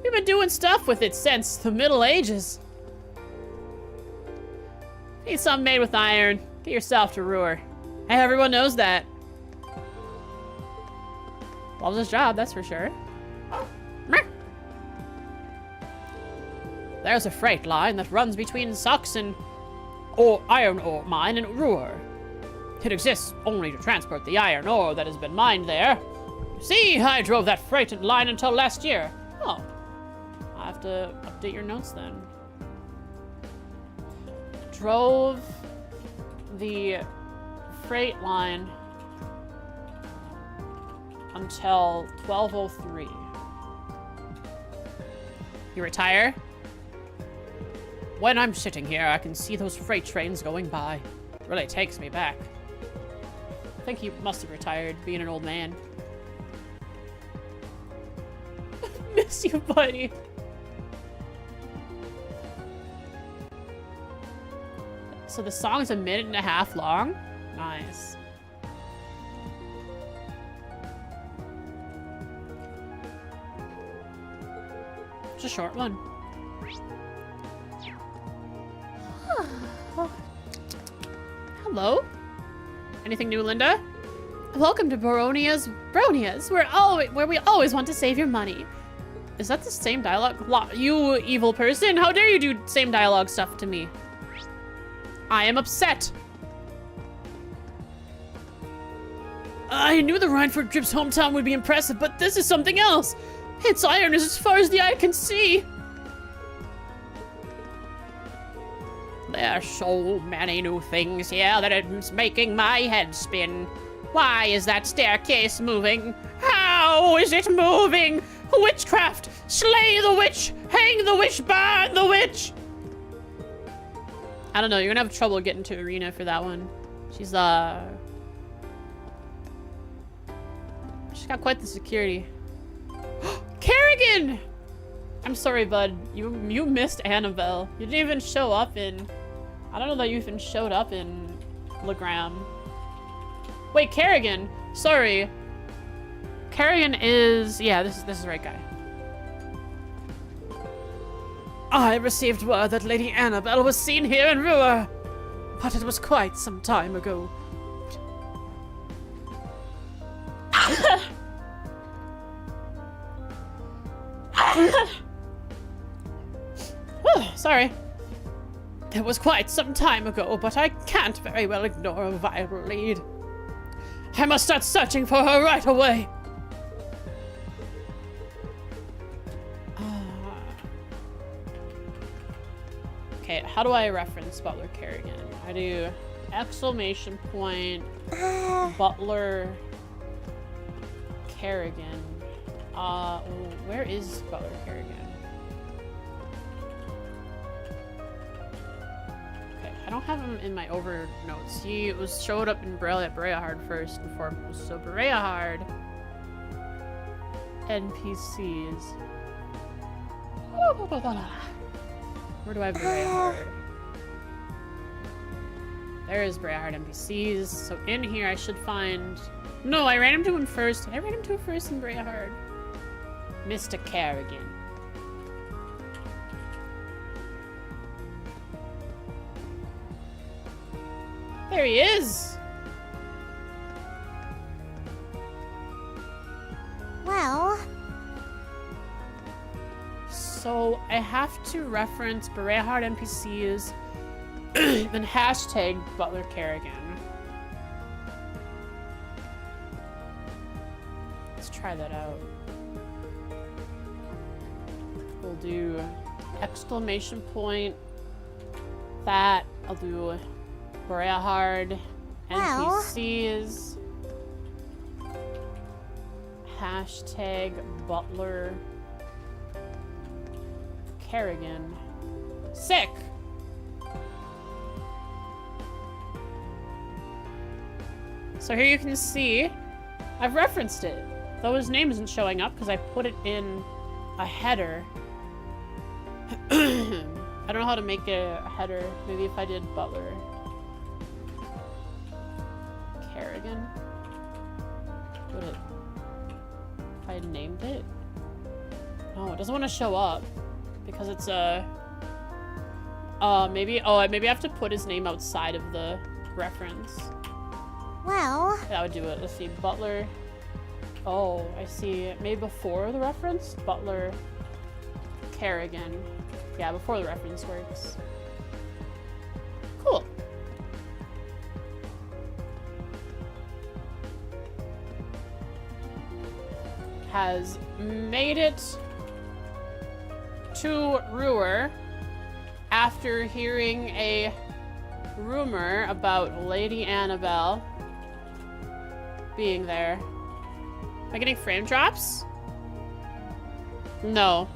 We've been doing stuff with it since the Middle Ages. Need something made with iron. Get yourself to Ruhr. Hey, everyone knows that. Loves his job, that's for sure. There's a freight line that runs between Sachsen or iron ore mine and Ruhr. It exists only to transport the iron ore that has been mined there. See, I drove that freight line until last year. Oh, I have to update your notes then. Drove the freight line until 12:03. You retire? When I'm sitting here, I can see those freight trains going by. It really takes me back. I think he must have retired, being an old man. Miss you, buddy. So the song's 1.5 minutes long? Nice. It's a short one. Hello? Anything new, Linda? Welcome to Bronia's, where we always want to save your money. Is that the same dialogue? You evil person! How dare you do same dialogue stuff to me? I am upset. I knew the Reinford Drip's hometown would be impressive, but this is something else. Its iron is as far as the eye can see. There's so many new things here that it's making my head spin. Why is that staircase moving? How is it moving? Witchcraft! Slay the witch! Hang the witch! Burn the witch! I don't know, you're gonna have trouble getting to Arena for that one. She's got quite the security. Kerrigan! I'm sorry, bud. You missed Annabelle. You didn't even show up in... I don't know that you even showed up in Legram. Wait, Kerrigan! Sorry. Kerrigan is... Yeah, this is the right guy. I received word that Lady Annabelle was seen here in Ruhr, but it was quite some time ago. Sorry. It was quite some time ago, but I can't very well ignore a viral lead. I must start searching for her right away. Okay, how do I reference Butler Kerrigan? I do exclamation point Butler Kerrigan. Where is Butler Kerrigan? Okay, I don't have him in my over notes. He showed up in Breahard first and foremost. So Breahard NPCs. Where do I have Breahard? There is Breahard NPCs. So in here I should find... No, I ran into him first. I ran into him first in Breahard. Mr. Kerrigan. There he is! Well... So I have to reference Breahard NPCs, then hashtag Butler Kerrigan. Let's try that out. We'll do exclamation point that. I'll do Breahard NPCs. Hashtag Butler Kerrigan. Sick! So here you can see I've referenced it. Though his name isn't showing up because I put it in a header. I don't know how to make a header. Maybe if I did Butler Kerrigan. Would it? If I named it? No, it doesn't want to show up because it's a. Maybe I have to put his name outside of the reference. Well, That would do it. Let's see, Butler. Oh, I see. Maybe before the reference? Butler Kerrigan. Yeah, before the reference works. Cool. Has made it to Ruhr after hearing a rumor about Lady Annabelle being there. Am I getting frame drops? No.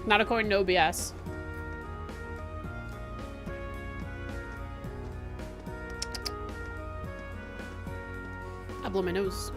Not according to OBS. I blew my nose.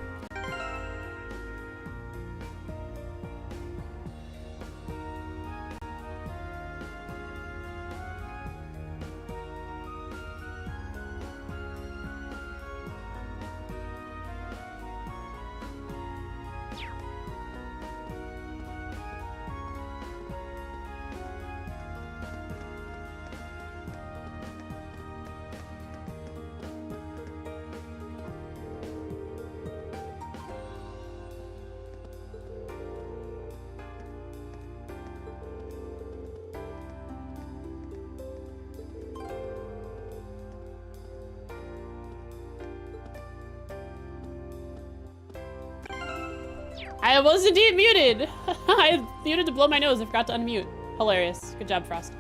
I was indeed muted. I muted to blow my nose. I forgot to unmute. Hilarious. Good job, Frost.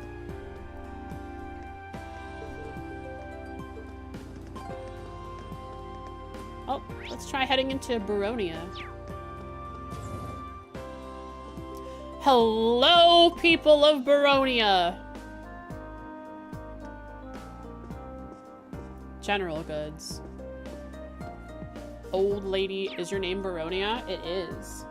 Oh, let's try heading into Baronia. Hello, people of Baronia. General goods. Old lady, is your name Baronia? It is.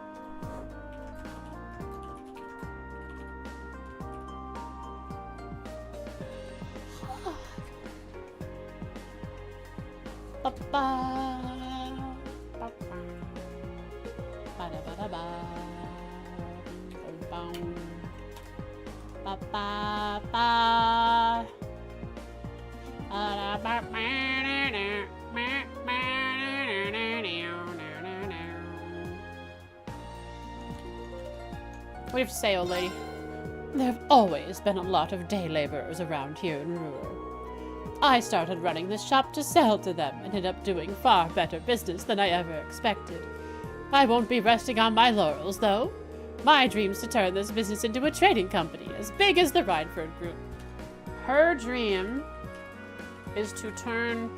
What do you have to say, old lady? There have always been a lot of day laborers around here in Ruhr. I started running this shop to sell to them and ended up doing far better business than I ever expected. I won't be resting on my laurels, though. My dream's to turn this business into a trading company as big as the Reinford Group. Her dream is to turn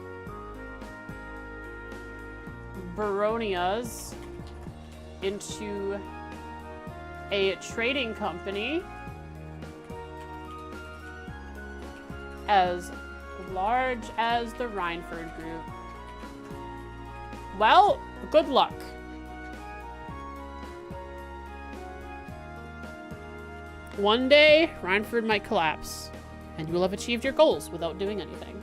Baronia's into a trading company as large as the Reinford Group. Well, good luck. One day, Reinford might collapse, and you will have achieved your goals without doing anything.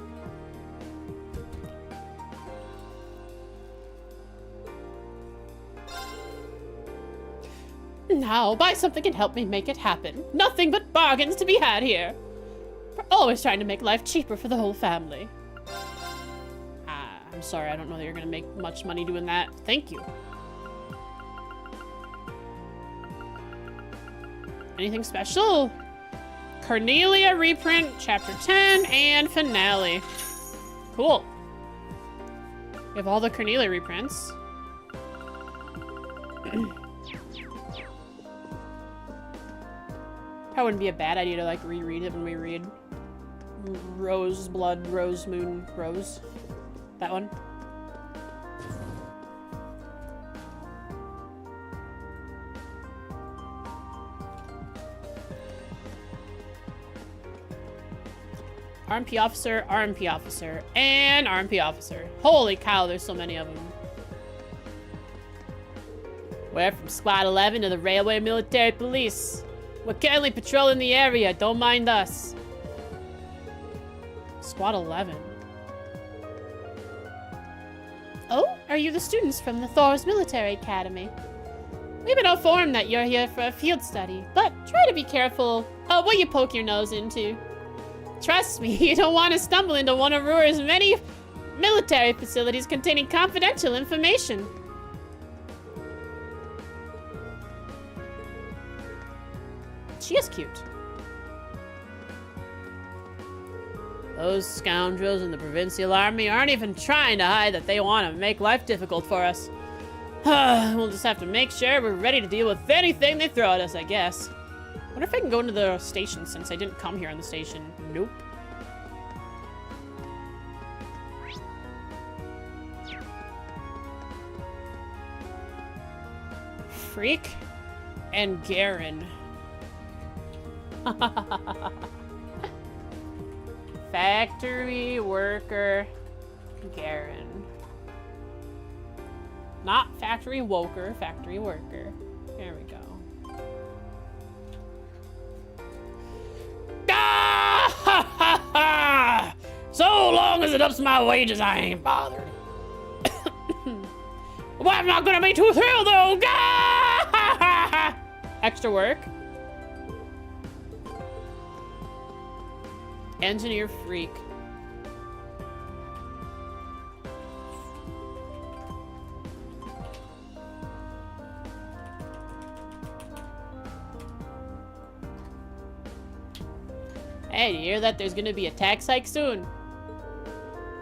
Now, buy something and help me make it happen. Nothing but bargains to be had here. We're always trying to make life cheaper for the whole family. I'm sorry, I don't know that you're gonna make much money doing that. Thank you. Anything special? Cornelia reprint, chapter 10, and finale. Cool. We have all the Cornelia reprints. That wouldn't be a bad idea to like reread it when we read Rose, Blood, Rose, Moon, Rose. That one. RMP officer, RMP officer, and RMP officer. Holy cow, there's so many of them. We're from Squad 11 to the Railway Military Police. We're currently patrolling the area. Don't mind us. Squad 11. Oh, are you the students from the Thor's Military Academy? We've been informed that you're here for a field study, but try to be careful what you poke your nose into. Trust me, you don't want to stumble into one of Ruhr's many military facilities containing confidential information. She is cute. Those scoundrels in the Provincial Army aren't even trying to hide that they want to make life difficult for us. We'll just have to make sure we're ready to deal with anything they throw at us, I guess. Wonder if I can go into the station since I didn't come here on the station. Nope. Freak and Garen. Factory worker Garen. Not factory woker, factory worker. There we go. Ah! So long as it ups my wages, I ain't bothered. Well, I'm not gonna be too thrilled though. Extra work. Engineer freak. Hey, do you hear that there's gonna be a tax hike soon?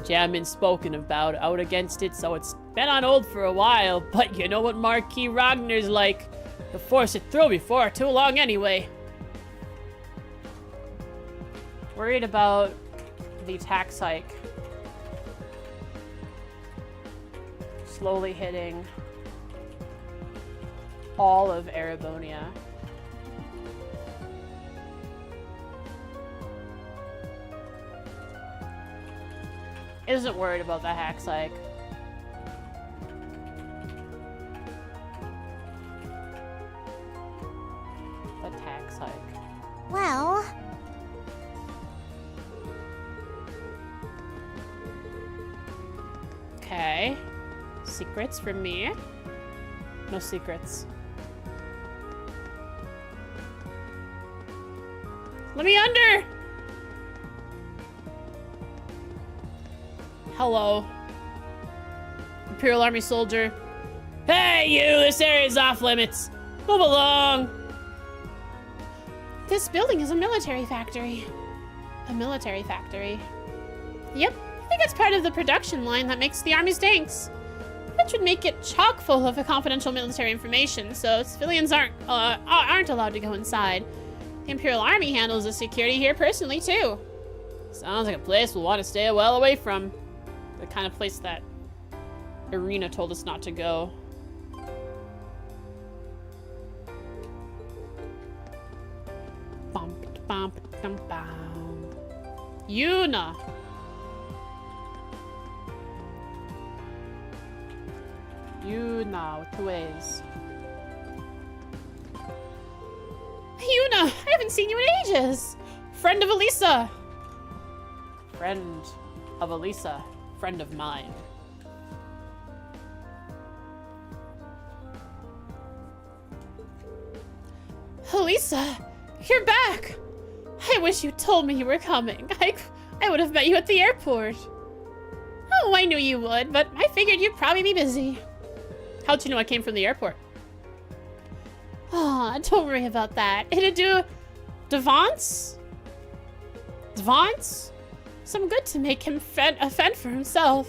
Chairman's spoken about out against it, so it's been on hold for a while, but you know what Marquis Ragner's like. He'll force it through before too long anyway. Worried about the tax hike slowly hitting all of Erebonia. Isn't worried about the tax hike. The tax hike. Well... Okay. Secrets from me? No secrets. Let me under! Hello. Imperial Army soldier. Hey, you! This area's off limits. Move along! This building is a military factory. A military factory. Yep, I think it's part of the production line that makes the Army's tanks. Which would make it chock full of confidential military information, so civilians aren't allowed to go inside. The Imperial Army handles the security here personally, too. Sounds like a place we'll want to stay well away from. The kind of place that Irina told us not to go. Bum, bum, bum, bum. Yuna. Yuna with 2 A's. Yuna, I haven't seen you in ages. Friend of Elisa. Friend of Elisa. Friend of mine. Elisa, you're back. I wish you told me you were coming. I would have met you at the airport. Oh, I knew you would, but I figured you'd probably be busy. How'd you know I came from the airport? Ah, don't worry about that. It'd do Devance? Some good to make him fend for himself.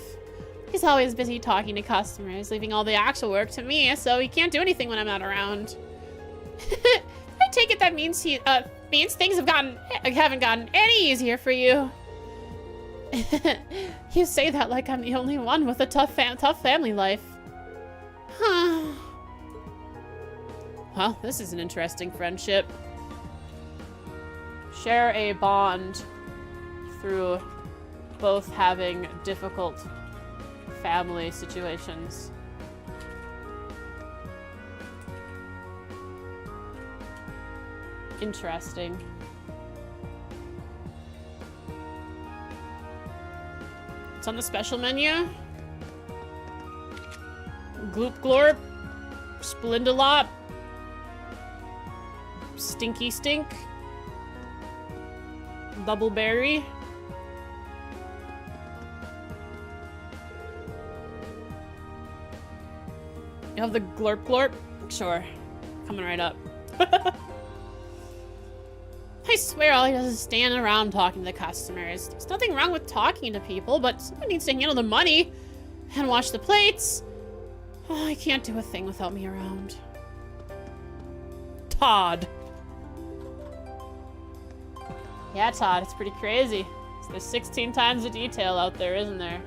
He's always busy talking to customers, leaving all the actual work to me, so he can't do anything when I'm not around. I take it that means things haven't gotten any easier for you. You say that like I'm the only one with a tough family life. Huh. Well, this is an interesting friendship. Share a bond through both having difficult family situations. Interesting. It's on the special menu. Gloop Glorp. Splendalop. Stinky Stink. Bubbleberry. You have the Glorp Glorp? Sure. Coming right up. I swear all he does is stand around talking to the customers. There's nothing wrong with talking to people, but someone needs to handle the money and wash the plates. Oh, I can't do a thing without me around. Todd. Yeah, Todd, it's pretty crazy. There's 16 times the detail out there, isn't there?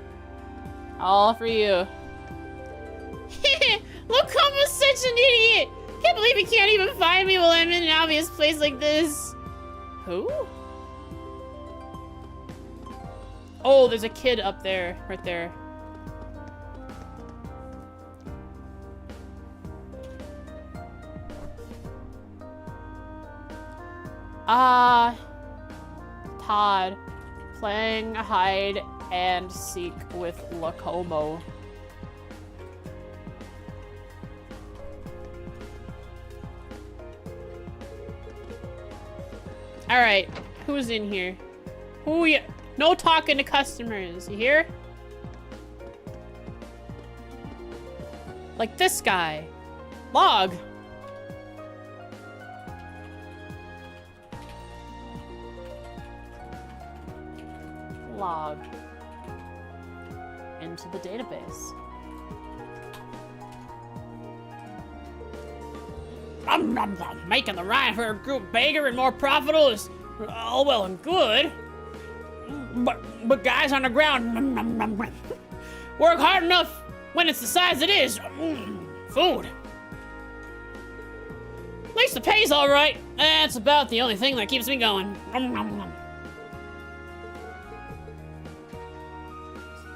All for you. Locomo's such an idiot! Can't believe he can't even find me while I'm in an obvious place like this. Who? Oh, there's a kid up there, right there. Todd playing hide and seek with Locomo. All right, who's in here? Who ya? No talking to customers, you hear? Like this guy. Log. Log. Into the database. Making the Reinhardt Group bigger and more profitable is all well and good. But guys on the ground work hard enough when it's the size it is. Food. At least the pay's all right. That's about the only thing that keeps me going.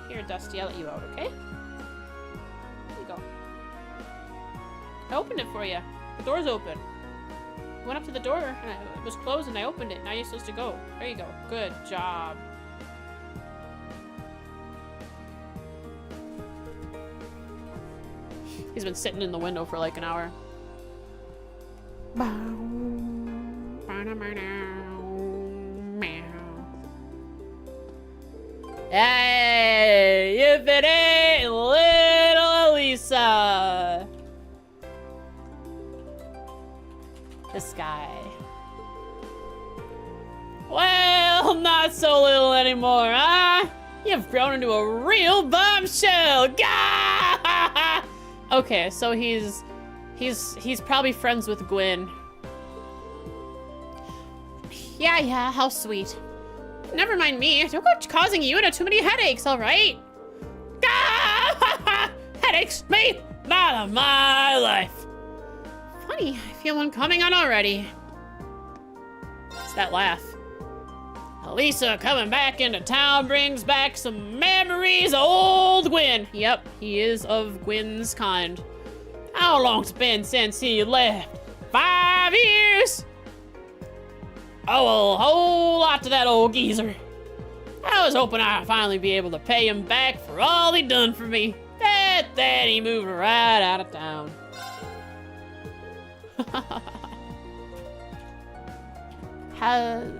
Here, Dusty, I'll let you out, okay? There you go. I opened it for you. The door's open. I went up to the door and it was closed and I opened it. Now you're supposed to go. There you go. Good job. He's been sitting in the window for like an hour. Hey, if it ain't little Elisa. This guy. Well, not so little anymore, huh? You've grown into a real bombshell. Gah! Okay, so he's probably friends with Gwen. Yeah, how sweet. Never mind me. Don't go causing you too many headaches, all right? Gah! Headaches? Me? Not of my life. Funny, I feel one coming on already. It's that laugh. Elisa coming back into town brings back some memories of old Gwen. Yep, he is of Gwen's kind. How long's it been since he left? 5 years? Oh, a whole lot to that old geezer. I was hoping I'd finally be able to pay him back for all he done for me. But then he moved right out of town. Has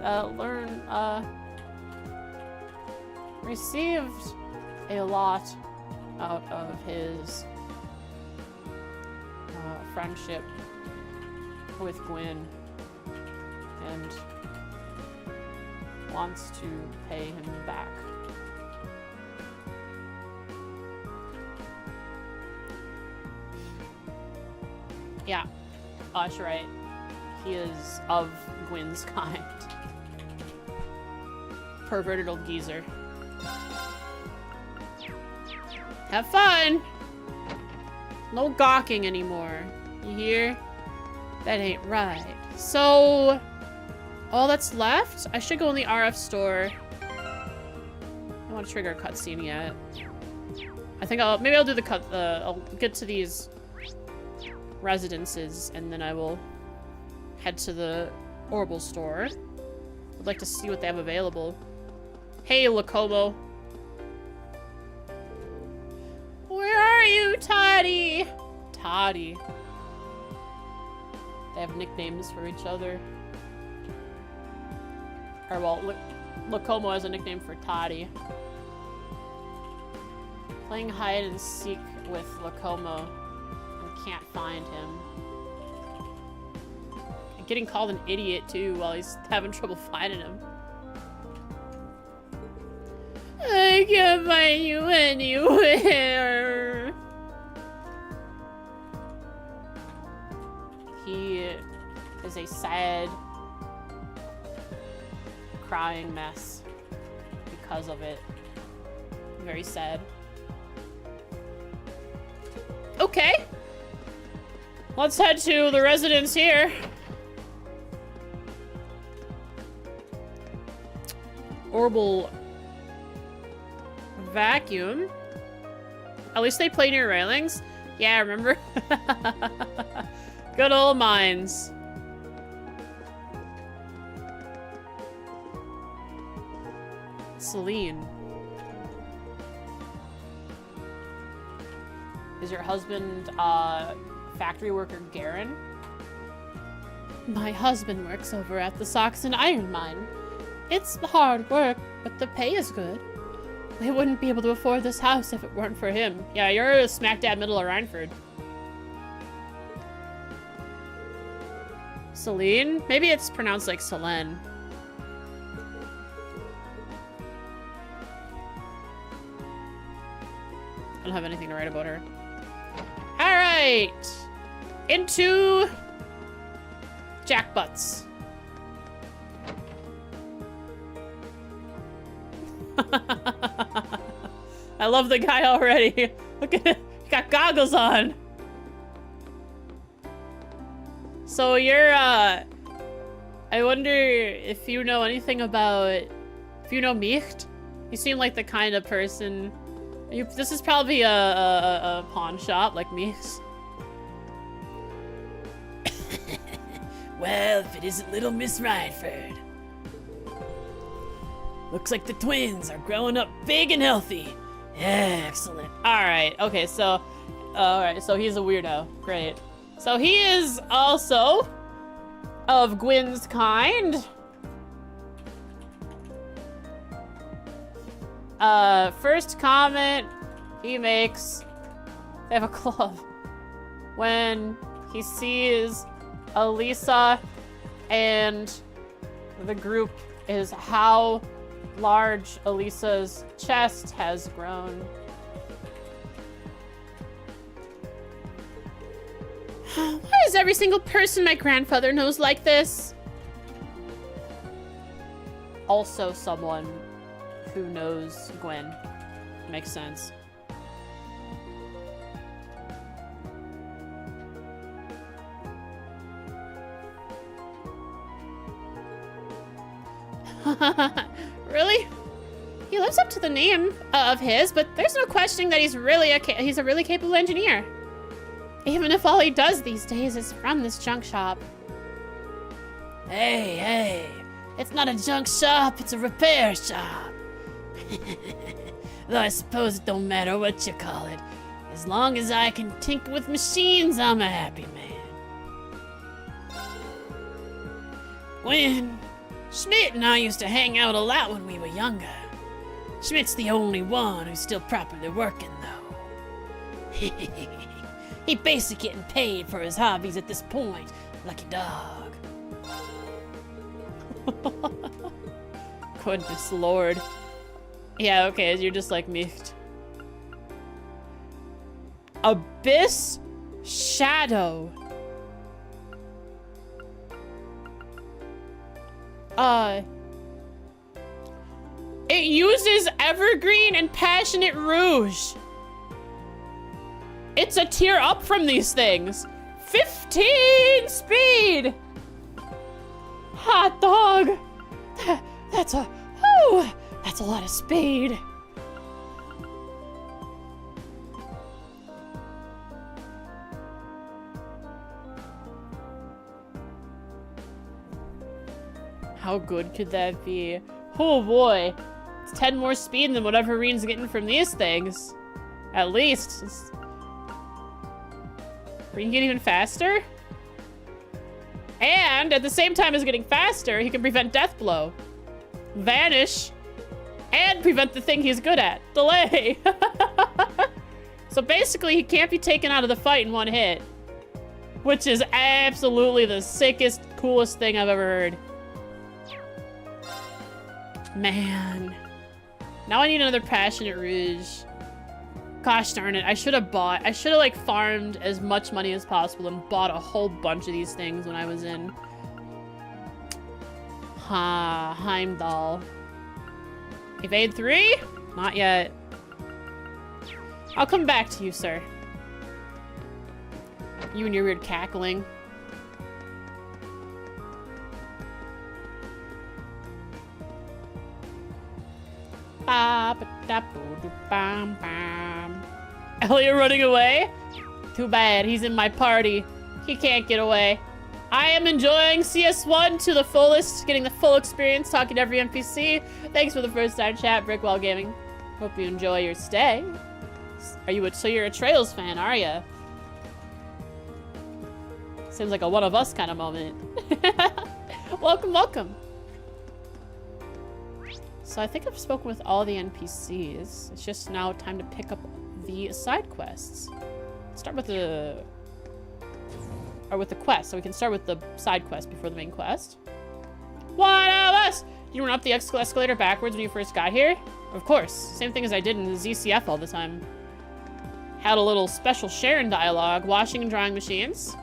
received a lot out of his friendship with Gwen and wants to pay him back. Yeah, that's right. He is of Gwen's kind. Perverted old geezer. Have fun! No gawking anymore. You hear? That ain't right. So, all that's left? I should go in the RF store don't want to trigger a cutscene yet. I think maybe I'll do the I'll get to these residences and then I will head to the Orbital store. I'd like to see what they have available. Hey, Lacomo. Where are you, Toddy? Toddy. They have nicknames for each other. Or, well, Lacomo has a nickname for Toddy. Playing hide and seek with Lacomo and can't find him. And getting called an idiot, too, while he's having trouble finding him. I can't find you anywhere. He is a sad, crying mess because of it. Very sad. Okay. Let's head to the residence here. Orbital vacuum. At least they play near railings. Yeah, remember? Good old mines. Celine. Is your husband, factory worker Garen? My husband works over at the Saxon Iron Mine. It's hard work, but the pay is good. We wouldn't be able to afford this house if it weren't for him. Yeah, you're smack dab middle of Rhineford. Celine? Maybe it's pronounced like Selene. I don't have anything to write about her. Alright! Into Jackbutts. I love the guy already. Look at it. He got goggles on. So you're, I wonder if you know anything about, if you know Micht? You seem like the kind of person, this is probably a pawn shop like Micht's. Well, if it isn't little Miss Rhineford. Looks like the twins are growing up big and healthy. Excellent. Alright, okay, so, alright, so he's a weirdo. Great. So he is also of Gwyn's kind. First comment he makes, they have a club, when he sees Elisa and the group is how large Elisa's chest has grown. Why is every single person my grandfather knows like this? Also someone who knows Gwen. Makes sense. Really? He lives up to the name of his, but there's no questioning that he's a really capable engineer. Even if all he does these days is run this junk shop. Hey, it's not a junk shop, it's a repair shop. Though I suppose it don't matter what you call it. As long as I can tinker with machines, I'm a happy man. Gwen, Schmidt and I used to hang out a lot when we were younger. Schmidt's the only one who's still properly working, though. He basically getting paid for his hobbies at this point. Lucky dog. Goodness lord. Yeah, okay, you're just like Micht. Abyss Shadow. It uses Evergreen and Passionate Rouge. It's a tier up from these things. 15 speed. Hot dog. That's a lot of speed. How good could that be? Oh boy. It's 10 more speed than whatever Reen's getting from these things. At least. Reen get even faster? And at the same time as getting faster, he can prevent Death Blow, Vanish, and prevent the thing he's good at, Delay. So basically, he can't be taken out of the fight in one hit, which is absolutely the sickest, coolest thing I've ever heard. Man. Now I need another Passionate Rouge. Gosh darn it, I should have like farmed as much money as possible and bought a whole bunch of these things when I was in Heimdall. Evade 3? Not yet. I'll come back to you, sir. You and your weird cackling. Elliot running away? Too bad, he's in my party. He can't get away. I am enjoying CS1 to the fullest, getting the full experience, talking to every NPC. Thanks for the first time chat, Brickwall Gaming. Hope you enjoy your stay. So you're a Trails fan, are ya? Seems like a one of us kind of moment. Welcome, welcome. So I think I've spoken with all the NPCs. It's just now time to pick up the side quests. Start with the quest. So we can start with the side quest before the main quest. One of us! You run up the escalator backwards when you first got here? Of course. Same thing as I did in the ZCF all the time. Had a little special Sharon dialogue. Washing and drying machines.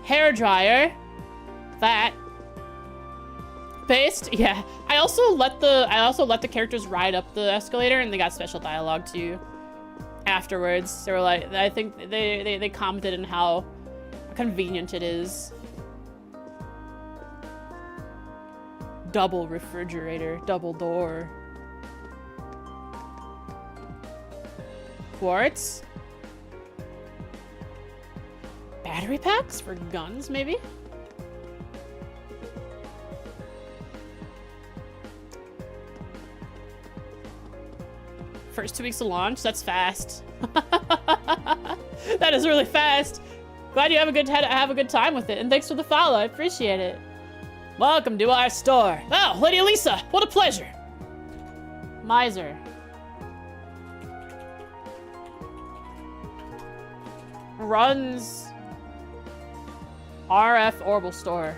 Hair dryer. That. Paste. Yeah. I also let the characters ride up the escalator and they got special dialogue too. Afterwards. They were like, I think they commented on how convenient it is. Double refrigerator, double door. Quartz. Battery packs for guns, maybe? First 2 weeks of launch? That's fast. That is really fast. Glad you have a good time with it, and thanks for the follow. I appreciate it. Welcome to our store. Oh, Lady Elisa, what a pleasure. Miser. Runs RF Orbital Store.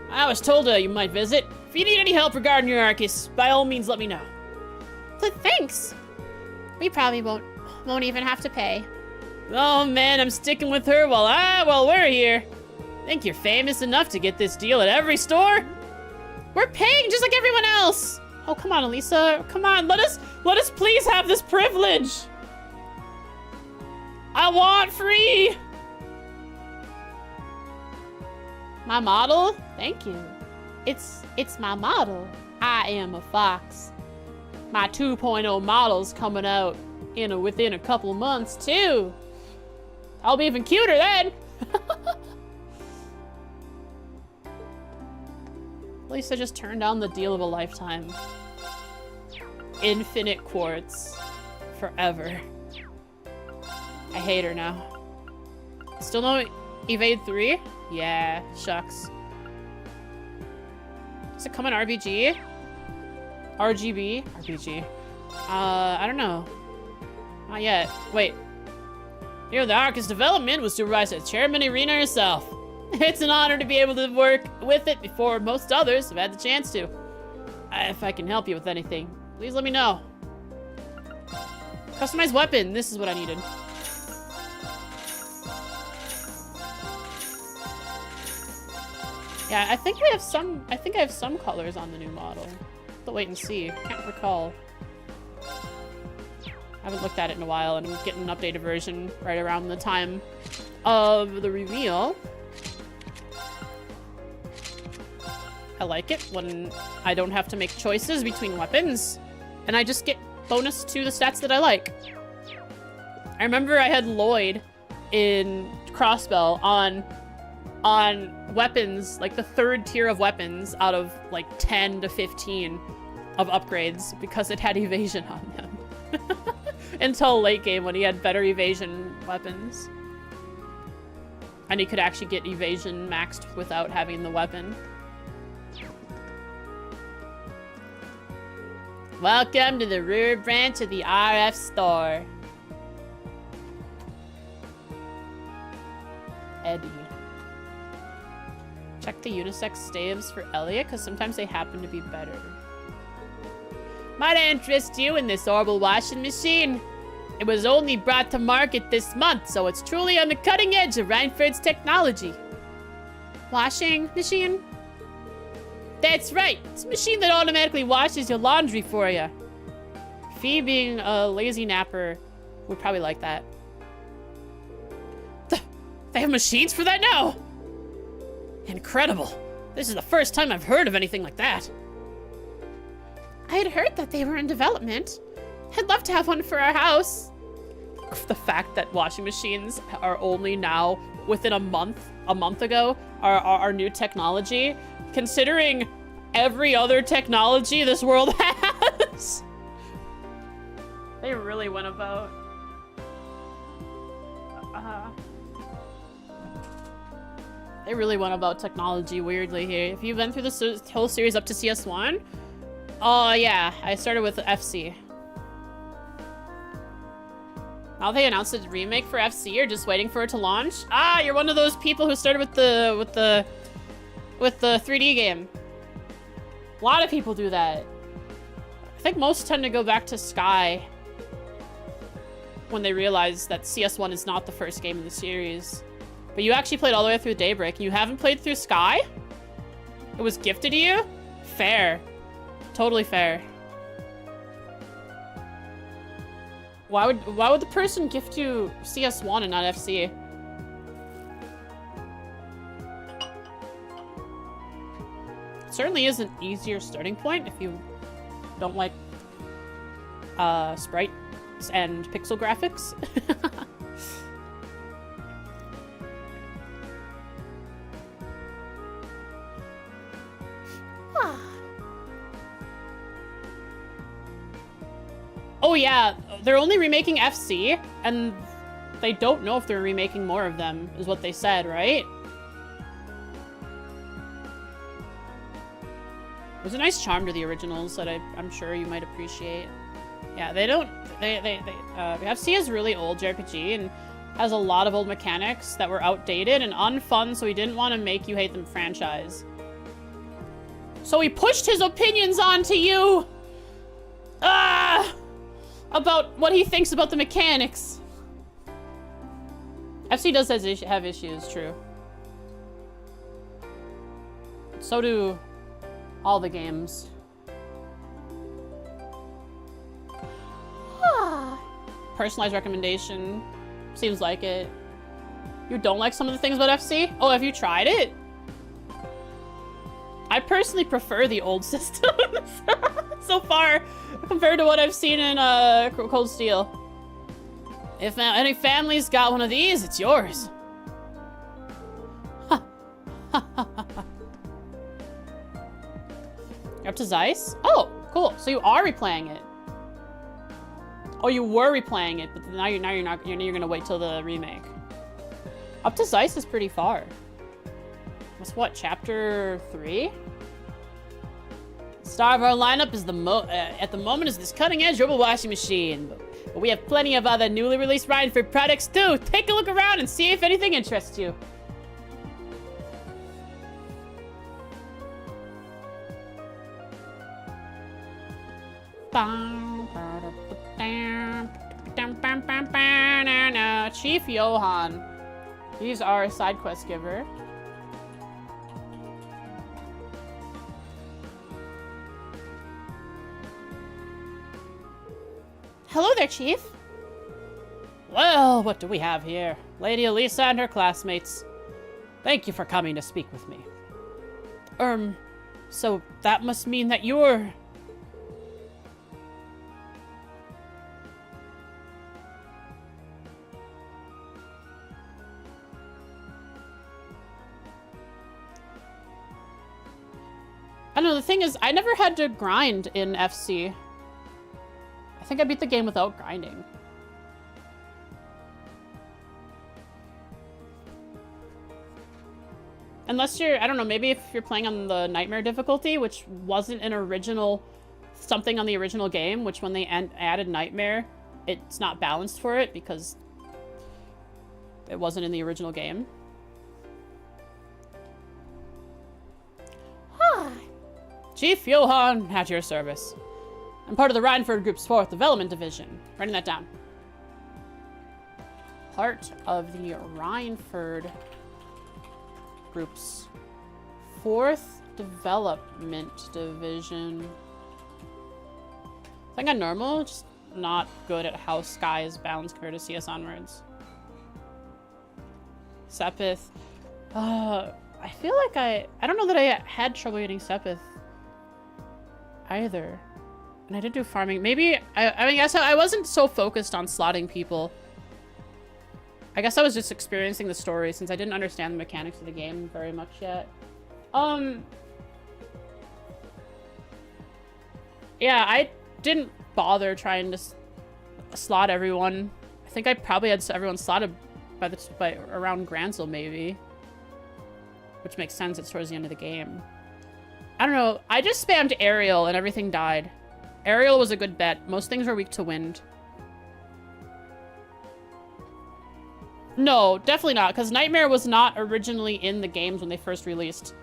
I was told you might visit. If you need any help regarding your Arcus, by all means let me know. Thanks. We probably won't even have to pay. Oh man, I'm sticking with her while we're here. Think you're famous enough to get this deal at every store? We're paying just like everyone else. Oh, come on, Elisa. Come on, let us please have this privilege. I want free. My model? Thank you. It's my model. I am a fox. My 2.0 model's coming out within a couple months too. I'll be even cuter then. Lisa just turned down the deal of a lifetime. Infinite quartz. Forever. I hate her now. Still no Evade 3? Yeah, shucks. Does it come in RBG? RGB? RBG. I don't know. Not yet. Wait. Here, the Arcus development was supervised by Chairman Irina herself. It's an honor to be able to work with it before most others have had the chance to. If I can help you with anything, please let me know. Customized weapon. This is what I needed. Yeah, I think I have some colors on the new model. But wait and see. Can't recall. I haven't looked at it in a while, and I'm getting an updated version right around the time of the reveal. I like it when I don't have to make choices between weapons, and I just get bonus to the stats that I like. I remember I had Lloyd in Crossbell on on weapons, like the 3rd tier of weapons out of like 10 to 15 of upgrades because it had evasion on them. Until late game when he had better evasion weapons. And he could actually get evasion maxed without having the weapon. Welcome to the rear branch of the RF store. Eddie. Check the unisex staves for Elliot, because sometimes they happen to be better. Might I interest you in this Orbital washing machine? It was only brought to market this month, so it's truly on the cutting edge of Reinford's technology. Washing machine? That's right. It's a machine that automatically washes your laundry for you. Fee, being a lazy napper, would probably like that. They have machines for that now? Incredible. This is the first time I've heard of anything like that. I had heard that they were in development. I'd love to have one for our house. The fact that washing machines are only now, within a month ago, are new technology, considering every other technology this world has. They really went about. They really went about technology weirdly here. If you've been through this whole series up to CS1, oh yeah, I started with FC. Now they announced a remake for FC. You're just waiting for it to launch. Ah, you're one of those people who started with the 3D game. A lot of people do that. I think most tend to go back to Sky when they realize that CS1 is not the first game in the series. But you actually played all the way through Daybreak, and you haven't played through Sky? It was gifted to you? Fair. Totally fair. Why would the person gift you CS1 and not FC? It certainly is an easier starting point if you don't like sprites and pixel graphics. Oh yeah, they're only remaking FC, and they don't know if they're remaking more of them, is what they said, right? There's a nice charm to the originals that I'm sure you might appreciate. Yeah, FC is really old JRPG and has a lot of old mechanics that were outdated and unfun, so he didn't want to make you hate the franchise. So he pushed his opinions onto you! About what he thinks about the mechanics. FC does have issues, true. So do all the games. Personalized recommendation. Seems like it. You don't like some of the things about FC? Oh, have you tried it? I personally prefer the old systems so far compared to what I've seen in Cold Steel. If any family's got one of these, it's yours. You're up to Zeiss? Oh, cool. So you are replaying it. Oh, you were replaying it, but now you're not. You're gonna wait till the remake. Up to Zeiss is pretty far. That's what, chapter 3? The star of our lineup is at the moment is this cutting-edge robot washing machine. But we have plenty of other newly released Reinford products too. Take a look around and see if anything interests you. Chief Johan. He's our side quest giver. Hello there, Chief. Well, what do we have here? Lady Elisa and her classmates. Thank you for coming to speak with me. So that must mean that you're... I don't know, the thing is, I never had to grind in FC. I think I beat the game without grinding. Unless you're, I don't know, maybe if you're playing on the Nightmare difficulty, which wasn't an original, something on the original game, which when they added Nightmare, it's not balanced for it because it wasn't in the original game. Chief Johann, at your service. I'm part of the Rhineford Group's 4th Development Division. Writing that down. Part of the Rhineford Group's 4th Development Division. I think I'm normal, just not good at how Sky is balanced compared to CS Onwards. Sepith. I feel like I don't know that I had trouble getting Sepith either. And I did do farming. Maybe, I guess I wasn't so focused on slotting people. I guess I was just experiencing the story since I didn't understand the mechanics of the game very much yet. Yeah, I didn't bother trying to slot everyone. I think I probably had everyone slotted by around Gransel maybe. Which makes sense, it's towards the end of the game. I don't know, I just spammed Aerial and everything died. Aerial was a good bet. Most things were weak to wind. No, definitely not, because Nightmare was not originally in the games when they first released.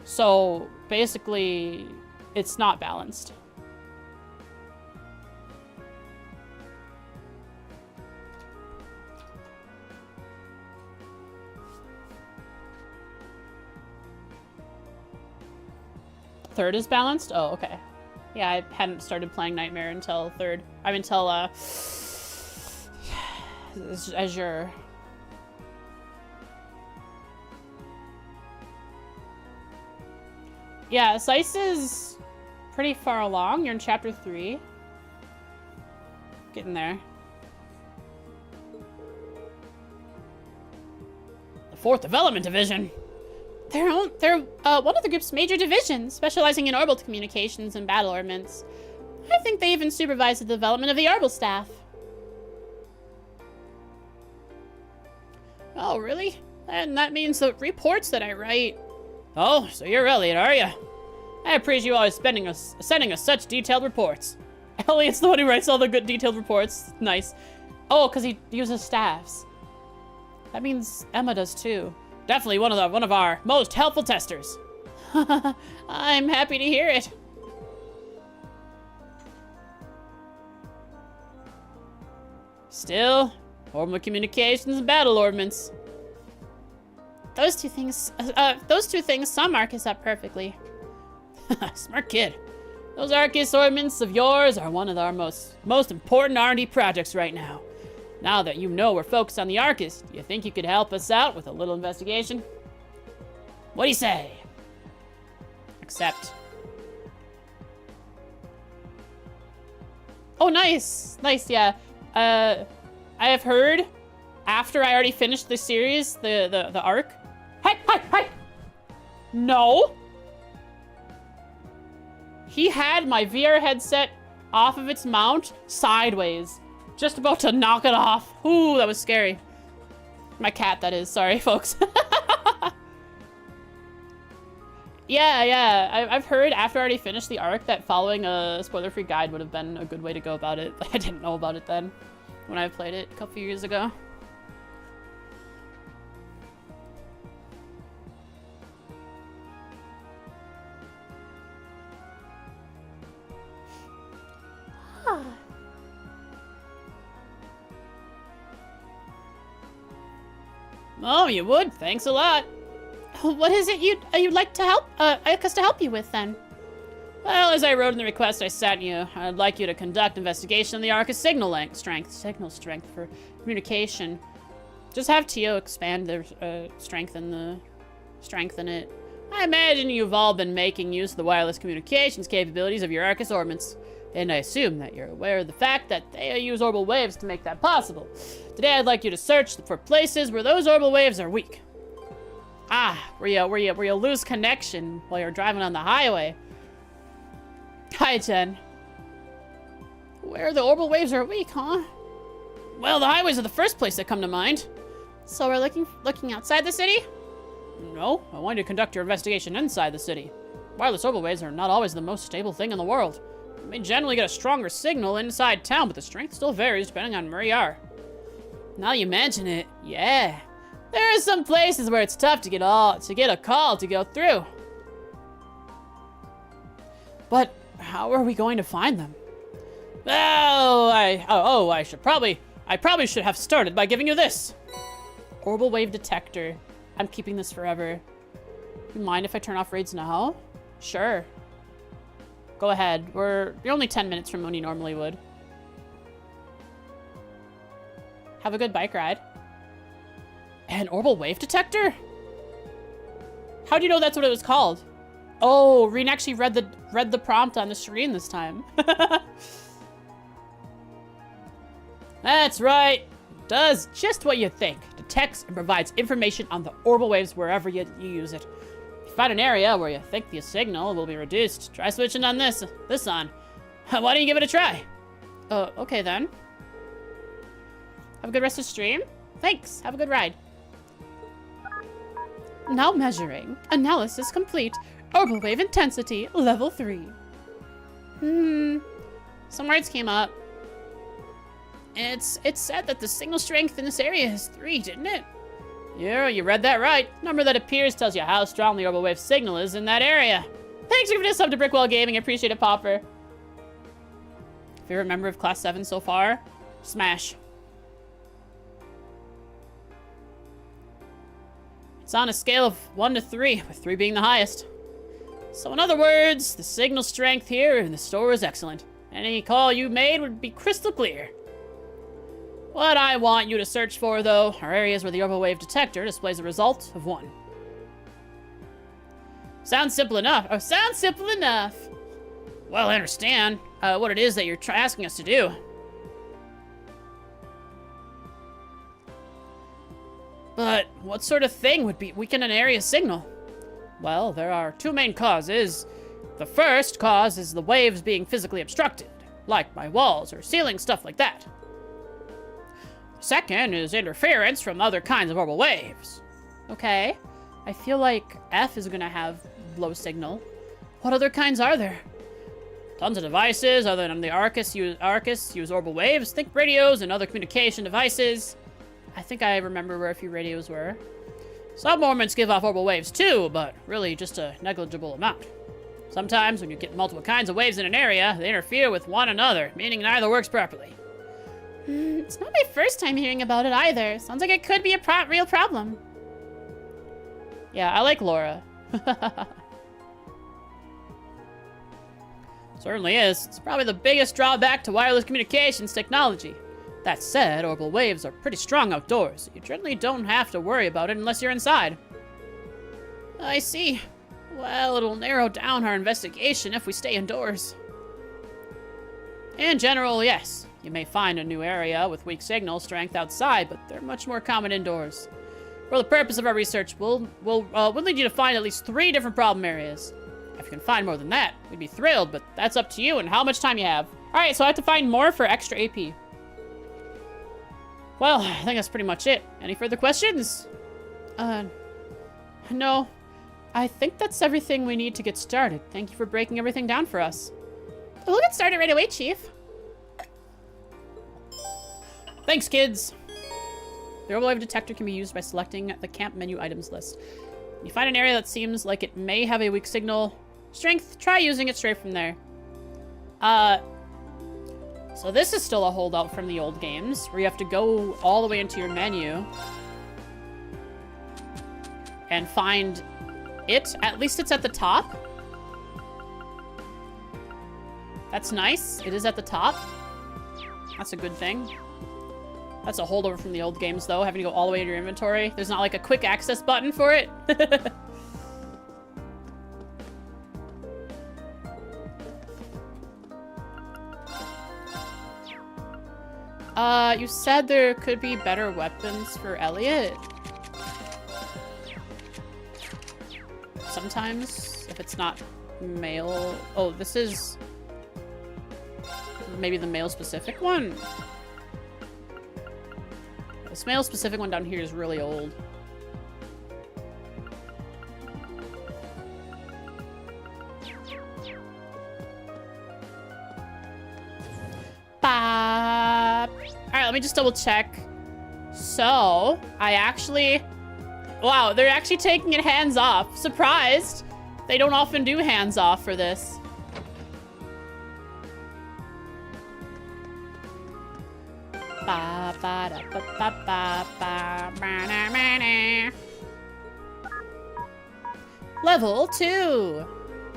So, basically, it's not balanced. Third is balanced? Oh, okay. Yeah, I hadn't started playing Nightmare until third. I mean, until, Azure. Yeah, Slice is pretty far along. You're in chapter 3. Getting there. The 4th Development Division. They're one of the group's major divisions, specializing in orbital communications and battle armaments. I think they even supervise the development of the orbital staff. Oh, really? And that means the reports that I write. Oh, so you're Elliot, are you? I appreciate you always sending us such detailed reports. Elliot's the one who writes all the good detailed reports. Nice. Oh, because he uses staffs. That means Emma does too. Definitely one of our most helpful testers. I'm happy to hear it. Still, orbital communications and battle ordnance. Those two things sum Arcus up perfectly. Smart kid. Those Arcus ordnance of yours are one of our most important R&D projects right now. Now that you know we're focused on the Arcus, do you think you could help us out with a little investigation? What do you say? Accept. Oh, nice. Nice, yeah. I have heard, after I already finished the series, the arc. Hey! No! He had my VR headset off of its mount sideways. Just about to knock it off. Ooh, that was scary. My cat, that is. Sorry, folks. Yeah. I've heard after I already finished the arc that following a spoiler-free guide would have been a good way to go about it. I didn't know about it then when I played it a couple years ago. Oh, you would? Thanks a lot. What is it you'd like to help us to help you with then? Well, as I wrote in the request I sent you, I'd like you to conduct investigation on the Arcus signal strength for communication. Just have Tio expand their strengthen it. I imagine you've all been making use of the wireless communications capabilities of your Arcus ordnance, and I assume that you're aware of the fact that they use orbital waves to make that possible. Today I'd like you to search for places where those orbital waves are weak. Where you lose connection while you're driving on the highway. Hi, Jen. Where the orbital waves are weak, huh? Well, the highways are the first place that come to mind. So we're looking outside the city? No, I want you to conduct your investigation inside the city. Wireless orbital waves are not always the most stable thing in the world. You may generally get a stronger signal inside town, but the strength still varies depending on where you are. Now you mention it, yeah. There are some places where it's tough to get a call to go through. But how are we going to find them? I probably should have started by giving you this. Orbital wave detector. I'm keeping this forever. You mind if I turn off raids now? Sure. Go ahead. You're only 10 minutes from when you normally would. Have a good bike ride. An orbital wave detector? How do you know that's what it was called? Oh, Reen actually read the prompt on the screen this time. That's right. It does just what you think. Detects and provides information on the orbital waves wherever you use it. If you find an area where you think the signal will be reduced, try switching on this on. Why don't you give it a try? Okay then. Have a good rest of the stream. Thanks. Have a good ride. Now measuring. Analysis complete. Orbital wave intensity, level 3. Some words came up. It's said that the signal strength in this area is 3, didn't it? Yeah, you read that right. Number that appears tells you how strong the orbital wave signal is in that area. Thanks for giving us up to Brickwall Gaming. I appreciate it, Popper. Favorite member of Class 7 so far? Smash. It's on a scale of 1 to 3, with 3 being the highest. So in other words, the signal strength here in the store is excellent. Any call you made would be crystal clear. What I want you to search for, though, are areas where the orbital wave detector displays a result of 1. Sounds simple enough. Oh, sounds simple enough. Well, I understand what it is that you're asking us to do. But what sort of thing would weaken an area's signal? Well, there are 2 main causes. The first cause is the waves being physically obstructed, like by walls or ceilings, stuff like that. Second is interference from other kinds of orbital waves. Okay. I feel like F is gonna have low signal. What other kinds are there? Tons of devices other than the Arcus use orbital waves. Think radios and other communication devices. I think I remember where a few radios were. Some ornaments give off orbital waves too, but really just a negligible amount. Sometimes when you get multiple kinds of waves in an area, they interfere with one another, meaning neither works properly. It's not my first time hearing about it either. Sounds like it could be a real problem. Yeah, I like Laura. Certainly is. It's probably the biggest drawback to wireless communications technology. That said, orbital waves are pretty strong outdoors. You generally don't have to worry about it unless you're inside. I see. Well, it'll narrow down our investigation if we stay indoors. In general, yes. You may find a new area with weak signal strength outside, but they're much more common indoors. For the purpose of our research, we'll need you to find at least 3 different problem areas. If you can find more than that, we'd be thrilled, but that's up to you and how much time you have. Alright, so I have to find more for extra AP. Well, I think that's pretty much it. Any further questions? No. I think that's everything we need to get started. Thank you for breaking everything down for us. We'll get started right away, Chief. Thanks, kids. The orbital wave detector can be used by selecting the camp menu items list. When you find an area that seems like it may have a weak signal strength, try using it straight from there. So this is still a holdout from the old games, where you have to go all the way into your menu and find it. At least it's at the top. That's nice. It is at the top. That's a good thing. That's a holdover from the old games, though, having to go all the way to your inventory. There's not like a quick access button for it. You said there could be better weapons for Elliot? sometimes if it's not male. Oh, this is maybe the male specific one. This male specific one down here is really old. Alright, let me just double check. So, I actually... Wow, they're actually taking it hands off. Surprised. They don't often do hands off for this. Level 2.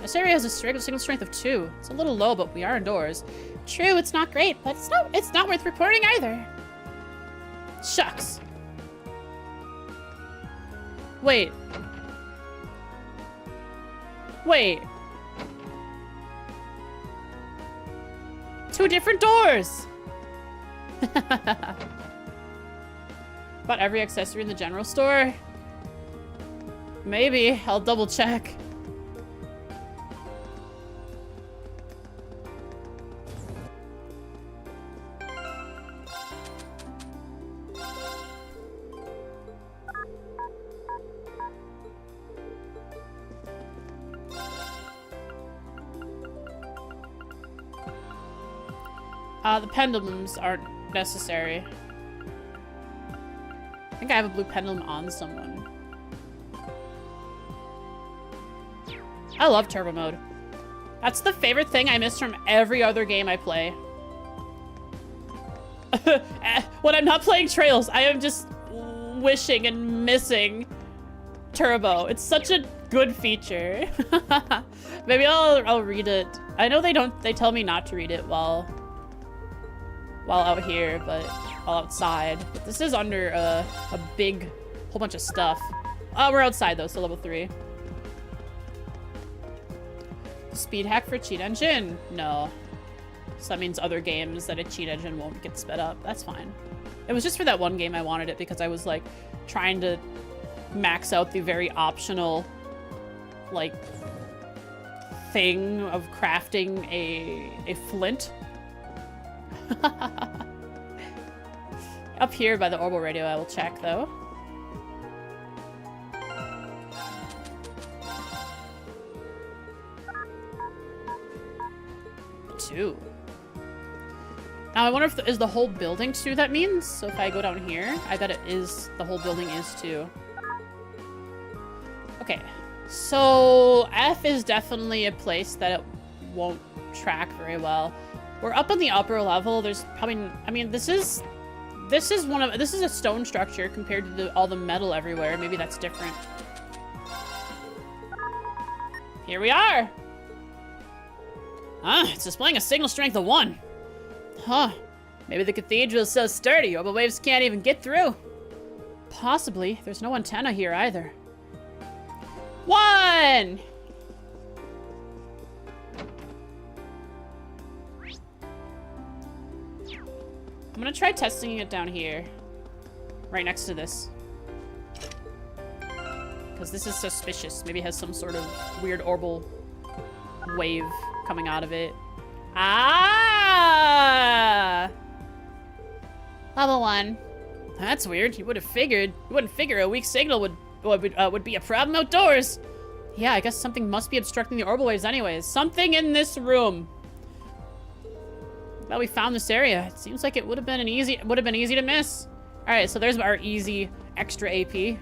This area has a single strength of 2. It's a little low, but we are indoors. True, it's not great, but it's not worth reporting either. Shucks. Wait. Wait. 2 different doors. Bought every accessory in the general store? Maybe. I'll double check. The pendulums aren't necessary. I think I have a blue pendulum on someone. I love turbo mode. That's the favorite thing I miss from every other game I play. When I'm not playing Trails, I am just wishing and missing turbo. It's such a good feature. Maybe I'll read it. I know they tell me not to read it while out here, but while outside. But this is under a big whole bunch of stuff. We're outside though, so level 3. Speed hack for cheat engine? No. So that means other games that a cheat engine won't get sped up. That's fine. It was just for that one game I wanted it because I was like trying to max out the very optional like thing of crafting a flint. Up here by the orbital radio I will check though. Two. Now I wonder if is the whole building 2 that means? So if I go down here, I bet it is, the whole building is 2. Okay, so F is definitely a place that it won't track very well. We're up on the upper level. There's probably, I mean, this is a stone structure compared to all the metal everywhere. Maybe that's different. Here we are. It's displaying a signal strength of 1. Huh. Maybe the cathedral is so sturdy, orbital waves can't even get through. Possibly. There's no antenna here either. 1! I'm gonna try testing it down here. Right next to this. Because this is suspicious. Maybe it has some sort of weird orbital wave coming out of it. Ah! Level 1. That's weird. You wouldn't figure a weak signal would be a problem outdoors. Yeah, I guess something must be obstructing the orbital waves anyways. Something in this room. Well, we found this area. It seems like it would have been easy to miss. All right, so there's our easy extra AP.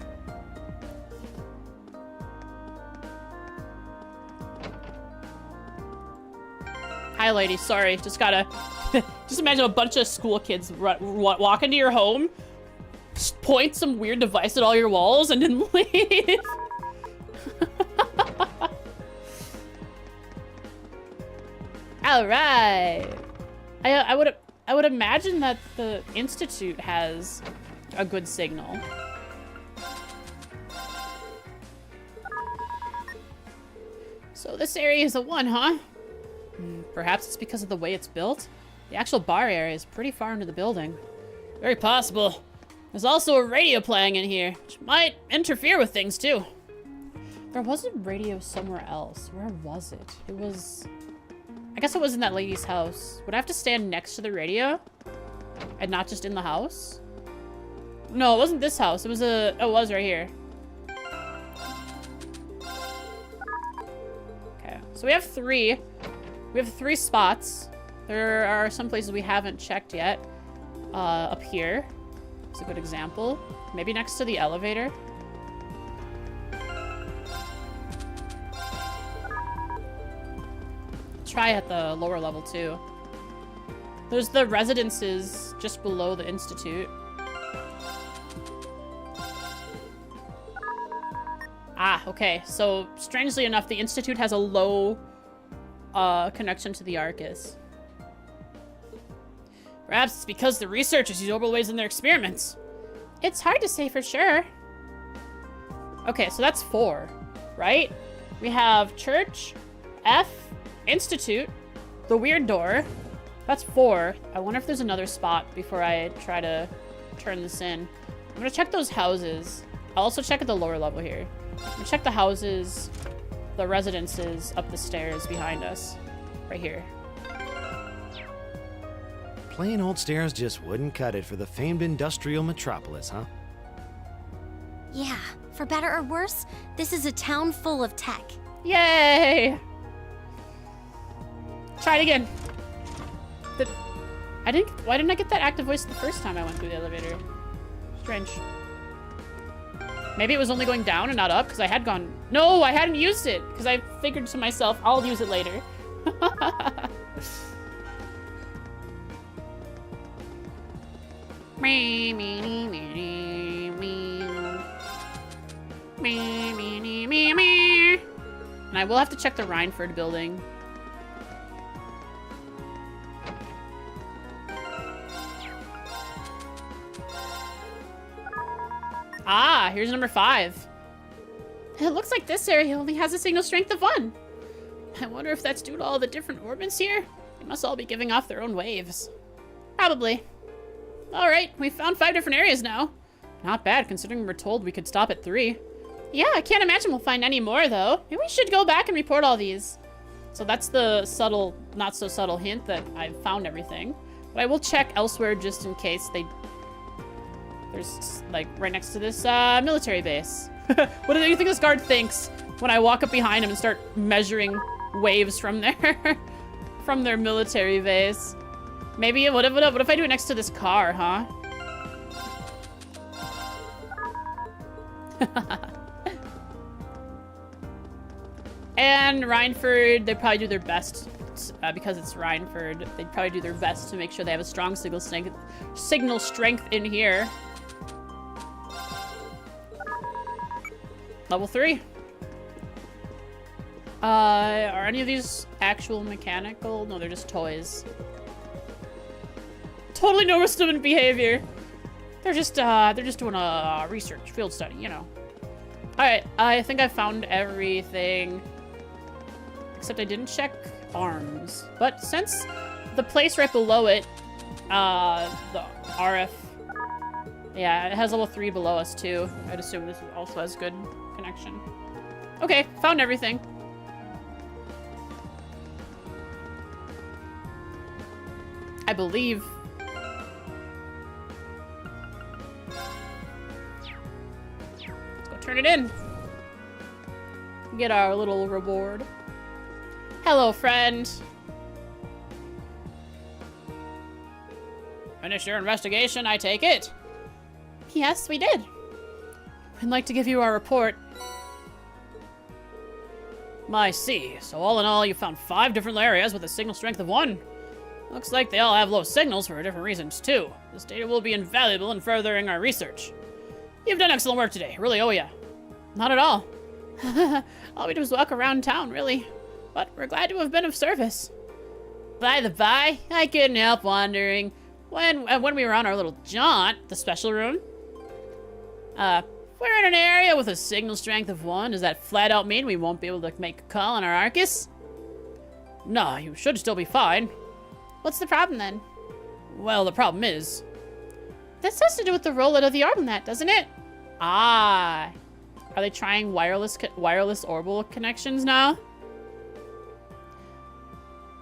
Hi, lady. Sorry, just gotta. Just imagine a bunch of school kids walk into your home, point some weird device at all your walls, and then leave. All right. I would imagine that the Institute has a good signal. So this area is a 1, huh? Perhaps it's because of the way it's built? The actual bar area is pretty far into the building. Very possible. There's also a radio playing in here, which might interfere with things too. There was a radio somewhere else. Where was it? It was... I guess it was in that lady's house. Would I have to stand next to the radio? And not just in the house? No, it wasn't this house. It was a... Oh, it was right here. Okay, so we have 3. We have 3 spots. There are some places we haven't checked yet. Up here. It's a good example. Maybe next to the elevator. Try at the lower level too. There's the residences just below the institute. Ah, okay. So strangely enough, the institute has a low connection to the Arcus. Perhaps it's because the researchers use orbital waves in their experiments. It's hard to say for sure. Okay, so that's 4, right? We have church, F, institute, the weird door. That's 4. I wonder if there's another spot before I try to turn this in. I'm gonna check those houses. I'll also check at the lower level here. I'm gonna check the houses, the residences up the stairs behind us. Right here. Plain old stairs just wouldn't cut it for the famed industrial metropolis, huh? Yeah, for better or worse, this is a town full of tech. Yay! Try it again. Why didn't I get that active voice the first time I went through the elevator? Strange. Maybe it was only going down and not up because I had gone... No, I hadn't used it because I figured to myself, I'll use it later. And I will have to check the Rhineford building. Ah, here's number 5. It looks like this area only has a signal strength of 1. I wonder if that's due to all the different orbits here. They must all be giving off their own waves. Probably. All right, we found 5 different areas now. Not bad, considering we're told we could stop at 3. Yeah, I can't imagine we'll find any more, though. Maybe we should go back and report all these. So that's the subtle, not so subtle hint that I've found everything. But I will check elsewhere just in case there's, like, right next to this military base. What do you think this guard thinks when I walk up behind him and start measuring waves from their military base? Maybe, what if I do it next to this car, huh? And Rhineford, they probably do their best, because it's Rhineford, they'd probably do their best to make sure they have a strong signal strength in here. Level 3. Are any of these actual mechanical? No, they're just toys. Totally no restorative behavior. They're just doing a research field study, you know. All right, I think I found everything. Except I didn't check arms. But since the place right below it, the RF, yeah, it has level 3 below us too. I'd assume this also has good connection. Okay, found everything. I believe. Let's go turn it in. Get our little reward. Hello, friend. Finish your investigation, I take it? Yes, we did. I'd like to give you our report. I see. So all in all, you found 5 different areas with a signal strength of 1. Looks like they all have low signals for different reasons, too. This data will be invaluable in furthering our research. You've done excellent work today. Really owe ya. Not at all. All we do is walk around town, really. But we're glad to have been of service. By the by, I couldn't help wondering, when we were on our little jaunt, the special room, we're in an area with a signal strength of 1. Does that flat out mean we won't be able to make a call on our Arcus? No, you should still be fine. What's the problem, then? Well, the problem is... This has to do with the rollout of the Arbalnet, doesn't it? Ah. Are they trying wireless orbital connections now?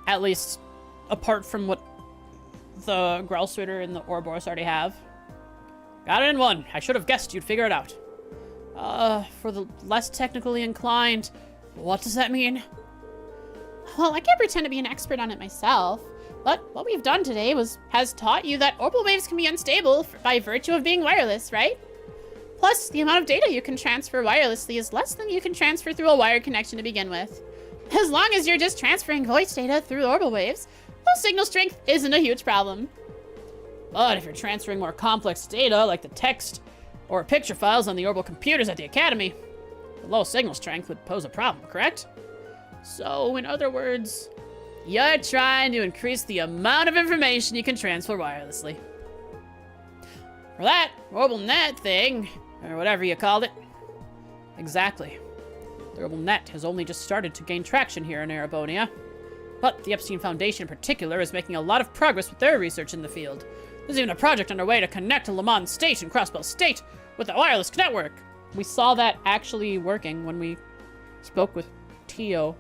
At least, apart from what the Growlsweeter and the Ouroboros already have. Got it in one. I should have guessed you'd figure it out. For the less technically inclined, what does that mean? Well, I can't pretend to be an expert on it myself, but what we've done today has taught you that orbital waves can be unstable by virtue of being wireless, right? Plus, the amount of data you can transfer wirelessly is less than you can transfer through a wired connection to begin with. As long as you're just transferring voice data through orbital waves, well, signal strength isn't a huge problem. But if you're transferring more complex data, like the text or picture files on the orbital computers at the Academy, the low signal strength would pose a problem, correct? So, in other words, you're trying to increase the amount of information you can transfer wirelessly. For that orbital net thing, or whatever you called it. Exactly. The orbital net has only just started to gain traction here in Erebonia. But the Epstein Foundation in particular is making a lot of progress with their research in the field. There's even a project underway to connect to Lamont State and Crossbell State with a wireless network. We saw that actually working when we spoke with Tio.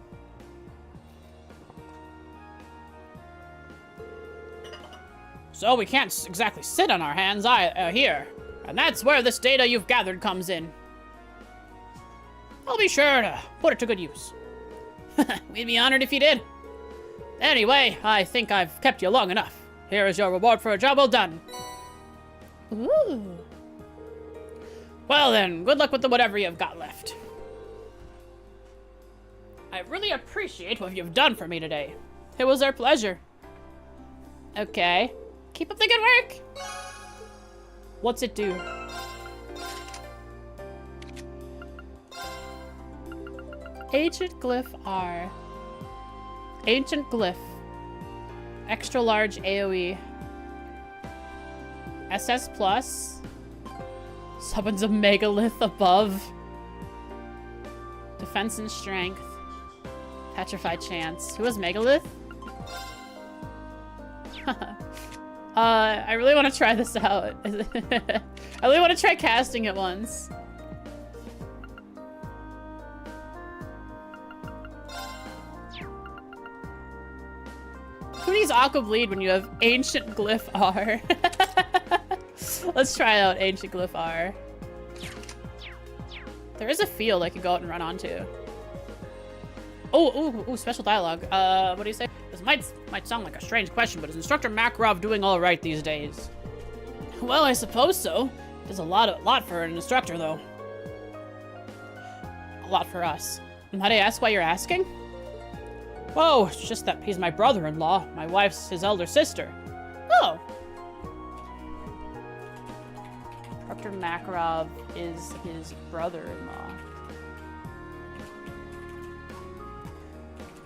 So we can't exactly sit on our hands here. And that's where this data you've gathered comes in. I'll be sure to put it to good use. We'd be honored if you did. Anyway, I think I've kept you long enough. Here is your reward for a job well done. Ooh. Well then, good luck with whatever you've got left. I really appreciate what you've done for me today. It was our pleasure. Okay. Keep up the good work. What's it do? Ancient Glyph R. Ancient Glyph. Extra large AoE. SS plus. Summons a megalith above. Defense and strength. Petrified chance. Who has megalith? I really want to try this out. I really want to try casting it once. Who needs Aqua Bleed when you have Ancient Glyph R? Let's try out Ancient Glyph R. There is a field I could go out and run onto. Oh, special dialogue. What do you say? This might sound like a strange question, but is Instructor Makarov doing all right these days? Well, I suppose so. There's a lot for an instructor, though. A lot for us. Might I ask why you're asking? Oh, it's just that he's my brother-in-law. My wife's his elder sister. Oh. Dr. Makarov is his brother-in-law.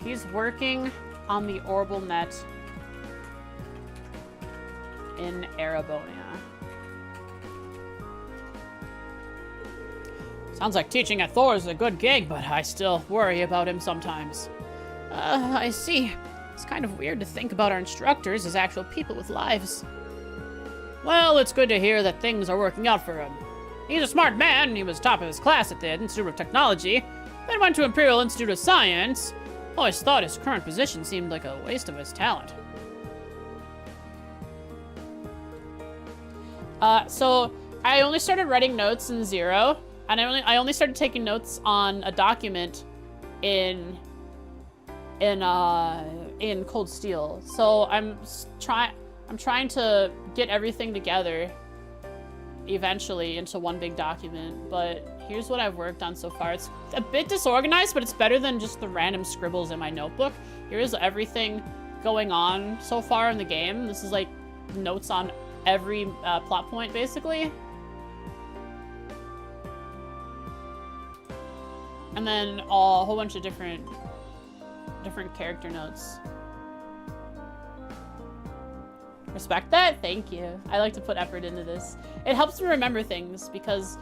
He's working on the orbital net in Erebonia. Sounds like teaching at Thor is a good gig, but I still worry about him sometimes. I see. It's kind of weird to think about our instructors as actual people with lives. Well, it's good to hear that things are working out for him. He's a smart man, and he was top of his class at the Institute of Technology, then went to Imperial Institute of Science. Always thought his current position seemed like a waste of his talent. So I only started writing notes in Zero, and I only started taking notes on a document in Cold Steel. So I'm trying to get everything together eventually into one big document, but here's what I've worked on so far. It's a bit disorganized, but it's better than just the random scribbles in my notebook. Here's everything going on so far in the game. This is like notes on every plot point, basically. And then a whole bunch of different character notes. Respect that? Thank you. I like to put effort into this. It helps me remember things because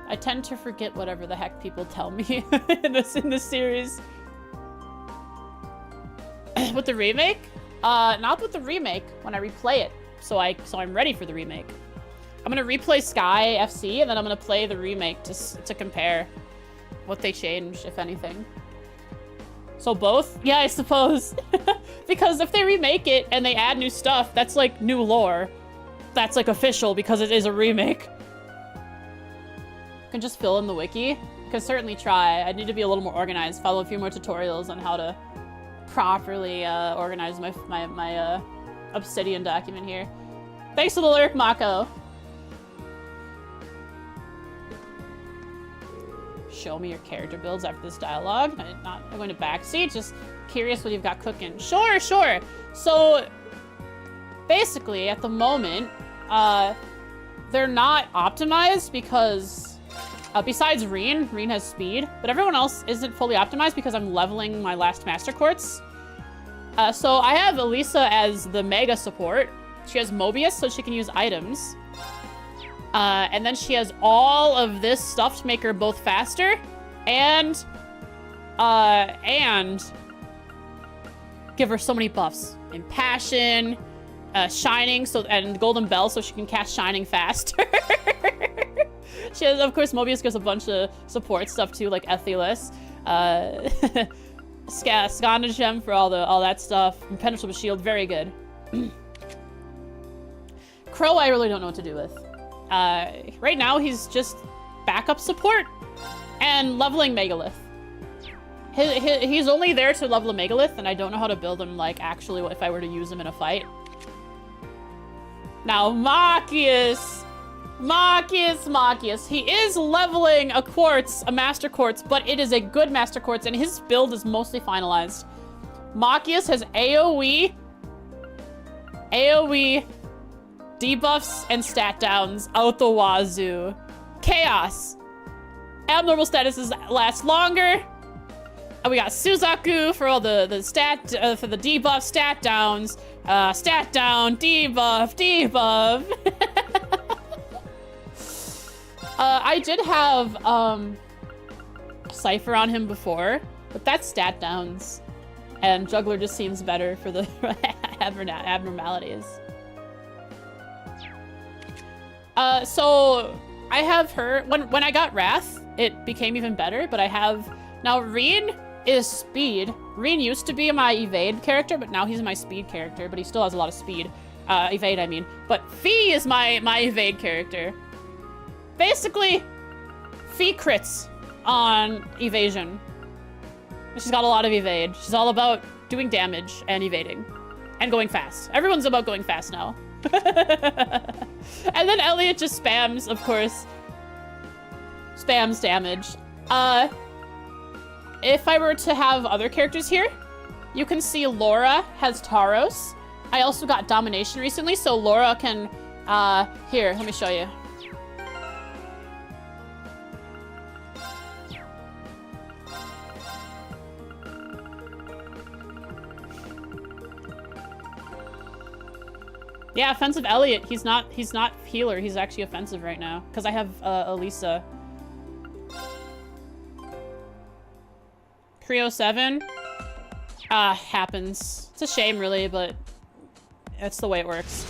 I tend to forget whatever the heck people tell me in this series. With the remake? Not with the remake, when I replay it. So I'm ready for the remake. I'm gonna replay Sky FC, and then I'm gonna play the remake to compare what they changed, if anything. So both? Yeah, I suppose. Because if they remake it and they add new stuff, that's like new lore. That's like official because it is a remake. Can just fill in the wiki. Could certainly try. I need to be a little more organized. Follow a few more tutorials on how to properly organize my Obsidian document here. Thanks for the lyric, Mako. Show me your character builds after this dialogue. I'm not going to backseat, just curious what you've got cooking. Sure, sure. So, basically, at the moment, they're not optimized because, besides Reen has speed, but everyone else isn't fully optimized because I'm leveling my last Master Quartz. So I have Elisa as the Mega support. She has Mobius, so she can use items. And then she has all of this stuff to make her both faster and give her so many buffs. Impassion, Shining, and Golden Bell, so she can cast Shining faster. She has, of course, Mobius gives a bunch of support stuff too, like Ethelis. Skanda Gem for all that stuff. Impenetrable Shield, very good. Crow, I really don't know what to do with. Right now, he's just backup support and leveling Megalith. He's only there to level a Megalith, and I don't know how to build him, like, actually, if I were to use him in a fight. Now, Machias. He is leveling a Quartz, a Master Quartz, but it is a good Master Quartz, and his build is mostly finalized. Machias has AoE, debuffs, and stat downs out the wazoo. Chaos. Abnormal statuses last longer. And we got Suzaku for all the for the debuff, stat downs, stat down, debuff. I did have Cypher on him before, but that's stat downs. And Juggler just seems better for the abnormalities. So I have her, when I got Wrath, it became even better, but I have, now Reen is speed. Reen used to be my evade character, but now he's my speed character, but he still has a lot of speed. Evade, I mean. But Fee is my evade character. Basically, Fee crits on evasion. She's got a lot of evade. She's all about doing damage and evading. And going fast. Everyone's about going fast now. And then Elliot just spams, of course. Spams damage. If I were to have other characters here, you can see Laura has Tauros. I also got Domination recently, so Laura can, here, let me show you. Yeah, offensive Elliot. He's not healer. He's actually offensive right now because I have Elisa. Creo 7. Happens. It's a shame, really, but that's the way it works.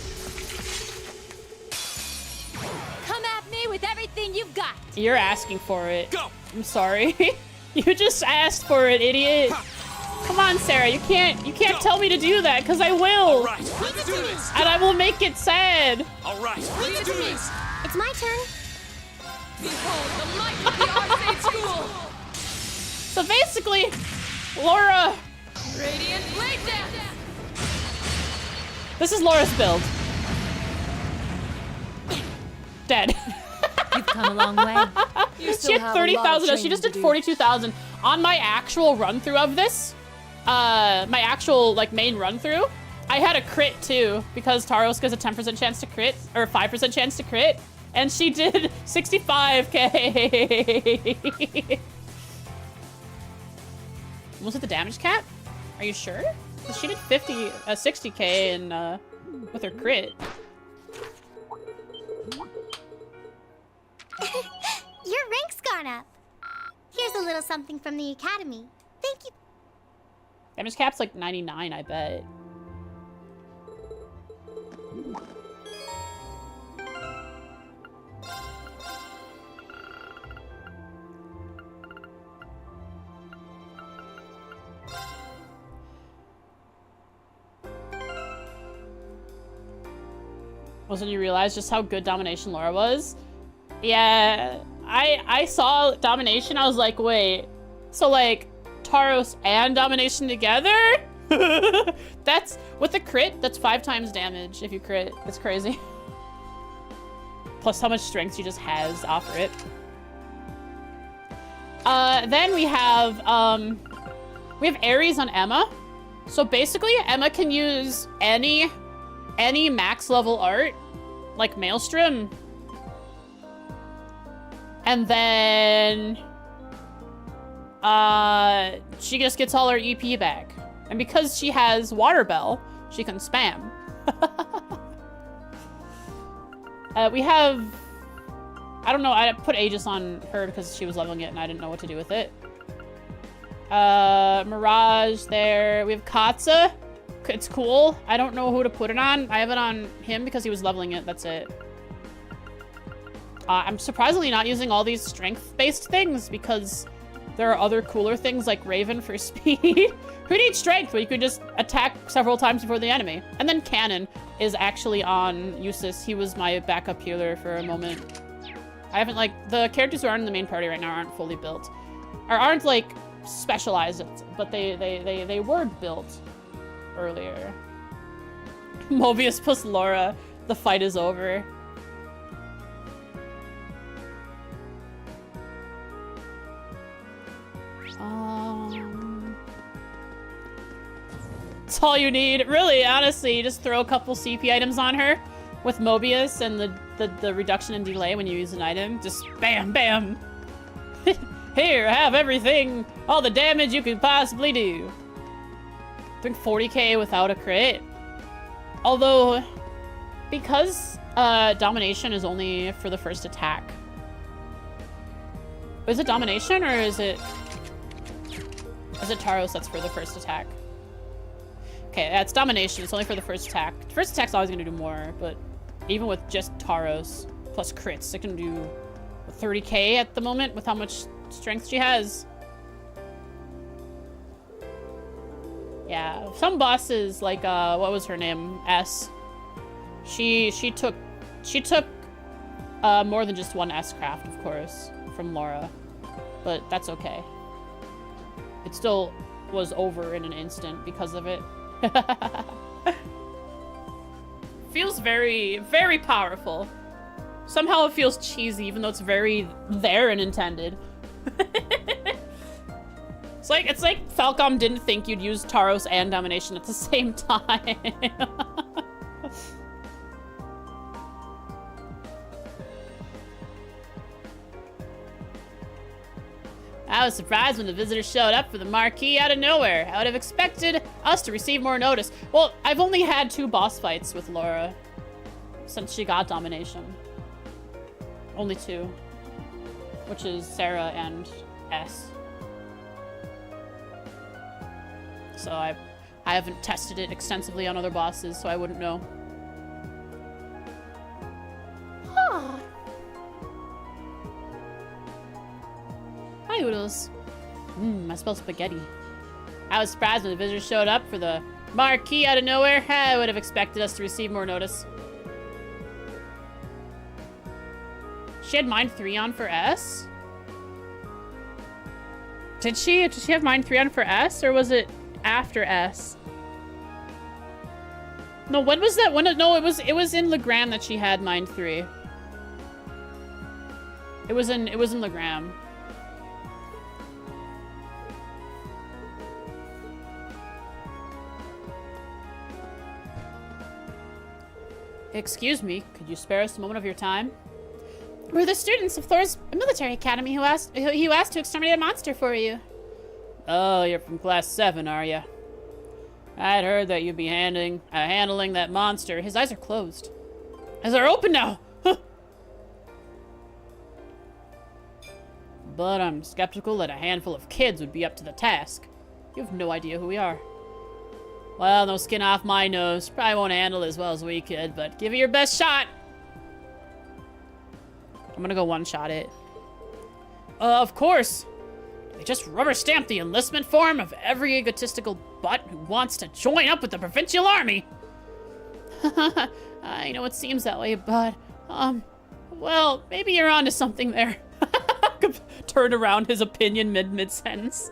Come at me with everything you've got. You're asking for it. Go. I'm sorry. You just asked for it, idiot. Come on, Sarah. You can't tell me to do that, because I will. All right, let's do this. And I will make it sad. All right, let's do this. It's my turn. Behold the might of the Arcade School. So basically, Laura. Radiant Blade Dance. This is Laura's build. Dead. You've come a long way. She had 30,000. She just did 42,000 on my actual run through of this. My actual like main run through. I had a crit too because Tauros gets a 10% chance to crit or 5% chance to crit, and she did 65k. Almost hit the damage cap. Are you sure? She did 60k in with her crit. Your rank's gone up. Here's a little something from the academy. Thank you. Damage cap's like 99, I bet. was when you realized just how good Domination Laura was. Yeah, I saw Domination, I was like, wait, so like Taros and Domination together? That's, with a crit, that's 5 times damage if you crit. It's crazy. Plus how much strength she just has off it. Then we have Ares on Emma. So basically, Emma can use any max level art, like Maelstrom. And then she just gets all her EP back. And because she has Water Bell, she can spam. We have, I don't know, I put Aegis on her because she was leveling it and I didn't know what to do with it. Mirage there. We have Katsa. It's cool. I don't know who to put it on. I have it on him because he was leveling it. That's it. I'm surprisingly not using all these strength-based things because there are other cooler things like Raven for speed. Who needs strength where you could just attack several times before the enemy? And then Cannon is actually on Eustace. He was my backup healer for a moment. I haven't, like, the characters who aren't in the main party right now aren't fully built. Or aren't, like, specialized, but they were built earlier. Mobius plus Laura. The fight is over. That's all you need. Really, honestly, you just throw a couple CP items on her with Mobius and the reduction in delay when you use an item. Just bam, bam. Here, have everything. All the damage you could possibly do. Doing 40k without a crit. Although, because Domination is only for the first attack. Is it Domination or is it Taros that's for the first attack? Okay, that's Domination. It's only for the first attack. The first attack's always going to do more, but even with just Taros plus crits, it can do 30k at the moment with how much strength she has. Yeah, some bosses like what was her name? S. She took more than just one S craft, of course, from Laura, but that's okay. It still was over in an instant because of it. Feels very, very powerful. Somehow it feels cheesy, even though it's very there and intended. It's like Falcom didn't think you'd use Taros and Domination at the same time. I was surprised when the visitors showed up for the marquee out of nowhere. I would have expected us to receive more notice. Well, I've only had 2 boss fights with Laura since she got Domination. Only 2. Which is Sarah and S. So I haven't tested it extensively on other bosses, so I wouldn't know. Huh. Hi, Oodles. I smell spaghetti. I was surprised when the visitors showed up for the marquee out of nowhere. I would have expected us to receive more notice. She had Mind 3 on for S? Did she have Mind 3 on for S, or was it after S? No, when was that? No, it was in Legram that she had Mind 3. It was in Legram. Excuse me, could you spare us a moment of your time? We're the students of Thor's military academy who asked to exterminate a monster for you. Oh, you're from class 7, are you? I'd heard that you'd be handling that monster. His eyes are closed. His are open now! But I'm skeptical that a handful of kids would be up to the task. You have no idea who we are. Well, no skin off my nose. Probably won't handle it as well as we could, but give it your best shot! I'm gonna go one-shot it. Of course! They just rubber-stamped the enlistment form of every egotistical butt who wants to join up with the Provincial Army! I know it seems that way, but, well, maybe you're onto something there. Turn around his opinion mid-sentence.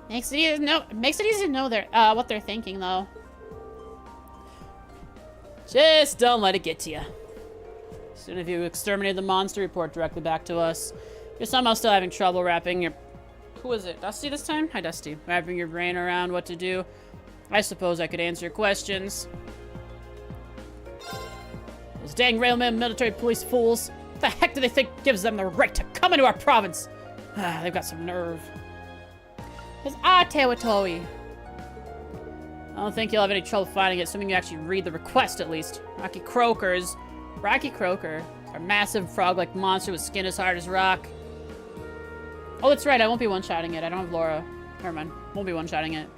Makes it easy to know what they're thinking, though. Just don't let it get to you. Soon as you exterminate the monster, report directly back to us. You're somehow still having trouble wrapping your... Who is it? Dusty this time? Hi, Dusty. Wrapping your brain around what to do. I suppose I could answer your questions. Those dang railmen military police fools. What the heck do they think gives them the right to come into our province? Ah, they've got some nerve. It's our territory. I don't think you'll have any trouble finding it, assuming you actually read the request at least. Rocky Croaker, a massive frog-like monster with skin as hard as rock. Oh, that's right, I won't be one-shotting it. I don't have Laura. Never mind, won't be one-shotting it.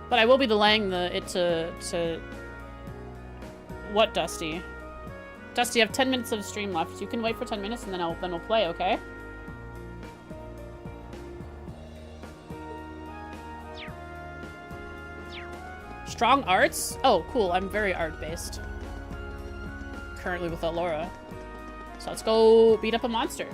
But I will be delaying it to... What, Dusty? Dusty, you have 10 minutes of stream left. You can wait for 10 minutes and then we'll play, okay? Strong arts? Oh, cool. I'm very art-based. Currently without Laura. So let's go beat up a monster.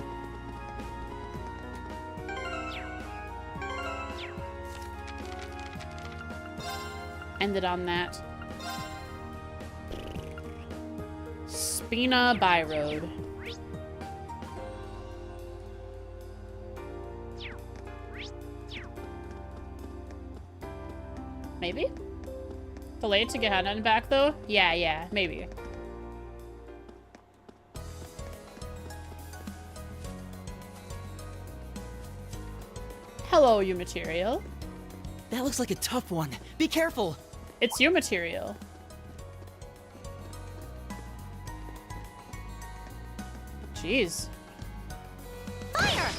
Ended on that. Spina Byroad. Maybe? Delayed to get Hanan back, though? Yeah, maybe. Hello, you material. That looks like a tough one. Be careful. It's you material. Jeez. Fire!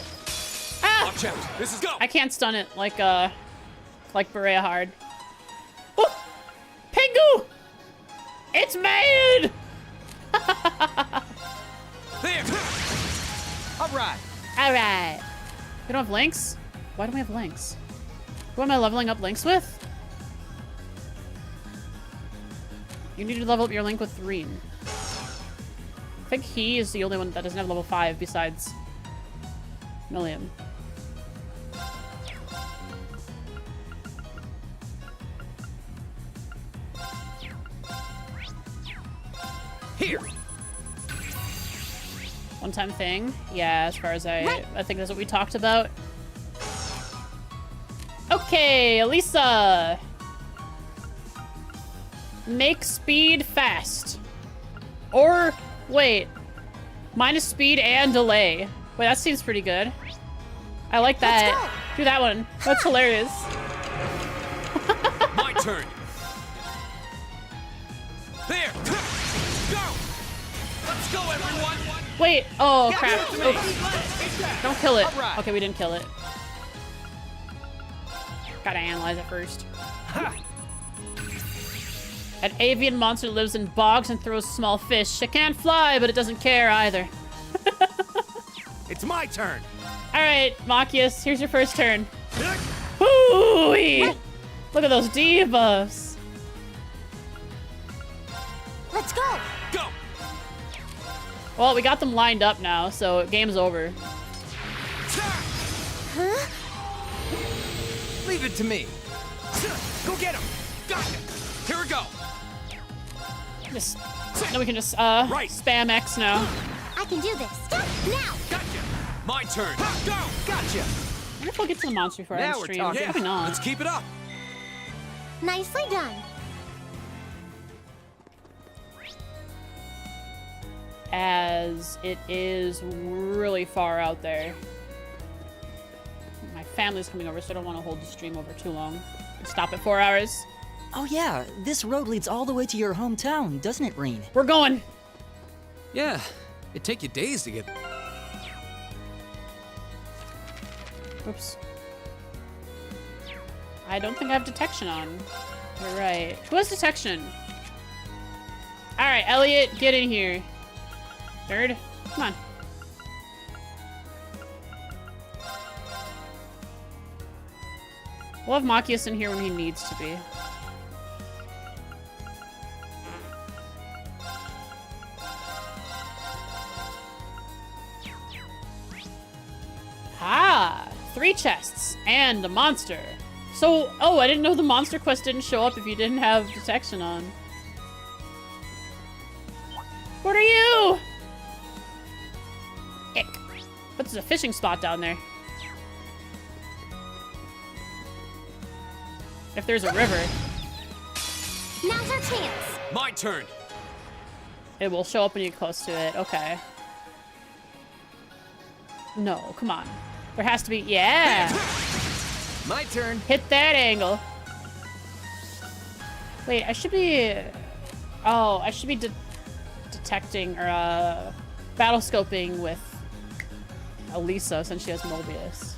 Ah! Watch out. This is go. I can't stun it like Berea hard. Oh! Pingu! It's made! There. All right. Alright. We don't have links? Why don't we have links? Who am I leveling up links with? You need to level up your link with Reen. I think he is the only one that doesn't have level 5 besides Milliam. Here. One-time thing. Yeah, as far as I think that's what we talked about. Okay, Elisa. Make speed fast. Or, wait. Minus speed and delay. Wait, that seems pretty good. I like that. Do that one. That's hilarious. My turn. There. Go. Let's go, everyone. Wait. Oh, crap. Oh. Don't kill it. Okay, we didn't kill it. Gotta analyze it first. An avian monster lives in bogs and throws small fish. It can't fly, but it doesn't care either. It's my turn. All right, Machias, here's your first turn. Hoo-wee! Look at those debuffs. Let's go. Go. Well, we got them lined up now, so game's over. Huh? Leave it to me. Go get him. Gotcha. Here we go. Then we can just spam X now. I can do this. Now. Gotcha. My turn. Go. Gotcha. I wonder if we'll get to the monster before I Now end we're stream. talking. Probably not. Let's keep it up. Nicely done. As it is really far out there. My family's coming over, so I don't want to hold the stream over too long. Stop at 4 hours. Oh yeah, this road leads all the way to your hometown, doesn't it, Reen? We're going. Yeah. It'd take you days to get. Oops. I don't think I have detection on. You're right. Who has detection? Alright, Elliot, get in here. Third? Come on. We'll have Machias in here when he needs to be. 3 chests and a monster. So, oh, I didn't know the monster quest didn't show up if you didn't have detection on. What are you? Ick. But there's a fishing spot down there. If there's a river, Now's our chance. My turn. it will show up when you get close to it. Okay. No, come on. There has to be, yeah. My turn. Hit that angle. Wait, I should be, oh, I should be detecting, or battle scoping with Elisa since she has Mobius.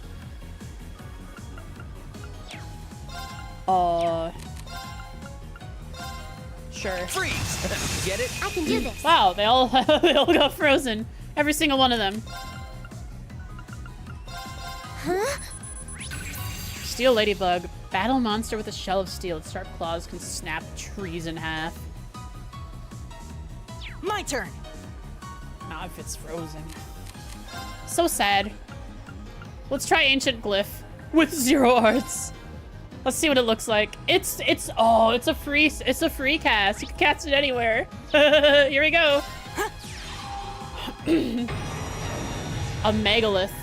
Sure. Freeze. Get it? I can do this. Wow, they all they all got frozen. Every single one of them. Huh? Steel Ladybug. Battle monster with a shell of steel. Its sharp claws can snap trees in half. My turn. Not if it's frozen. So sad. Let's try Ancient Glyph with 0 arts. Let's see what it looks like. It's a free cast. You can cast it anywhere. Here we go. A megalith.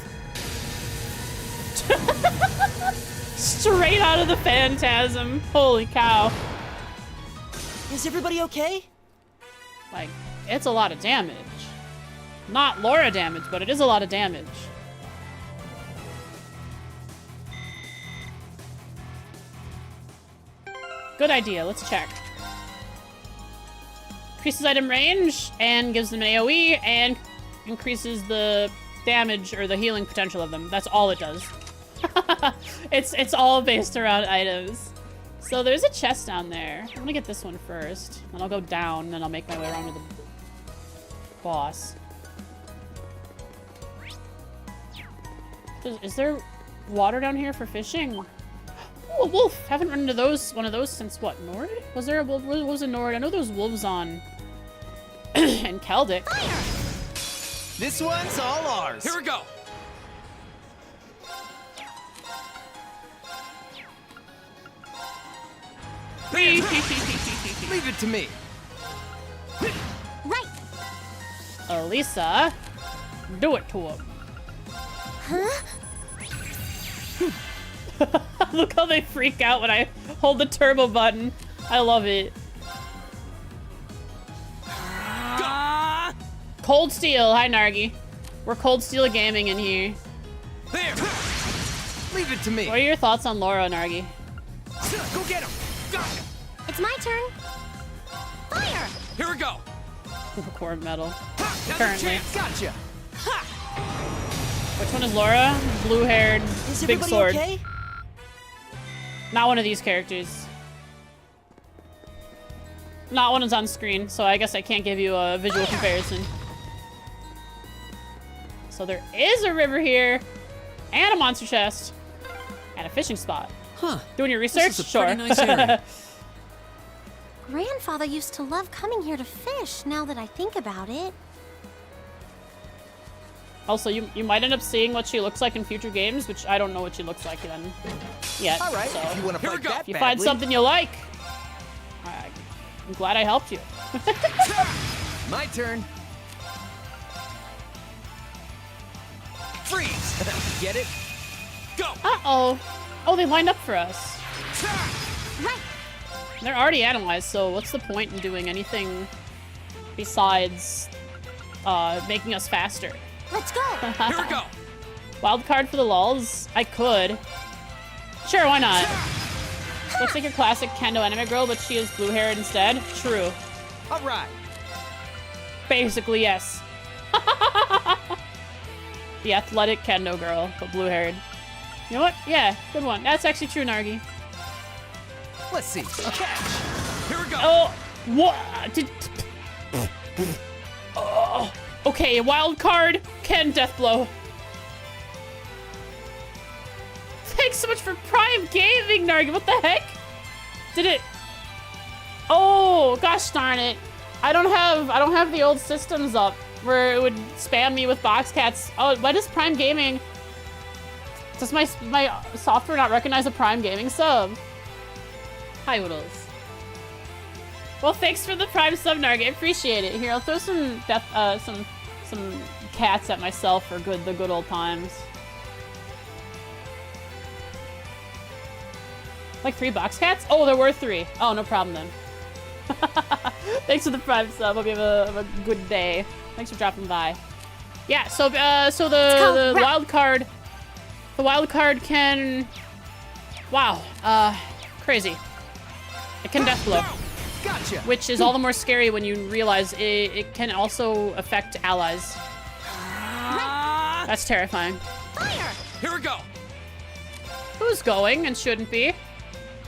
Straight out of the Phantasm. Holy cow. Is everybody okay? Like, it's a lot of damage. Not Laura damage, but it is a lot of damage. Good idea, let's check. Increases item range and gives them an AoE and increases the damage or the healing potential of them. That's all it does. It's all based around items. So there's a chest down there. I'm gonna get this one first. Then I'll go down, then I'll make my way around to the boss. Is there water down here for fishing? Oh, a wolf! Haven't run into one of those since what, Nord? Was there a wolf? What was a Nord? I know there was wolves on and Keldic. This one's all ours. Here we go. Leave it to me. Right. Elisa, do it to him. Huh? Look how they freak out when I hold the turbo button. I love it. Cold Steel. Hi, Nargi. We're Cold Steel Gaming in here. There. Leave it to me. What are your thoughts on Laura, Nargi? Go get him. Gotcha. It's my turn. Fire! Here we go. Core metal. Another Currently. chance. Gotcha. Which one is Laura? Blue-haired, Is big everybody sword. okay? Not one of these characters. Not one is on screen, so I guess I can't give you a visual comparison. So there is a river here, and a monster chest, and a fishing spot. Huh. Doing your research? This is a Sure. pretty nice area. Grandfather used to love coming here to fish, now that I think about it. Also, you might end up seeing what she looks like in future games, which I don't know what she looks like then yet. All right. So If you want to Here we fight go. that if you find badly. something you like, I'm glad I helped you. My turn. Freeze. Get it? Go. Uh-oh. Oh, they lined up for us. Right. They're already analyzed, so what's the point in doing anything besides making us faster? Let's go. Here we go. Wild card for the lulz? I could. Sure, why not? Looks like your classic Kendo anime girl, but she is blue-haired instead. True. All right. Basically, yes. The athletic Kendo girl, but blue-haired. You know what? Yeah, good one. That's actually true, Nargi. Let's see. Here we go. Oh, what? Oh, okay, wild card, Ken Deathblow. Thanks so much for Prime Gaming, Nargi. What the heck? Did it? Oh, gosh darn it! I don't have the old systems up where it would spam me with box cats. Oh, why does Prime Gaming Does my software not recognize a Prime Gaming sub? Hi, Oodles. Well, thanks for the Prime sub, Narg. I appreciate it. Here, I'll throw some cats at myself for the good old times. Like 3 box cats? Oh, there were 3. Oh, no problem then. Thanks for the Prime sub. Hope you have a good day. Thanks for dropping by. Yeah, so the wild card. The wild card can. Wow. Crazy. It can death blow. Gotcha. Which is all the more scary when you realize it can also affect allies. That's terrifying. Fire! Here we go. Who's going and shouldn't be?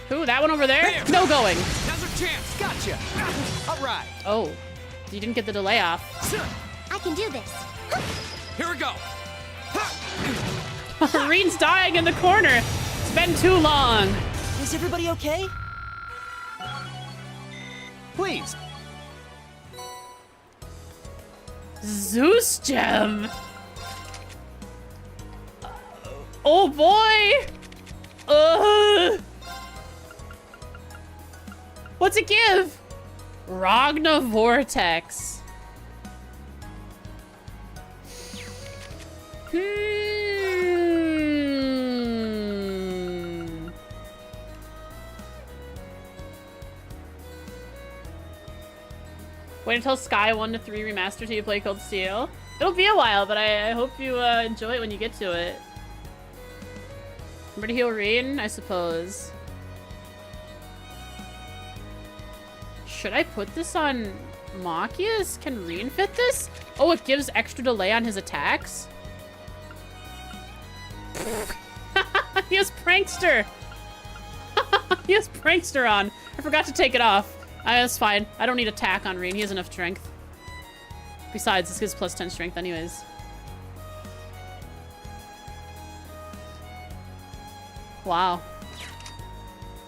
Who? That one over there? No going. Now's our chance. Gotcha. All right. Oh, you didn't get the delay off. I can do this. Here we go. Reen's dying in the corner. It's been too long. Is everybody okay? Please. Zeus gem. Oh boy. What's it give? Ragna Vortex. Wait until Sky 1 to 3 remaster till you play Cold Steel. It'll be a while, but I hope you enjoy it when you get to it. Remember to heal Reen, I suppose. Should I put this on Machias? Can Reen fit this? Oh, it gives extra delay on his attacks? He has Prankster! He has Prankster on. I forgot to take it off. That's fine. I don't need attack on Reen. He has enough strength. Besides, this gives plus 10 strength anyways. Wow.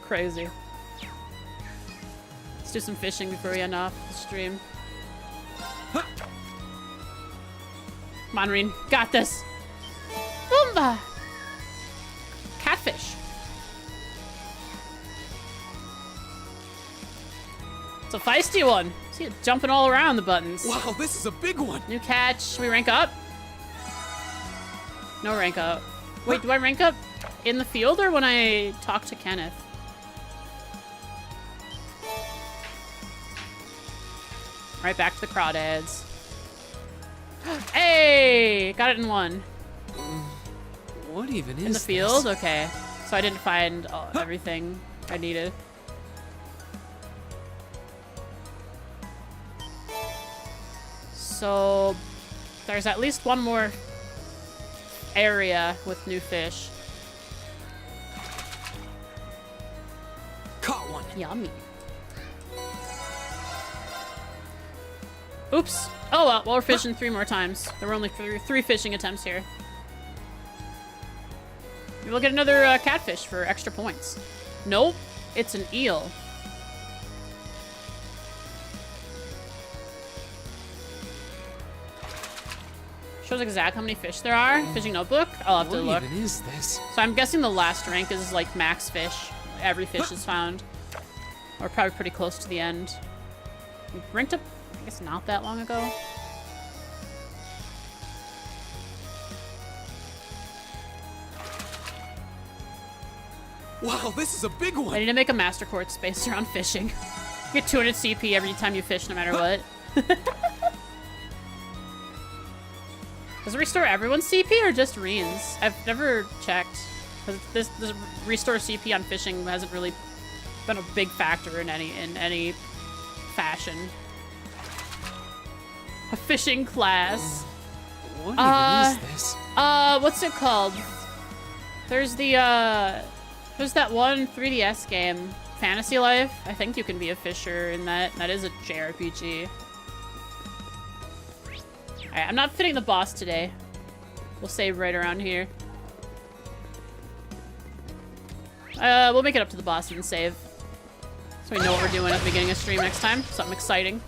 Crazy. Let's do some fishing before we end off the stream. Come on, Reen. Got this. Boomba! Catfish. It's a feisty one. See it jumping all around the buttons. Wow, this is a big one. New catch. Should we rank up? No rank up. Wait, do I rank up in the field or when I talk to Kenneth? Right, back to the crawdads. Hey! Got it in 1. What even is In the field? this? Okay. So I didn't find everything I needed. So there's at least one more area with new fish. Caught one. Yummy. Oops. Oh well, we're fishing 3 more times. There were only 3 fishing attempts here. We'll get another catfish for extra points. Nope, it's an eel. Shows exactly how many fish there are. Fishing notebook. I'll have to look. What even is this? So I'm guessing the last rank is like max fish. Every fish is found. We're probably pretty close to the end. We ranked up, I guess, not that long ago. Wow, this is a big one. I need to make a master course based around fishing. You get 200 CP every time you fish, no matter what. Does it restore everyone's CP or just Reen's? I've never checked. Because this restore CP on fishing hasn't really been a big factor in any fashion. A fishing class. What even is this? What's it called? There's the there's that one 3DS game, Fantasy Life. I think you can be a fisher in that. That is a JRPG. Alright, I'm not fitting the boss today. We'll save right around here. We'll make it up to the boss and save. So we know what we're doing at the beginning of stream next time. Something exciting.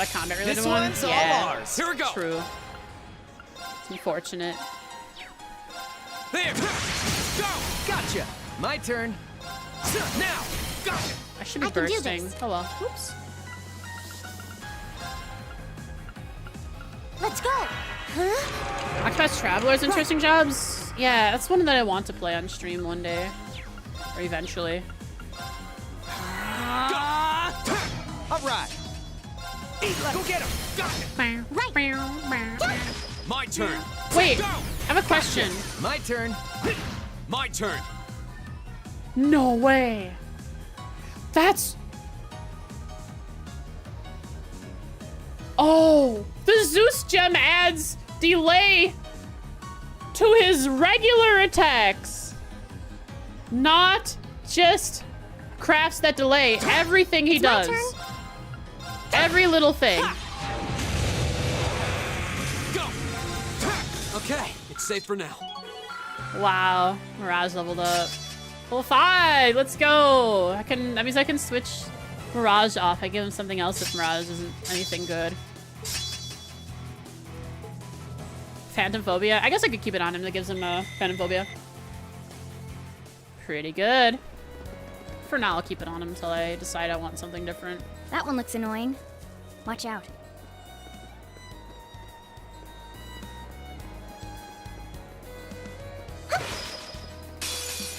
not a combat related This one. one's all Yeah, ours. Here we go. true. It's unfortunate. There. Go. Gotcha. My turn. Now. Gotcha. I should be I can do bursting. this. Oh well. Oops. Let's go. Huh? Octopath Traveler's interesting jobs. Yeah, that's one that I want to play on stream one day. Or eventually. All right. Go get him. Gotcha. My turn. Wait, Go. I have a question. My turn. My turn. No way. That's... Oh, the Zeus gem adds delay to his regular attacks. Not just crafts that delay. Everything he It's my does. turn. Every little thing. Go. Okay, it's safe for now. Wow, Mirage leveled up. Level 5, let's go. That means I can switch Mirage off. I give him something else if Mirage isn't anything good. Phantom Phobia. I guess I could keep it on him. That gives him a Phantom Phobia. Pretty good. For now, I'll keep it on him until I decide I want something different. That one looks annoying. Watch out.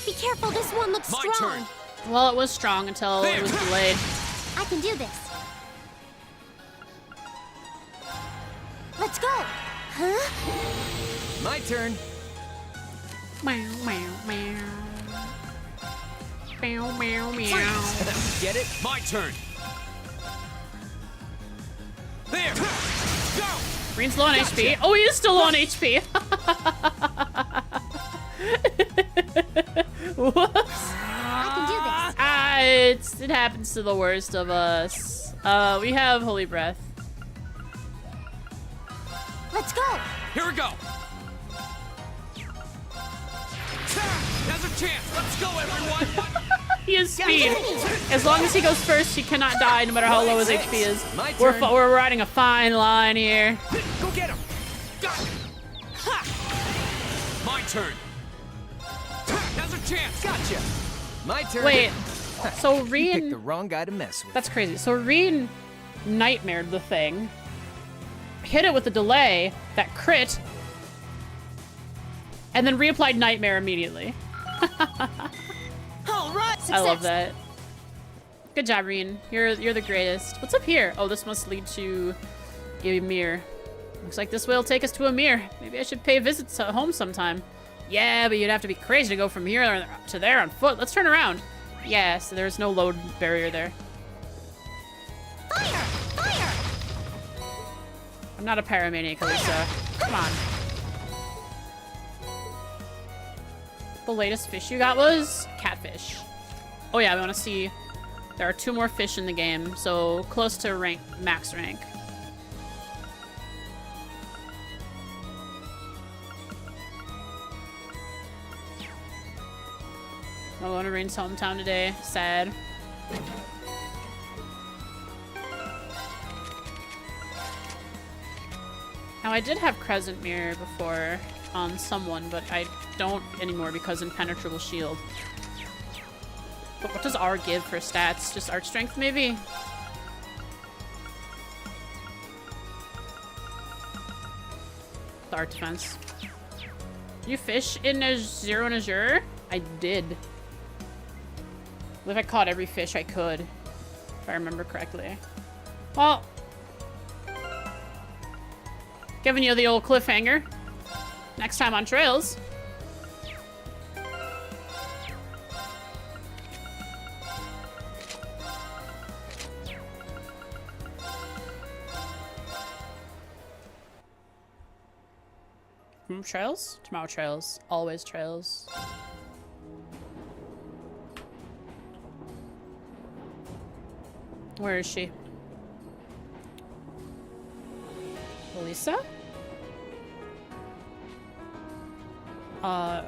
Be careful, this one looks My strong. turn. Well, it was strong until it was delayed. I can do this. Let's go. Huh? My turn. Meow, meow, meow. Meow, meow, meow. Get it? My turn. There. Go. Green's low on HP. Oh, he is still low on HP. Whoops. I can do this. It happens to the worst of us. We have Holy Breath. Let's go. Here we go. Now's our chance. Let's go, everyone. He has speed. As long as he goes first, he cannot die, no matter how low his HP is. My We're turn. we're riding a fine line here. Go get him. Got it. Ha. My turn. Now's our chance. Gotcha. My turn. Wait. So Picked the Reen, wrong guy to mess with. that's crazy. So Reen nightmared the thing, hit it with a delay, that crit, and then reapplied Nightmare immediately. All right. I love that. Good job, Reen. You're the greatest. What's up here? Oh, this must lead to Ymir. Looks like this way will take us to Ymir. Maybe I should pay a visit to home sometime. Yeah, but you'd have to be crazy to go from here to there on foot. Let's turn around. Yeah, so there's no load barrier there. Fire! Fire! I'm not a pyromaniac, Elisa. Come on. The latest fish you got was catfish. Oh yeah, we want to see. There are 2 more fish in the game, so close to rank, max rank. I'm going to Reen's hometown today. Sad. Now, I did have Crescent Mirror before on someone, but I don't anymore because Impenetrable Shield. But what does R give for stats? Just Arch Strength, maybe? The Art Defense. You fish in Zero and Azure? I did. I believe I caught every fish I could, if I remember correctly. Well, giving you the old cliffhanger. Next time on Trails. Trails? Tomorrow Trails. Always Trails. Where is she? Elisa? Oh,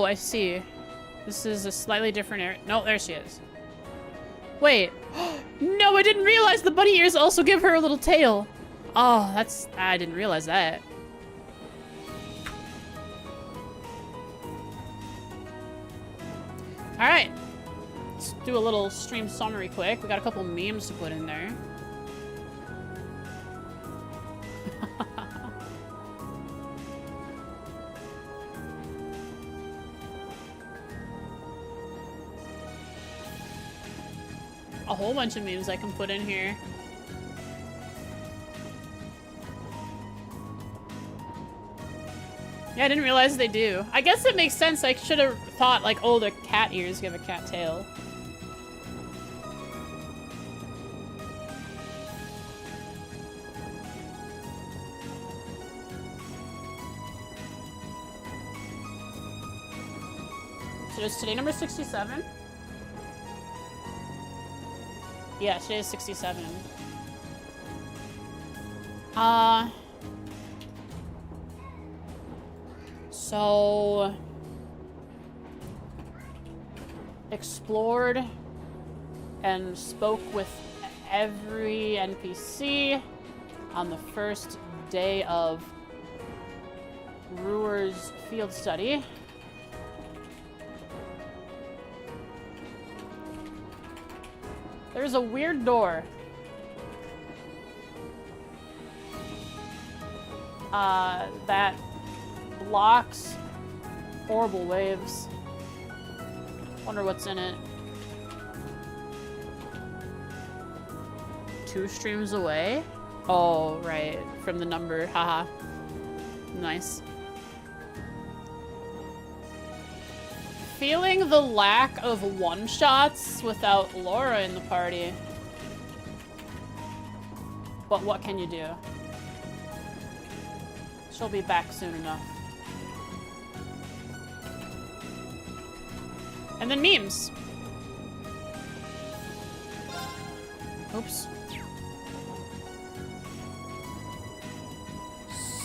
I see. This is a slightly different area. No, there she is. Wait. No, I didn't realize the bunny ears also give her a little tail. Oh, that's... I didn't realize that. Alright. Let's do a little stream summary quick. We got a couple memes to put in there. A whole bunch of memes I can put in here. Yeah, I didn't realize they do. I guess it makes sense. I should have thought, like, oh, the cat ears give a cat tail. So is today number 67? Yeah, today is 67. So explored and spoke with every NPC on the first day of Ruer's field study. There's a weird door. That blocks horrible waves. Wonder what's in it. 2 streams away? Oh, right. From the number. Haha. Nice. Feeling the lack of one-shots without Laura in the party. But what can you do? She'll be back soon enough. And then memes. Oops.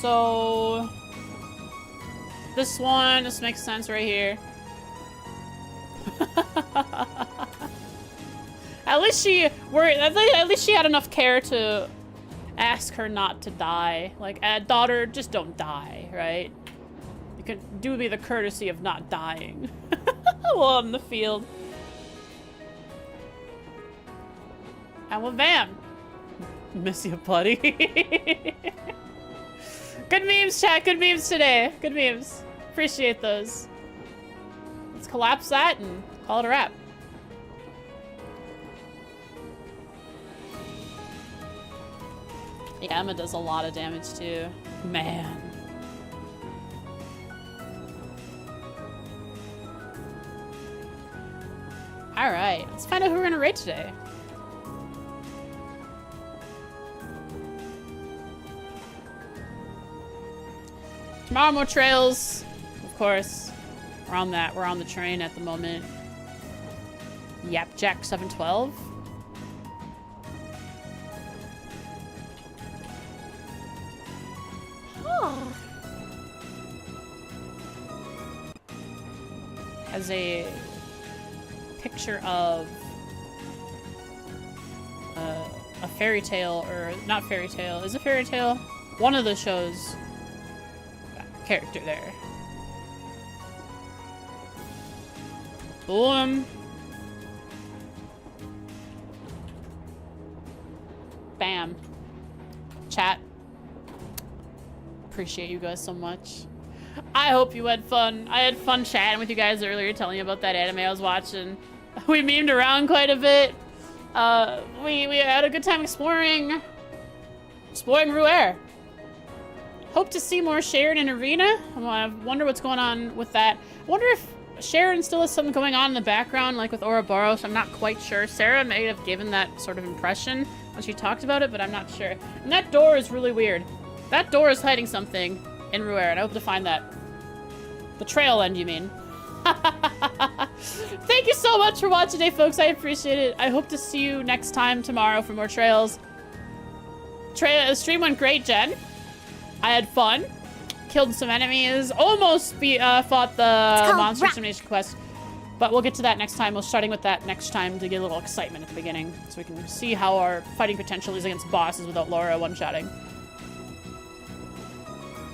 So this makes sense right here. At least she had enough care to ask her not to die. Like, daughter, just don't die, right? You can do me the courtesy of not dying while I'm in the field. And well, bam! Miss you, buddy. Good memes, chat. Good memes today. Good memes. Appreciate those. Let's collapse that and call it a wrap. Yeah, Emma does a lot of damage too. Man. Alright, let's find out who we're gonna raid today. Tomorrow, more trails, of course. We're on that. We're on the train at the moment. Yapjack 712. Oh. Has a picture of a fairy tale, or not fairy tale. Is it fairy tale? One of the shows. Character there. Boom. Bam. Chat. Appreciate you guys so much. I hope you had fun. I had fun chatting with you guys earlier, telling you about that anime I was watching. We memed around quite a bit. We had a good time exploring Ruer. Hope to see more Sharon in Arena. I wonder what's going on with that. I wonder if Sharon still has something going on in the background, like with Ouroboros. I'm not quite sure. Sarah may have given that sort of impression when she talked about it, but I'm not sure. And that door is really weird. That door is hiding something in Ruer, and I hope to find that. The trail end, you mean? Thank you so much for watching today, folks. I appreciate it. I hope to see you next time tomorrow for more trails. The stream went great, Jen. I had fun. Killed some enemies. Almost fought the monster extermination quest. But we'll get to that next time. We're starting with that next time to get a little excitement at the beginning. So we can see how our fighting potential is against bosses without Laura one-shotting.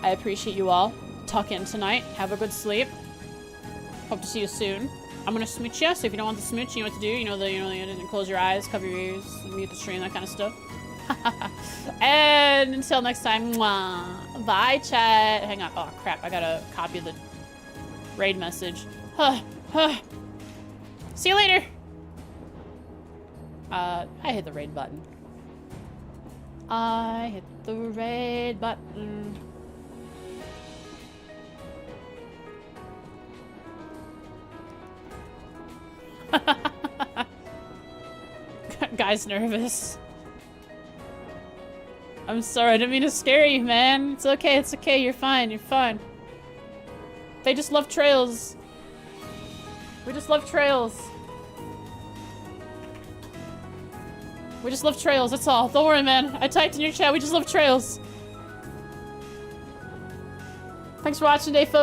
I appreciate you all. Tuck in tonight. Have a good sleep. Hope to see you soon. I'm gonna smooch you, so if you don't want the smooch, you know what to do. You know close your eyes, cover your ears, mute the stream, that kind of stuff. And until next time, mwah. Bye, chat. Hang on. Oh, crap. I gotta copy the raid message. See you later. I hit the raid button. I hit the raid button. Guy's nervous. I'm sorry, I didn't mean to scare you, man. It's okay, you're fine, you're fine. They just love trails. We just love trails. We just love trails, that's all. Don't worry, man. I typed in your chat, we just love trails. Thanks for watching today, folks.